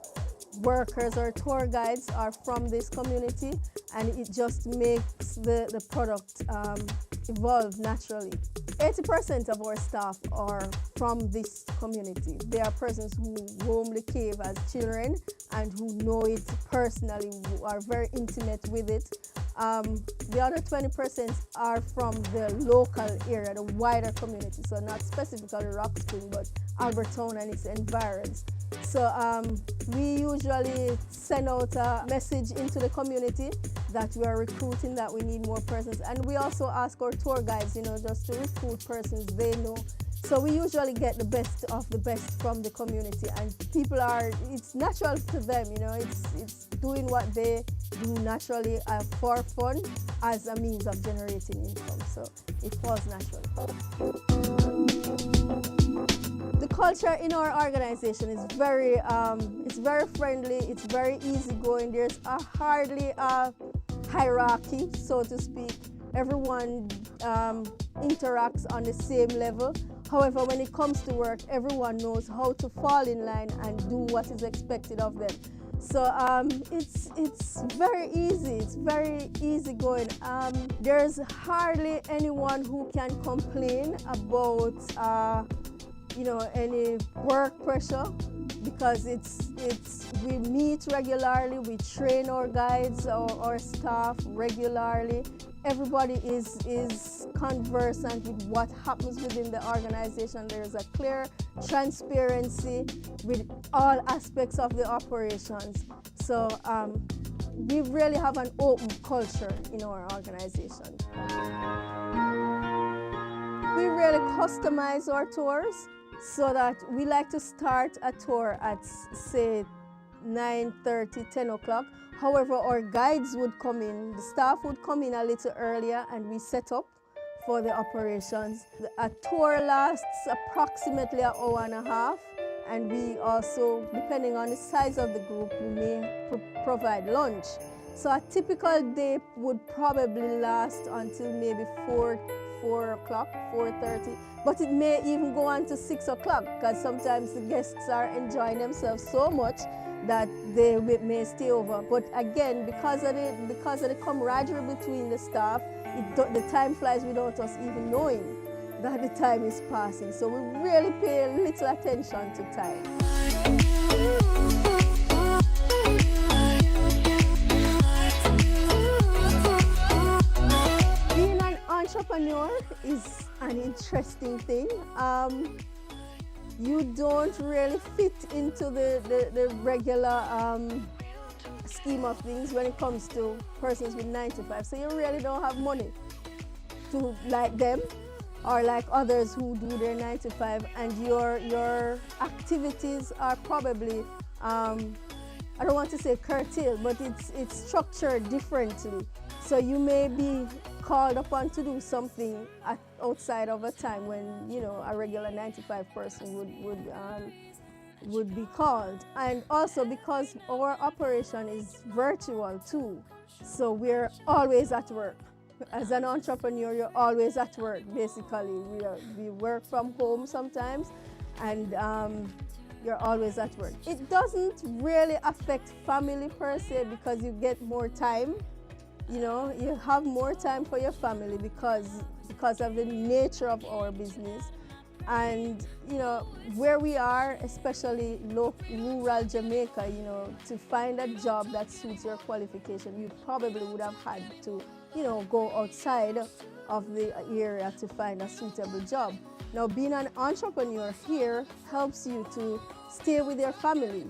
workers or tour guides are from this community, and it just makes the product evolve naturally. 80% of our staff are from this community. They are persons who roam the cave as children and who know it personally, who are very intimate with it. The other 20% are from the local area, the wider community, so not specifically Rock Spring, but Albertown and its environs. So we usually send out a message into the community that we are recruiting, that we need more persons. And we also ask our tour guides, just to recruit persons they know. So we usually get the best of the best from the community, and people it's natural to them, it's doing what they do naturally for fun as a means of generating income. So it falls naturally. The culture in our organization is it's very friendly, it's very easygoing. There's hardly a hierarchy, so to speak. Everyone interacts on the same level. However, when it comes to work, everyone knows how to fall in line and do what is expected of them. So it's very easy, it's very easygoing. There's hardly anyone who can complain about any work pressure, because we meet regularly, we train our guides, our staff regularly. Everybody is conversant with what happens within the organization. There's a clear transparency with all aspects of the operations. So we really have an open culture in our organization. We really customize our tours, so that we like to start a tour at, say, 9:30, 10 o'clock. However, our guides would come in, the staff would come in a little earlier, and we set up for the operations. A tour lasts approximately an hour and a half, and we also, depending on the size of the group, we may provide lunch. So a typical day would probably last until maybe 4 o'clock, 4:30, but it may even go on to 6 o'clock, because sometimes the guests are enjoying themselves so much that they may stay over. But again, because of the camaraderie between the staff, the time flies without us even knowing that the time is passing. So we really pay little attention to time. Being an entrepreneur is an interesting thing. You don't really fit into the regular scheme of things when it comes to persons with 9 to 5. So you really don't have money to like them or like others who do their 9 to 5, and your activities are probably I don't want to say curtailed, but it's structured differently. So you may be called upon to do something outside of a time when a regular 9 to 5 person would be called. And also because our operation is virtual too, so we're always at work. As an entrepreneur, you're always at work. Basically, we work from home sometimes, and you're always at work. It doesn't really affect family per se, because you get more time. You have more time for your family because of the nature of our business. And where we are, especially rural Jamaica, to find a job that suits your qualification, you probably would have had to go outside of the area to find a suitable job. Now, being an entrepreneur here helps you to stay with your family,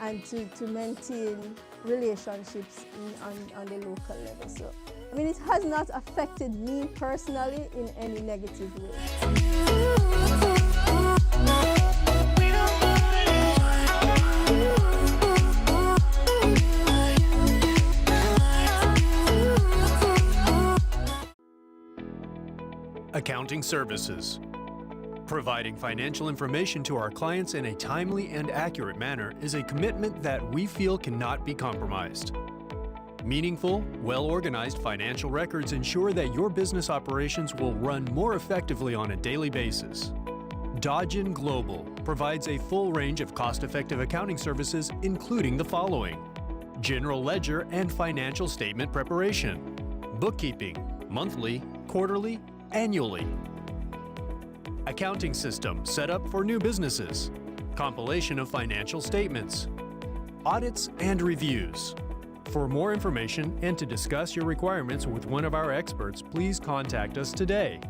and to maintain relationships on the local level. So, it has not affected me personally in any negative way. Accounting services, Providing financial information to our clients in a timely and accurate manner is a commitment that we feel cannot be compromised. Meaningful, well-organized financial records ensure that your business operations will run more effectively on a daily basis. Dodgen Global provides a full range of cost-effective accounting services, including the following: general ledger and financial statement preparation, bookkeeping, monthly, quarterly, annually, accounting system set up for new businesses, compilation of financial statements, audits and reviews. For more information and to discuss your requirements with one of our experts, please contact us today.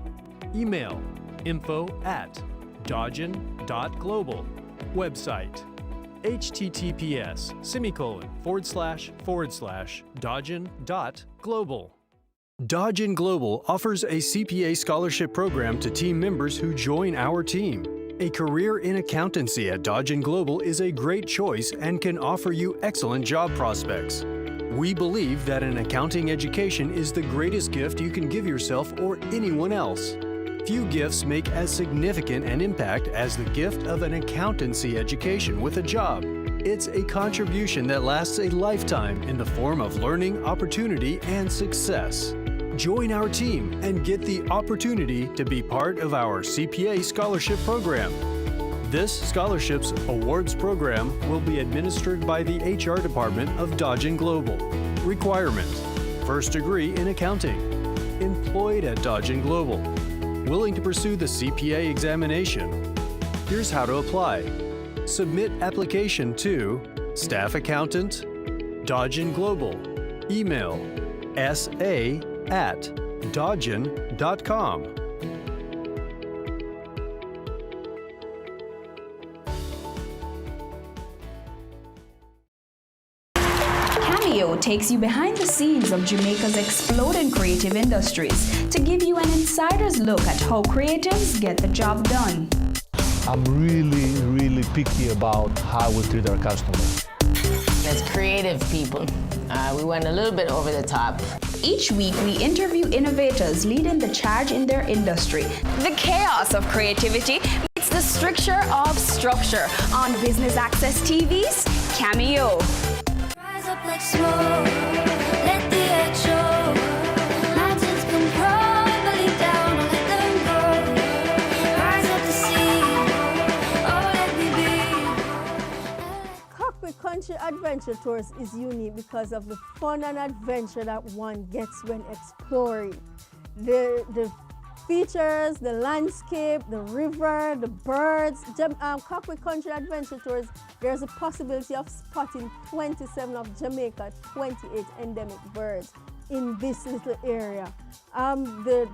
Email info@dodgen.global. Website https://dodgen.global. Dodgen Global offers a CPA scholarship program to team members who join our team. A career in accountancy at Dodgen Global is a great choice and can offer you excellent job prospects. We believe that an accounting education is the greatest gift you can give yourself or anyone else. Few gifts make as significant an impact as the gift of an accountancy education with a job. It's a contribution that lasts a lifetime in the form of learning, opportunity, and success. Join our team and get the opportunity to be part of our CPA scholarship program. This scholarships awards program will be administered by the HR department of Dodgen Global. Requirement: first degree in accounting. Employed at Dodgen Global. Willing to pursue the CPA examination. Here's how to apply. Submit application to Staff Accountant, Dodgen Global. Email sa@dodgen.com. Cameo takes you behind the scenes of Jamaica's exploding creative industries to give you an insider's look at how creatives get the job done. I'm really picky about how we treat our customers. As creative people, we went a little bit over the top. Each week, we interview innovators leading the charge in their industry. The chaos of creativity meets the stricture of structure on Business Access TV's Cameo. Rise up like smoke, let the earth show. Mountains come crumbling down, let them go. Rise up to see, oh let me be. Cockpit Country Adventure Tours is unique because of the fun and adventure that one gets when exploring. The features, the landscape, the river, the birds. Cockpit Country Adventure Tours, there's a possibility of spotting 27 of Jamaica's 28 endemic birds in this little area. The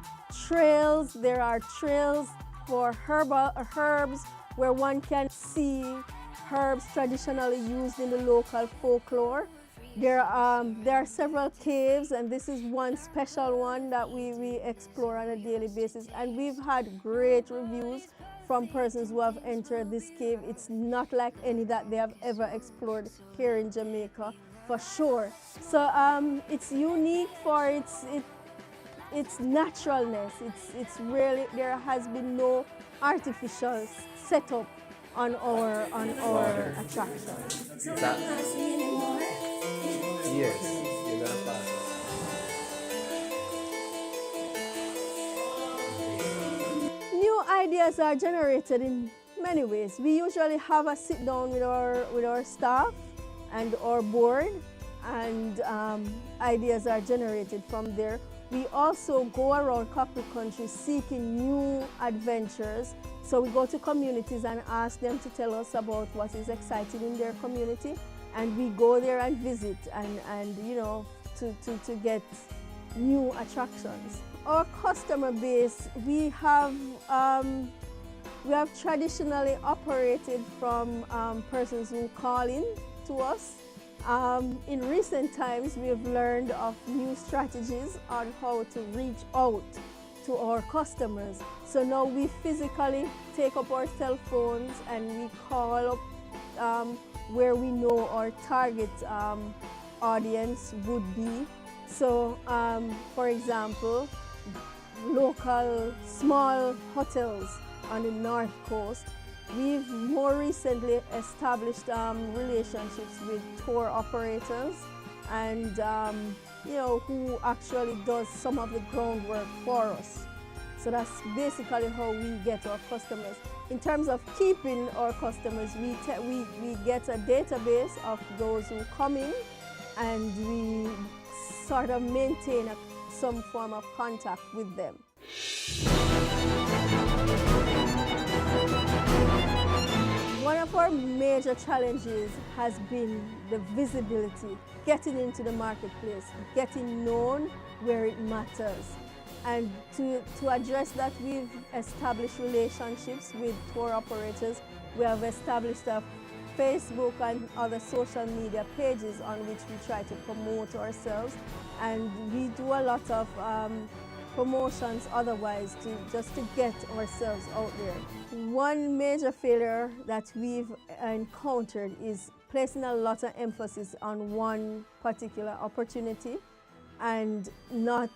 trails, there are trails for herbs where one can see herbs traditionally used in the local folklore. There are several caves, and this is one special one that we explore on a daily basis. And we've had great reviews from persons who have entered this cave. It's not like any that they have ever explored here in Jamaica, for sure. So it's unique for its naturalness. It's really, there has been no artificial setup on our attraction. Yes, you're gonna pass. New ideas are generated in many ways. We usually have a sit down with our staff and our board, and ideas are generated from there. We also go around Cockpit Country seeking new adventures. So we go to communities and ask them to tell us about what is exciting in their community. And we go there and visit and you know, to get new attractions. Our customer base, we have traditionally operated from persons who call in to us. In recent times, we have learned of new strategies on how to reach out to our customers. So now we physically take up our cell phones and we call up where we know our target audience would be. So, for example, local small hotels on the North Coast. We've more recently established relationships with tour operators and who actually does some of the groundwork for us. So that's basically how we get our customers. In terms of keeping our customers, we get a database of those who come in, and we sort of maintain some form of contact with them. One of our major challenges has been the visibility, getting into the marketplace, getting known where it matters. And to address that, we've established relationships with tour operators. We have established a Facebook and other social media pages on which we try to promote ourselves. And we do a lot of promotions otherwise just to get ourselves out there. One major failure that we've encountered is placing a lot of emphasis on one particular opportunity and not,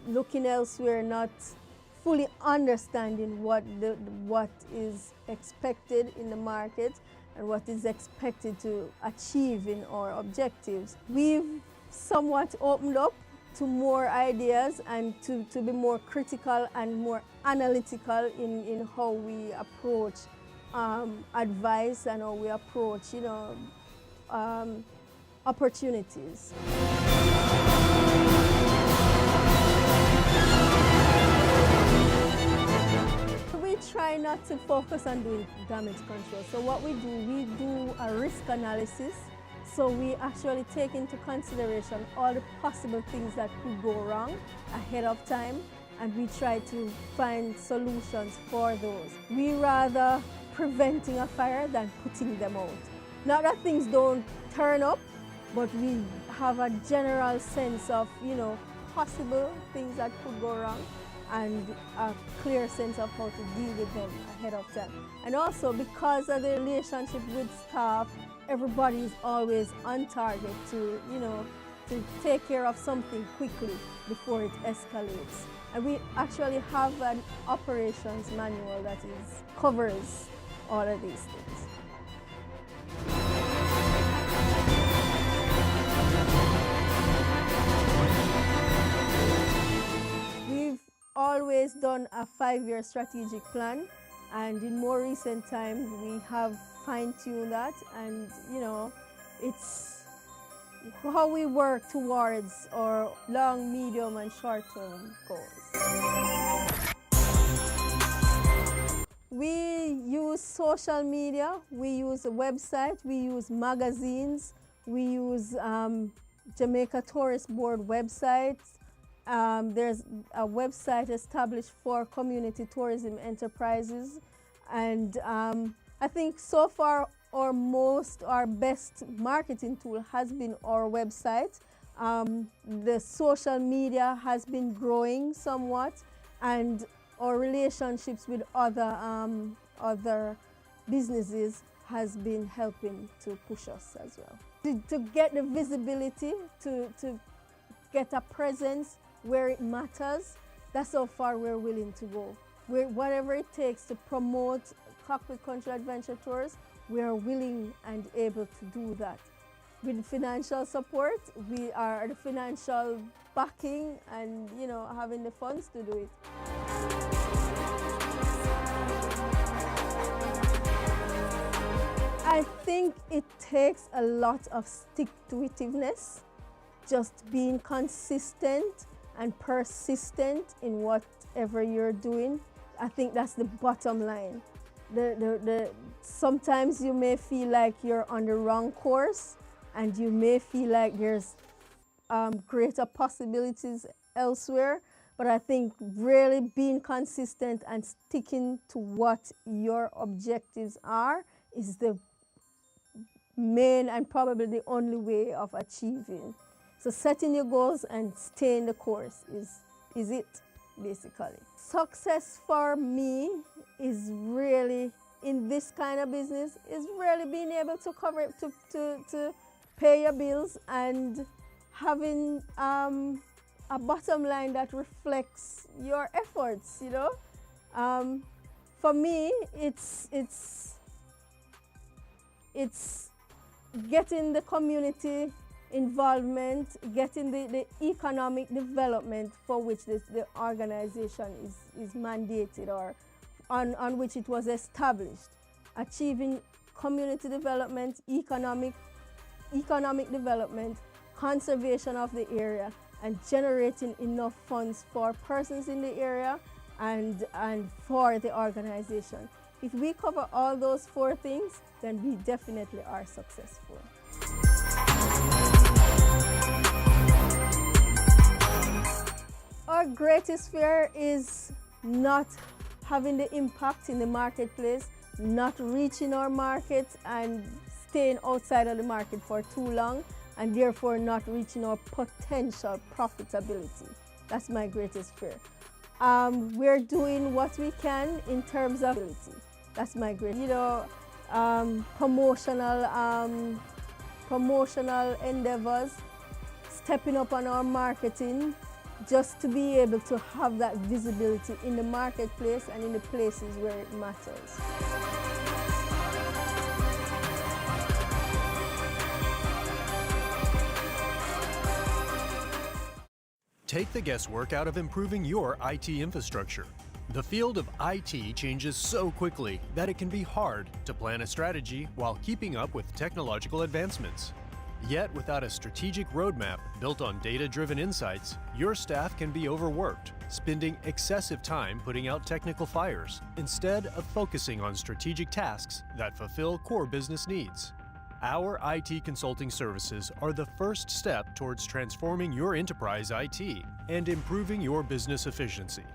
looking elsewhere, not fully understanding what is expected in the market and what is expected to achieve in our objectives. We've somewhat opened up to more ideas and to be more critical and more analytical in how we approach advice and how we approach, opportunities. We try not to focus on doing damage control. So what we do a risk analysis. So we actually take into consideration all the possible things that could go wrong ahead of time, and we try to find solutions for those. We rather preventing a fire than putting them out. Not that things don't turn up, but we have a general sense of, possible things that could go wrong and a clear sense of how to deal with them ahead of time. And also because of the relationship with staff, everybody is always on target to take care of something quickly before it escalates. And we actually have an operations manual that covers all of these things. We've always done a 5-year strategic plan, and in more recent times we have fine-tune that, and it's how we work towards our long, medium, and short-term goals. We use social media, we use a website, we use magazines, we use Jamaica Tourist Board websites. There's a website established for community tourism enterprises, and I think so far our best marketing tool has been our website. The social media has been growing somewhat, and our relationships with other businesses has been helping to push us as well. To get the visibility, to get a presence where it matters, that's how far we're willing to go. Whatever it takes to promote Cockpit Country Adventure Tours, we are willing and able to do that. With financial support, we are the financial backing and having the funds to do it. I think it takes a lot of stick-to-itiveness, just being consistent and persistent in whatever you're doing. I think that's the bottom line. Sometimes you may feel like you're on the wrong course, and you may feel like there's greater possibilities elsewhere, but I think really being consistent and sticking to what your objectives are is the main and probably the only way of achieving. So setting your goals and staying the course is it, basically. Success for me is really, in this kind of business, is really being able to cover, to pay your bills and having a bottom line that reflects your efforts, For me, it's getting the community involvement, getting the economic development for which the organization is mandated or on which it was established. Achieving community development, economic development, conservation of the area, and generating enough funds for persons in the area and for the organization. If we cover all those 4 things, then we definitely are successful. Our greatest fear is not having the impact in the marketplace, not reaching our market and staying outside of the market for too long, and therefore not reaching our potential profitability. That's my greatest fear. We're doing what we can in terms of ability. That's my greatest, promotional endeavors, stepping up on our marketing, just to be able to have that visibility in the marketplace and in the places where it matters. Take the guesswork out of improving your IT infrastructure. The field of IT changes so quickly that it can be hard to plan a strategy while keeping up with technological advancements. Yet, without a strategic roadmap built on data-driven insights, your staff can be overworked, spending excessive time putting out technical fires instead of focusing on strategic tasks that fulfill core business needs. Our IT consulting services are the first step towards transforming your enterprise IT and improving your business efficiency.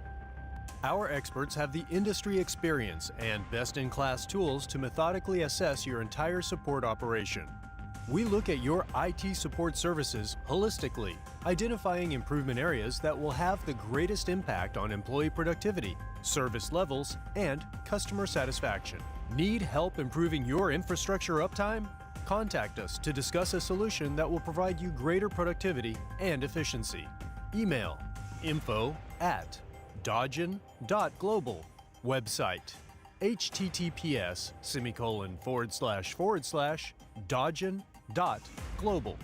Our experts have the industry experience and best-in-class tools to methodically assess your entire support operation. We look at your IT support services holistically, identifying improvement areas that will have the greatest impact on employee productivity, service levels, and customer satisfaction. Need help improving your infrastructure uptime? Contact us to discuss a solution that will provide you greater productivity and efficiency. Email info@dodgen.global. Website https://dodgen.global.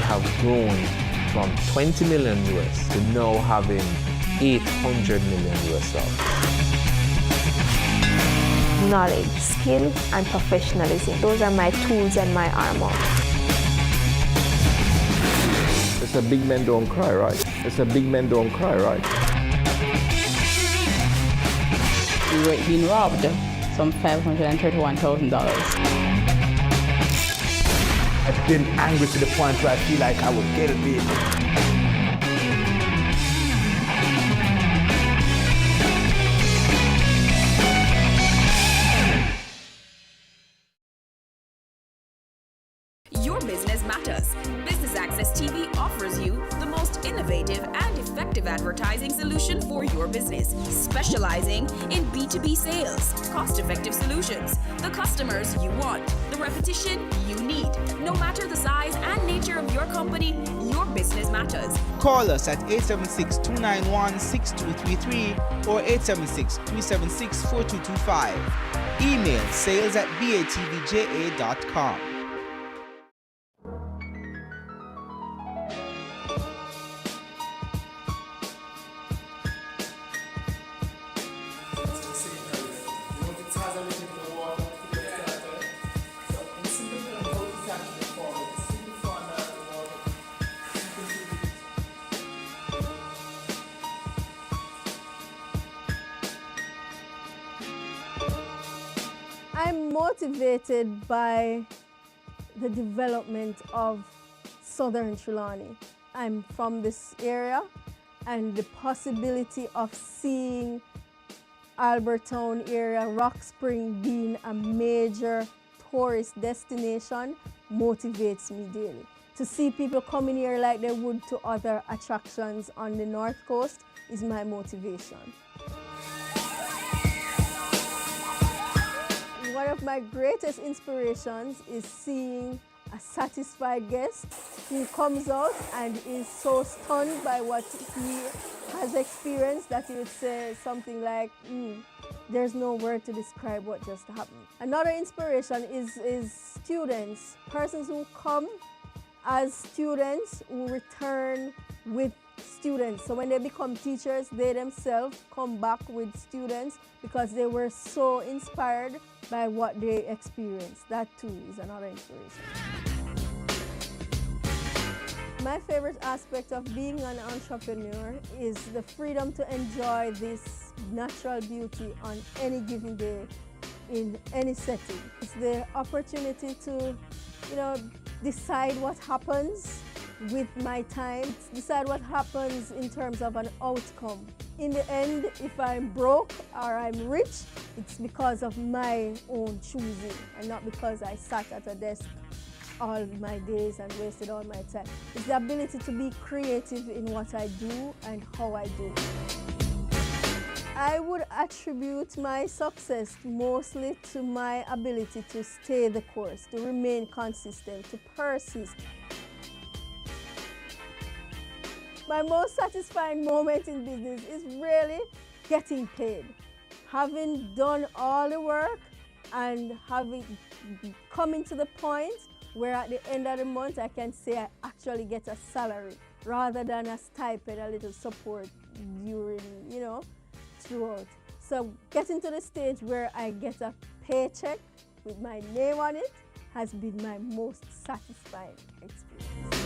Have grown from 20 million US to now having 800 million US dollars. Knowledge, skill, and professionalism. Those are my tools and my armor. It's a big men don't cry, right? It's a big men don't cry, right? We were being robbed some $531,000. I've been angry to the point where I feel like I will kill people. Your business matters. Business Access TV offers you the most innovative and effective advertising solution for your business, specializing in B2B sales, cost-effective solutions, the customers you want, the repetition you need. No matter the size and nature of your company, your business matters. Call us at 876-291-6233 or 876-376-4225. Email sales@batvja.com. I'm motivated by the development of Southern Trelawney. I'm from this area, and the possibility of seeing Albertown area, Rock Spring being a major tourist destination motivates me daily. to see people coming here like they would to other attractions on the North Coast is my motivation. One of my greatest inspirations is seeing a satisfied guest who comes out and is so stunned by what he has experienced that he would say something like, there's no word to describe what just happened. Another inspiration is students, persons who come as students who return with students. So when they become teachers, they themselves come back with students because they were so inspired by what they experienced. That too is another inspiration. My favorite aspect of being an entrepreneur is the freedom to enjoy this natural beauty on any given day in any setting. It's the opportunity to, decide what happens with my time, decide what happens in terms of an outcome. In the end, if I'm broke or I'm rich, it's because of my own choosing and not because I sat at a desk all my days and wasted all my time. It's the ability to be creative in what I do and how I do it. I would attribute my success mostly to my ability to stay the course, to remain consistent, to persist. My most satisfying moment in business is really getting paid. Having done all the work and coming to the point where at the end of the month I can say I actually get a salary rather than a stipend, a little support during, throughout. So getting to the stage where I get a paycheck with my name on it has been my most satisfying experience.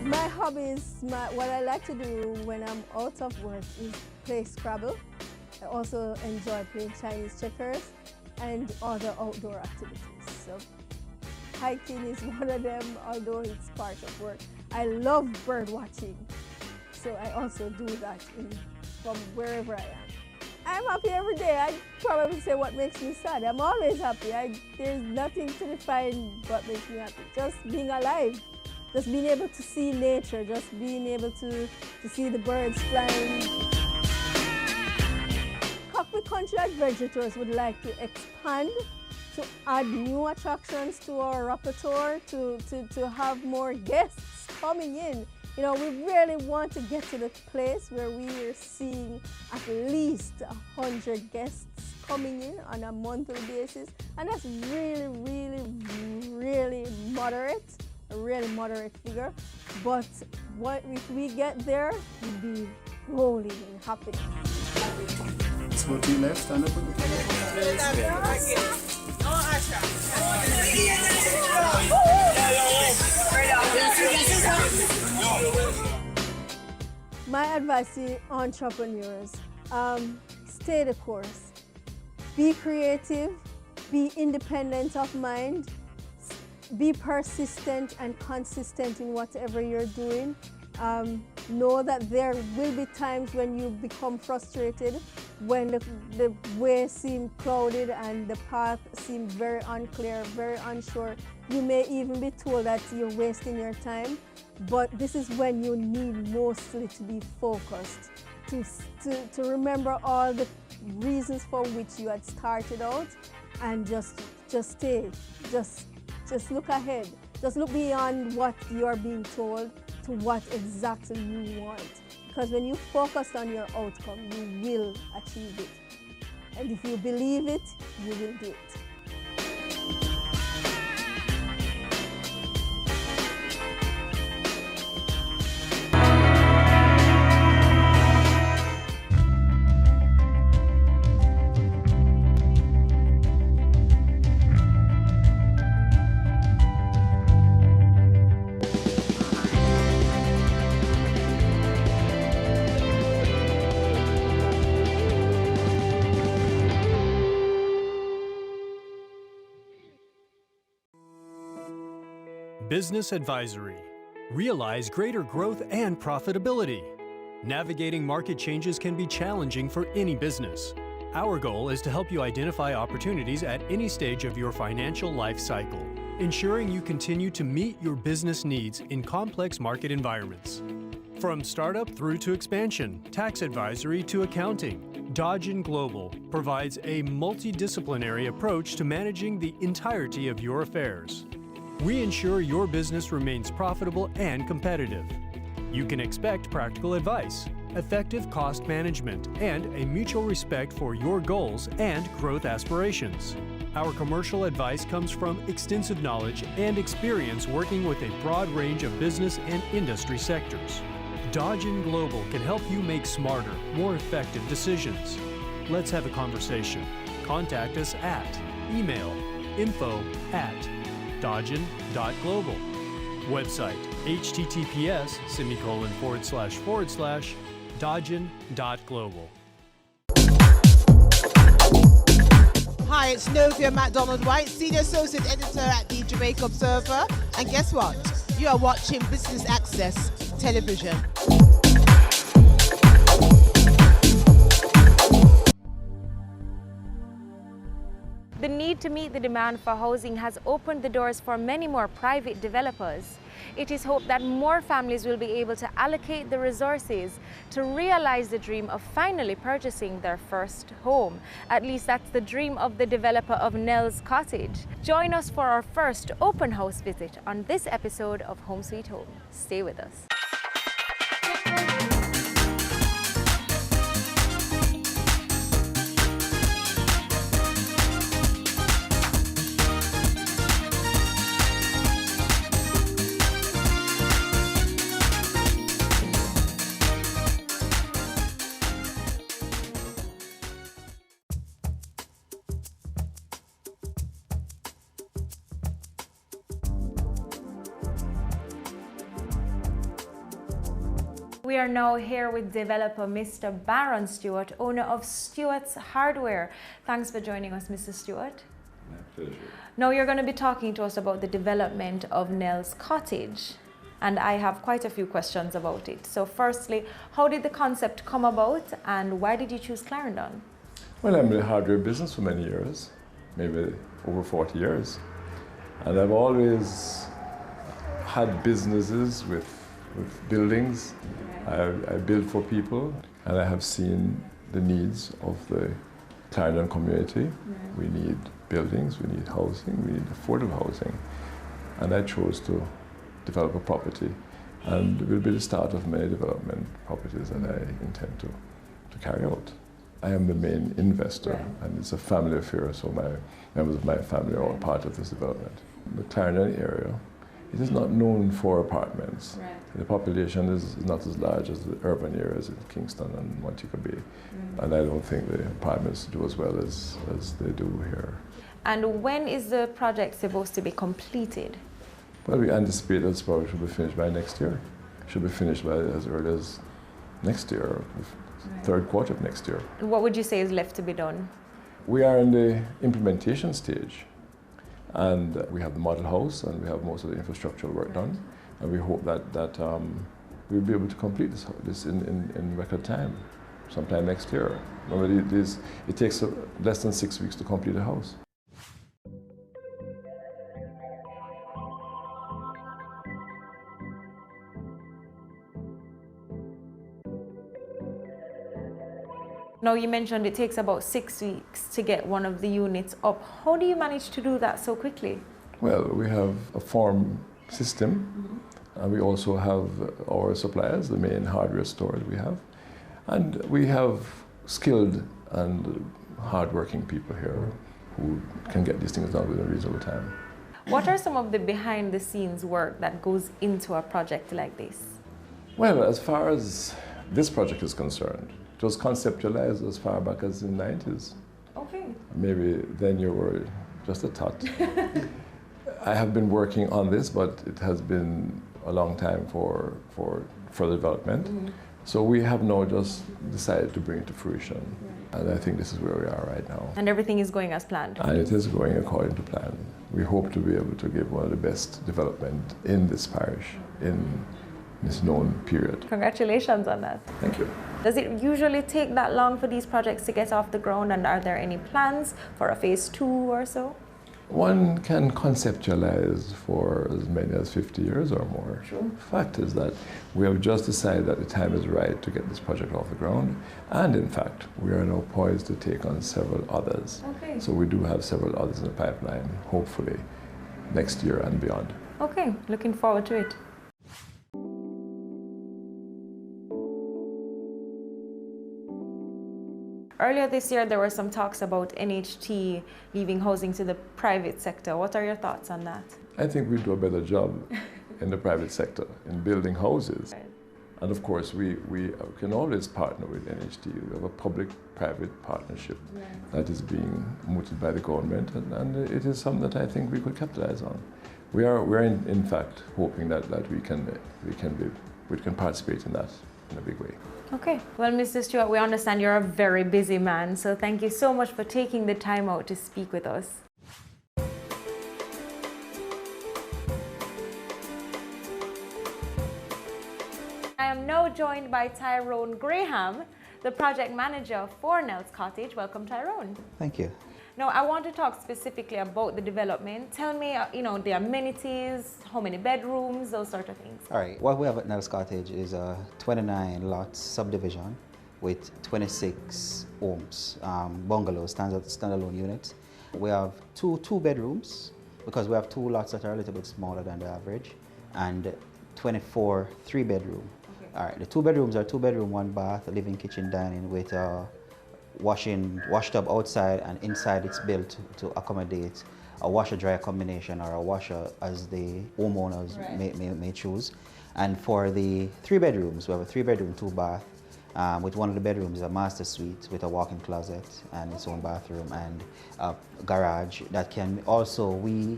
My hobbies, what I like to do when I'm out of work is play Scrabble. I also enjoy playing Chinese checkers and other outdoor activities. So hiking is one of them, although it's part of work. I love bird watching, so I also do that from wherever I am. I'm happy every day. I probably say what makes me sad. I'm always happy. There's nothing to define what makes me happy. Just being alive, just being able to see nature, just being able to see the birds flying. Cockpit Country Adventure Tours would like to expand, to add new attractions to our repertoire, to have more guests coming in. We really want to get to the place where we are seeing at least 100 guests coming in on a monthly basis. And that's really, really, really moderate, a really moderate figure. But if we get there, we'll be rolling in happiness. So to your left, stand up. My advice to entrepreneurs, stay the course. Be creative, be independent of mind, be persistent and consistent in whatever you're doing. Know that there will be times when you become frustrated, when the way seems clouded and the path seems very unclear, very unsure. You may even be told that you're wasting your time, but this is when you need mostly to be focused, to remember all the reasons for which you had started out, and just stay, just look ahead, just look beyond what you are being told to what exactly you want. Because when you focus on your outcome, you will achieve it. And if you believe it, you will do it. Business Advisory. Realize greater growth and profitability. Navigating market changes can be challenging for any business. Our goal is to help you identify opportunities at any stage of your financial life cycle, ensuring you continue to meet your business needs in complex market environments. From startup through to expansion, tax advisory to accounting, Dodgen Global provides a multidisciplinary approach to managing the entirety of your affairs. We ensure your business remains profitable and competitive. You can expect practical advice, effective cost management, and a mutual respect for your goals and growth aspirations. Our commercial advice comes from extensive knowledge and experience working with a broad range of business and industry sectors. Dodgen Global can help you make smarter, more effective decisions. Let's have a conversation. Contact us at email info@dodgen.global. Website https://dodgen.global. Hi, it's Novia MacDonald White, Senior Associate Editor at the Jamaica Observer. And guess what? You are watching Business Access Television. The need to meet the demand for housing has opened the doors for many more private developers. It is hoped that more families will be able to allocate the resources to realize the dream of finally purchasing their first home. At least that's the dream of the developer of Nell's Cottage. Join us for our first open house visit on this episode of Home Sweet Home. Stay with us. We are now here with developer Mr. Baron Stewart, owner of Stewart's Hardware. Thanks for joining us, Mr. Stewart. My pleasure. Now you're going to be talking to us about the development of Nell's Cottage, and I have quite a few questions about it. So firstly, how did the concept come about and why did you choose Clarendon? Well, I'm in the hardware business for many years, maybe over 40 years. And I've always had businesses with buildings. I build for people, and I have seen the needs of the Clarendon community. We need buildings, we need housing, we need affordable housing. And I chose to develop a property, and it will be the start of many development properties that I intend to carry out. I am the main investor, and it's a family affair, so members of my family are all part of this development. The Clarendon area, it is not known for apartments. The population is not as large as the urban areas in Kingston and Montego Bay. And I don't think the apartments do as well as they do here. And when is the project supposed to be completed? Well, we anticipate that this project should be finished by next year. It should be finished by as early as next year, third quarter of next year. What would you say is left to be done? We are in the implementation stage. And we have the model house, and we have most of the infrastructural work done. And we hope that we'll be able to complete this in record time, sometime next year. Normally it takes less than 6 weeks to complete a house. Now you mentioned it takes about 6 weeks to get one of the units up. How do you manage to do that so quickly? Well, we have a farm system, and we also have our suppliers, the main hardware stores we have. And we have skilled and hardworking people here who can get these things done within a reasonable time. What are some of the behind-the-scenes work that goes into a project like this? Well, as far as this project is concerned, it was conceptualized as far back as the 90s. Okay. Maybe then you were just a tot. I have been working on this, but it has been a long time for further development. So we have now just decided to bring it to fruition. And I think this is where we are right now. And everything is going as planned? And it is going according to plan. We hope to be able to give one of the best development in this parish in this known period. Congratulations on that. Thank you. Does it usually take that long for these projects to get off the ground, and are there any plans for a phase 2 or so? One can conceptualize for as many as 50 years or more. Sure. The fact is that we have just decided that the time is right to get this project off the ground, and in fact, we are now poised to take on several others. Okay. So we do have several others in the pipeline, hopefully next year and beyond. Okay, looking forward to it. Earlier this year, there were some talks about NHT leaving housing to the private sector. What are your thoughts on that? I think we do a better job in the private sector in building houses. Right. And of course, we can always partner with NHT. We have a public-private partnership that is being mooted by the government, and it is something that I think we could capitalize on. We're in fact hoping that we can participate in that in a big way. Okay. Well, Mr. Stewart, we understand you're a very busy man, so thank you so much for taking the time out to speak with us. I am now joined by Tyrone Graham, the project manager for Nels Cottage. Welcome, Tyrone. Thank you. Now, I want to talk specifically about the development. Tell me, the amenities, how many bedrooms, those sort of things. All right, what we have at Nels Cottage is a 29-lot subdivision with 26 homes, bungalows, standalone units. We have two bedrooms, because we have 2 lots that are a little bit smaller than the average, and 24 3-bedroom. Okay. All right, the 2 bedrooms are 2-bedroom, 1 bath, living, kitchen, dining with wash tub outside, and inside it's built to accommodate a washer-dryer combination or a washer as the homeowners may choose. And for the 3 bedrooms, we have a 3-bedroom, 2-bath, with one of the bedrooms a master suite with a walk-in closet and its own bathroom and a garage that can also, we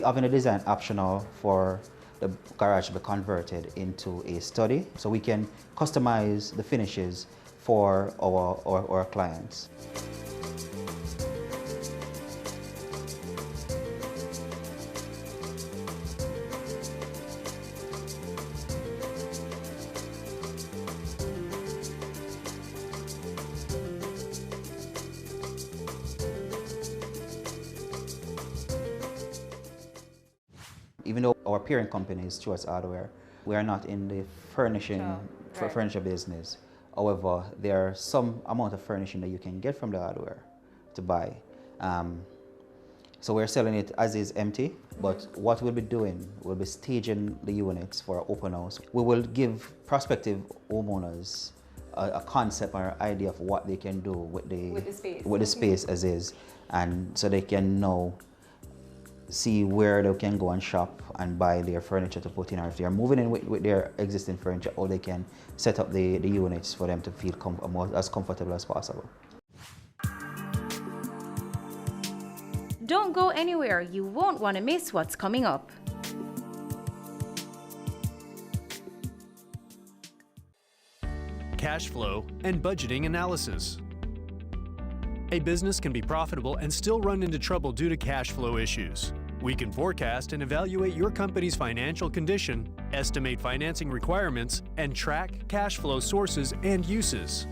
have in the design optional for the garage to be converted into a study, so we can customize the finishes for our clients. Even though our parent company is Stewart's Hardware, we are not in the furnishing furniture business. However, there are some amount of furnishing that you can get from the hardware to buy. So we're selling it as is empty, but what we'll be doing, we'll be staging the units for open house. We will give prospective homeowners a concept or idea of what they can do with the space as is, and so they can know, see where they can go and shop and buy their furniture to put in, or if they are moving in with their existing furniture, or they can set up the units for them to feel as comfortable as possible. Don't go anywhere, you won't want to miss what's coming up. Cash flow and budgeting analysis. A business can be profitable and still run into trouble due to cash flow issues. We can forecast and evaluate your company's financial condition, estimate financing requirements, and track cash flow sources and uses.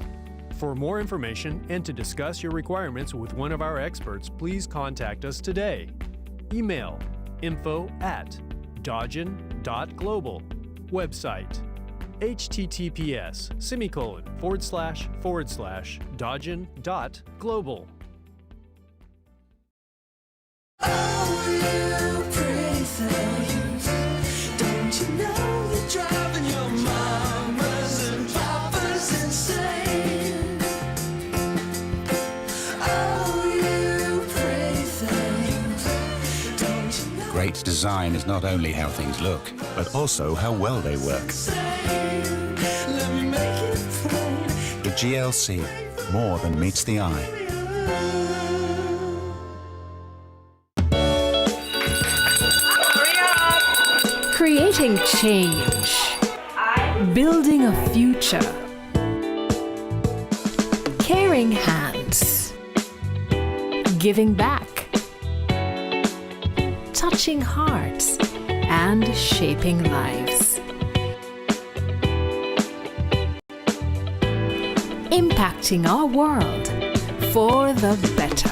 For more information and to discuss your requirements with one of our experts, please contact us today. Email info@dodgen.global. Website https://dodgen.global. Don't you know you're driving your mamas and papas insane? Oh, you pretty things. Don't you know? Great design is not only how things look, but also how well they work. Let me make it plain. The GLC, more than meets the eye. Creating change, building a future, caring hands, giving back, touching hearts, and shaping lives. impacting our world for the better.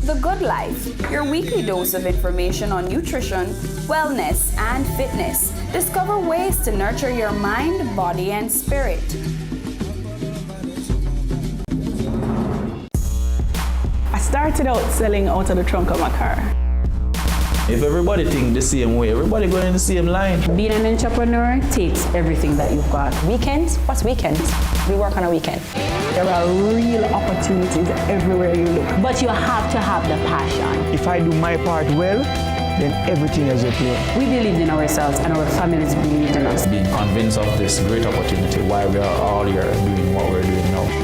The Good Life, your weekly dose of information on nutrition, wellness, and fitness. Discover ways to nurture your mind, body, and spirit. I started out selling out of the trunk of my car. If everybody think the same way, everybody going in the same line. Being an entrepreneur takes everything that you've got. Weekends? What's weekends? We work on a weekend. There are real opportunities everywhere you look. But you have to have the passion. If I do my part well, then everything is okay. We believed in ourselves and our families believed in us. Being convinced of this great opportunity, why we are all here doing what we're doing now.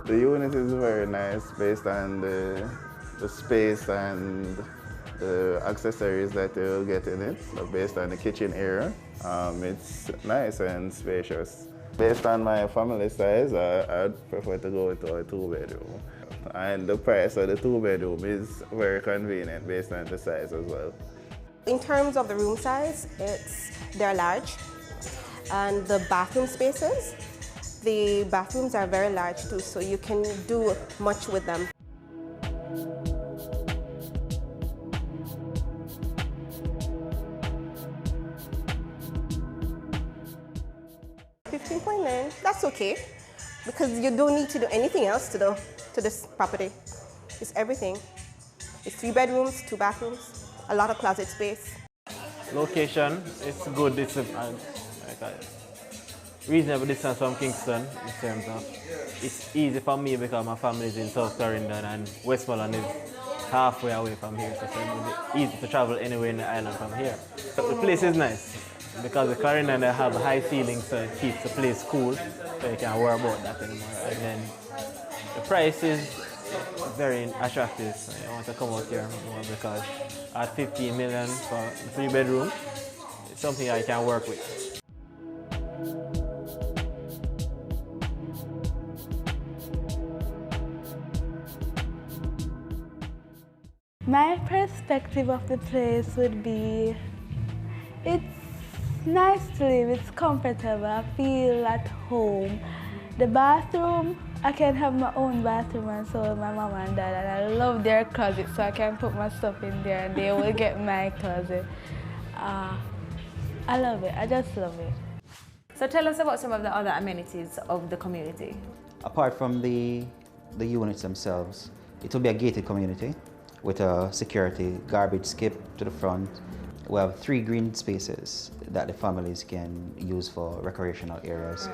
The unit is very nice based on the space and the accessories that you'll get in it. So based on the kitchen area, it's nice and spacious. Based on my family size, I'd prefer to go into a 2-bedroom. And the price of the 2-bedroom is very convenient based on the size as well. In terms of the room size, they're large. And the bathroom spaces, the bathrooms are very large too, so you can do much with them. $15.9, that's okay, because you don't need to do anything else to this property. It's everything. It's 3 bedrooms, 2 bathrooms, a lot of closet space. Location, it's good. It's a reasonable distance from Kingston in terms of it's easy for me because my family is in South Clarendon and Westmoreland is halfway away from here, so it's easy to travel anywhere in the island from here. But the place is nice because the Clarendon they have high ceilings, so it keeps the place cool, so you can't worry about that anymore. And then the price is very attractive, so you want to come out here more because at 15 million for a 3-bedroom, it's something I can work with. My perspective of the place would be, it's nice to live, it's comfortable, I feel at home. The bathroom, I can have my own bathroom and so will my mom and dad, and I love their closet so I can put my stuff in there and they will get my closet. I love it, I just love it. So tell us about some of the other amenities of the community. Apart from the units themselves, it will be a gated community with a security garbage skip to the front. We have 3 green spaces that the families can use for recreational areas.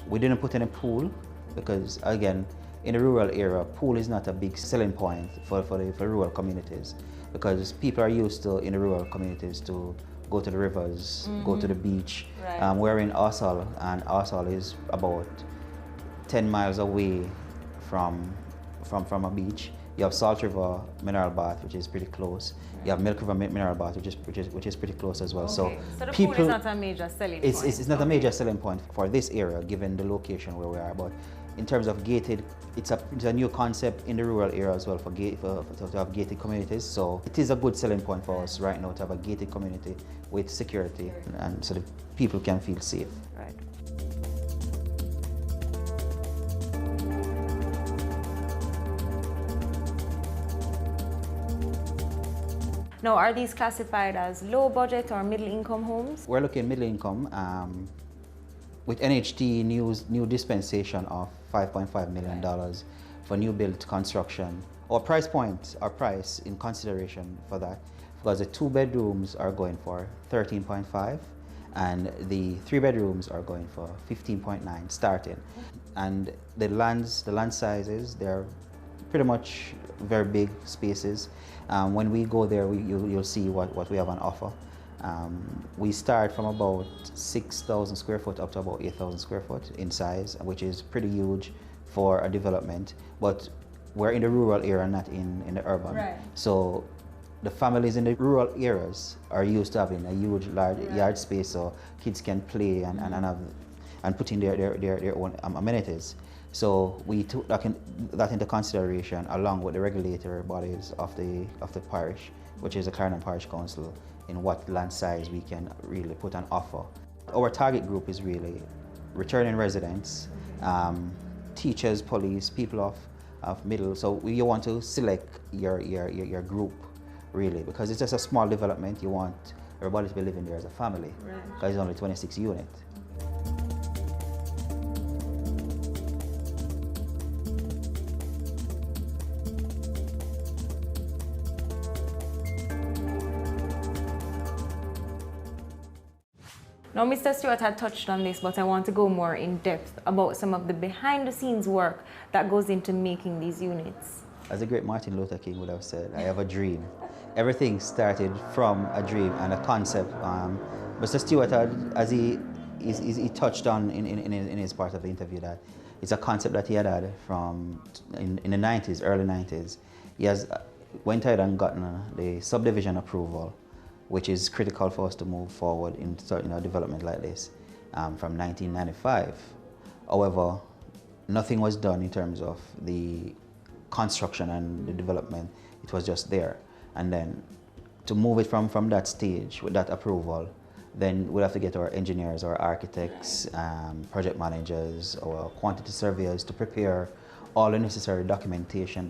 We didn't put in a pool because, again, in the rural area, pool is not a big selling point for rural communities because people are used to, in the rural communities, to go to the rivers, go to the beach. Right. We're in Arsal, and Arsal is about 10 miles away from a beach. You have Salt River Mineral Bath, which is pretty close. You have Milk River Mineral Bath, which is pretty close as well. Okay. So the people, pool is not a major selling point. It's not a major selling point for this area, given the location where we are. But in terms of gated, it's a new concept in the rural area as well to have gated communities. So it is a good selling point for us right now to have a gated community with security, and so that people can feel safe. Right. Now, are these classified as low budget or middle income homes? We're looking middle income with NHT new dispensation of $5.5 million for new build construction. Our price in consideration for that, because the 2 bedrooms are going for 13.5 and the 3 bedrooms are going for 15.9 starting. And the land sizes, they're pretty much very big spaces. When we go there, you'll see what we have on offer. We start from about 6,000 square foot up to about 8,000 square foot in size, which is pretty huge for a development. But we're in the rural area, not in the urban. Right. So the families in the rural areas are used to having a huge, large yard space so kids can play and put in their own amenities. So we took that into consideration along with the regulatory bodies of the parish, which is the Clarendon Parish Council, in what land size we can really put on offer. Our target group is really returning residents, teachers, police, people of middle. So you want to select your group really, because it's just a small development. You want everybody to be living there as a family, because it's only 26 units. Now, Mr. Stewart had touched on this, but I want to go more in depth about some of the behind-the-scenes work that goes into making these units. As the great Martin Luther King would have said, I have a dream. Everything started from a dream and a concept. Mr. Stewart had, as he touched on in his part of the interview, that it's a concept that he had from in the 90s, early 90s. He has went ahead and gotten the subdivision approval, which is critical for us to move forward in development like this, from 1995. However, nothing was done in terms of the construction and the development. It was just there. And then to move it from that stage with that approval, then we'll have to get our engineers, our architects, project managers, our quantity surveyors to prepare all the necessary documentation,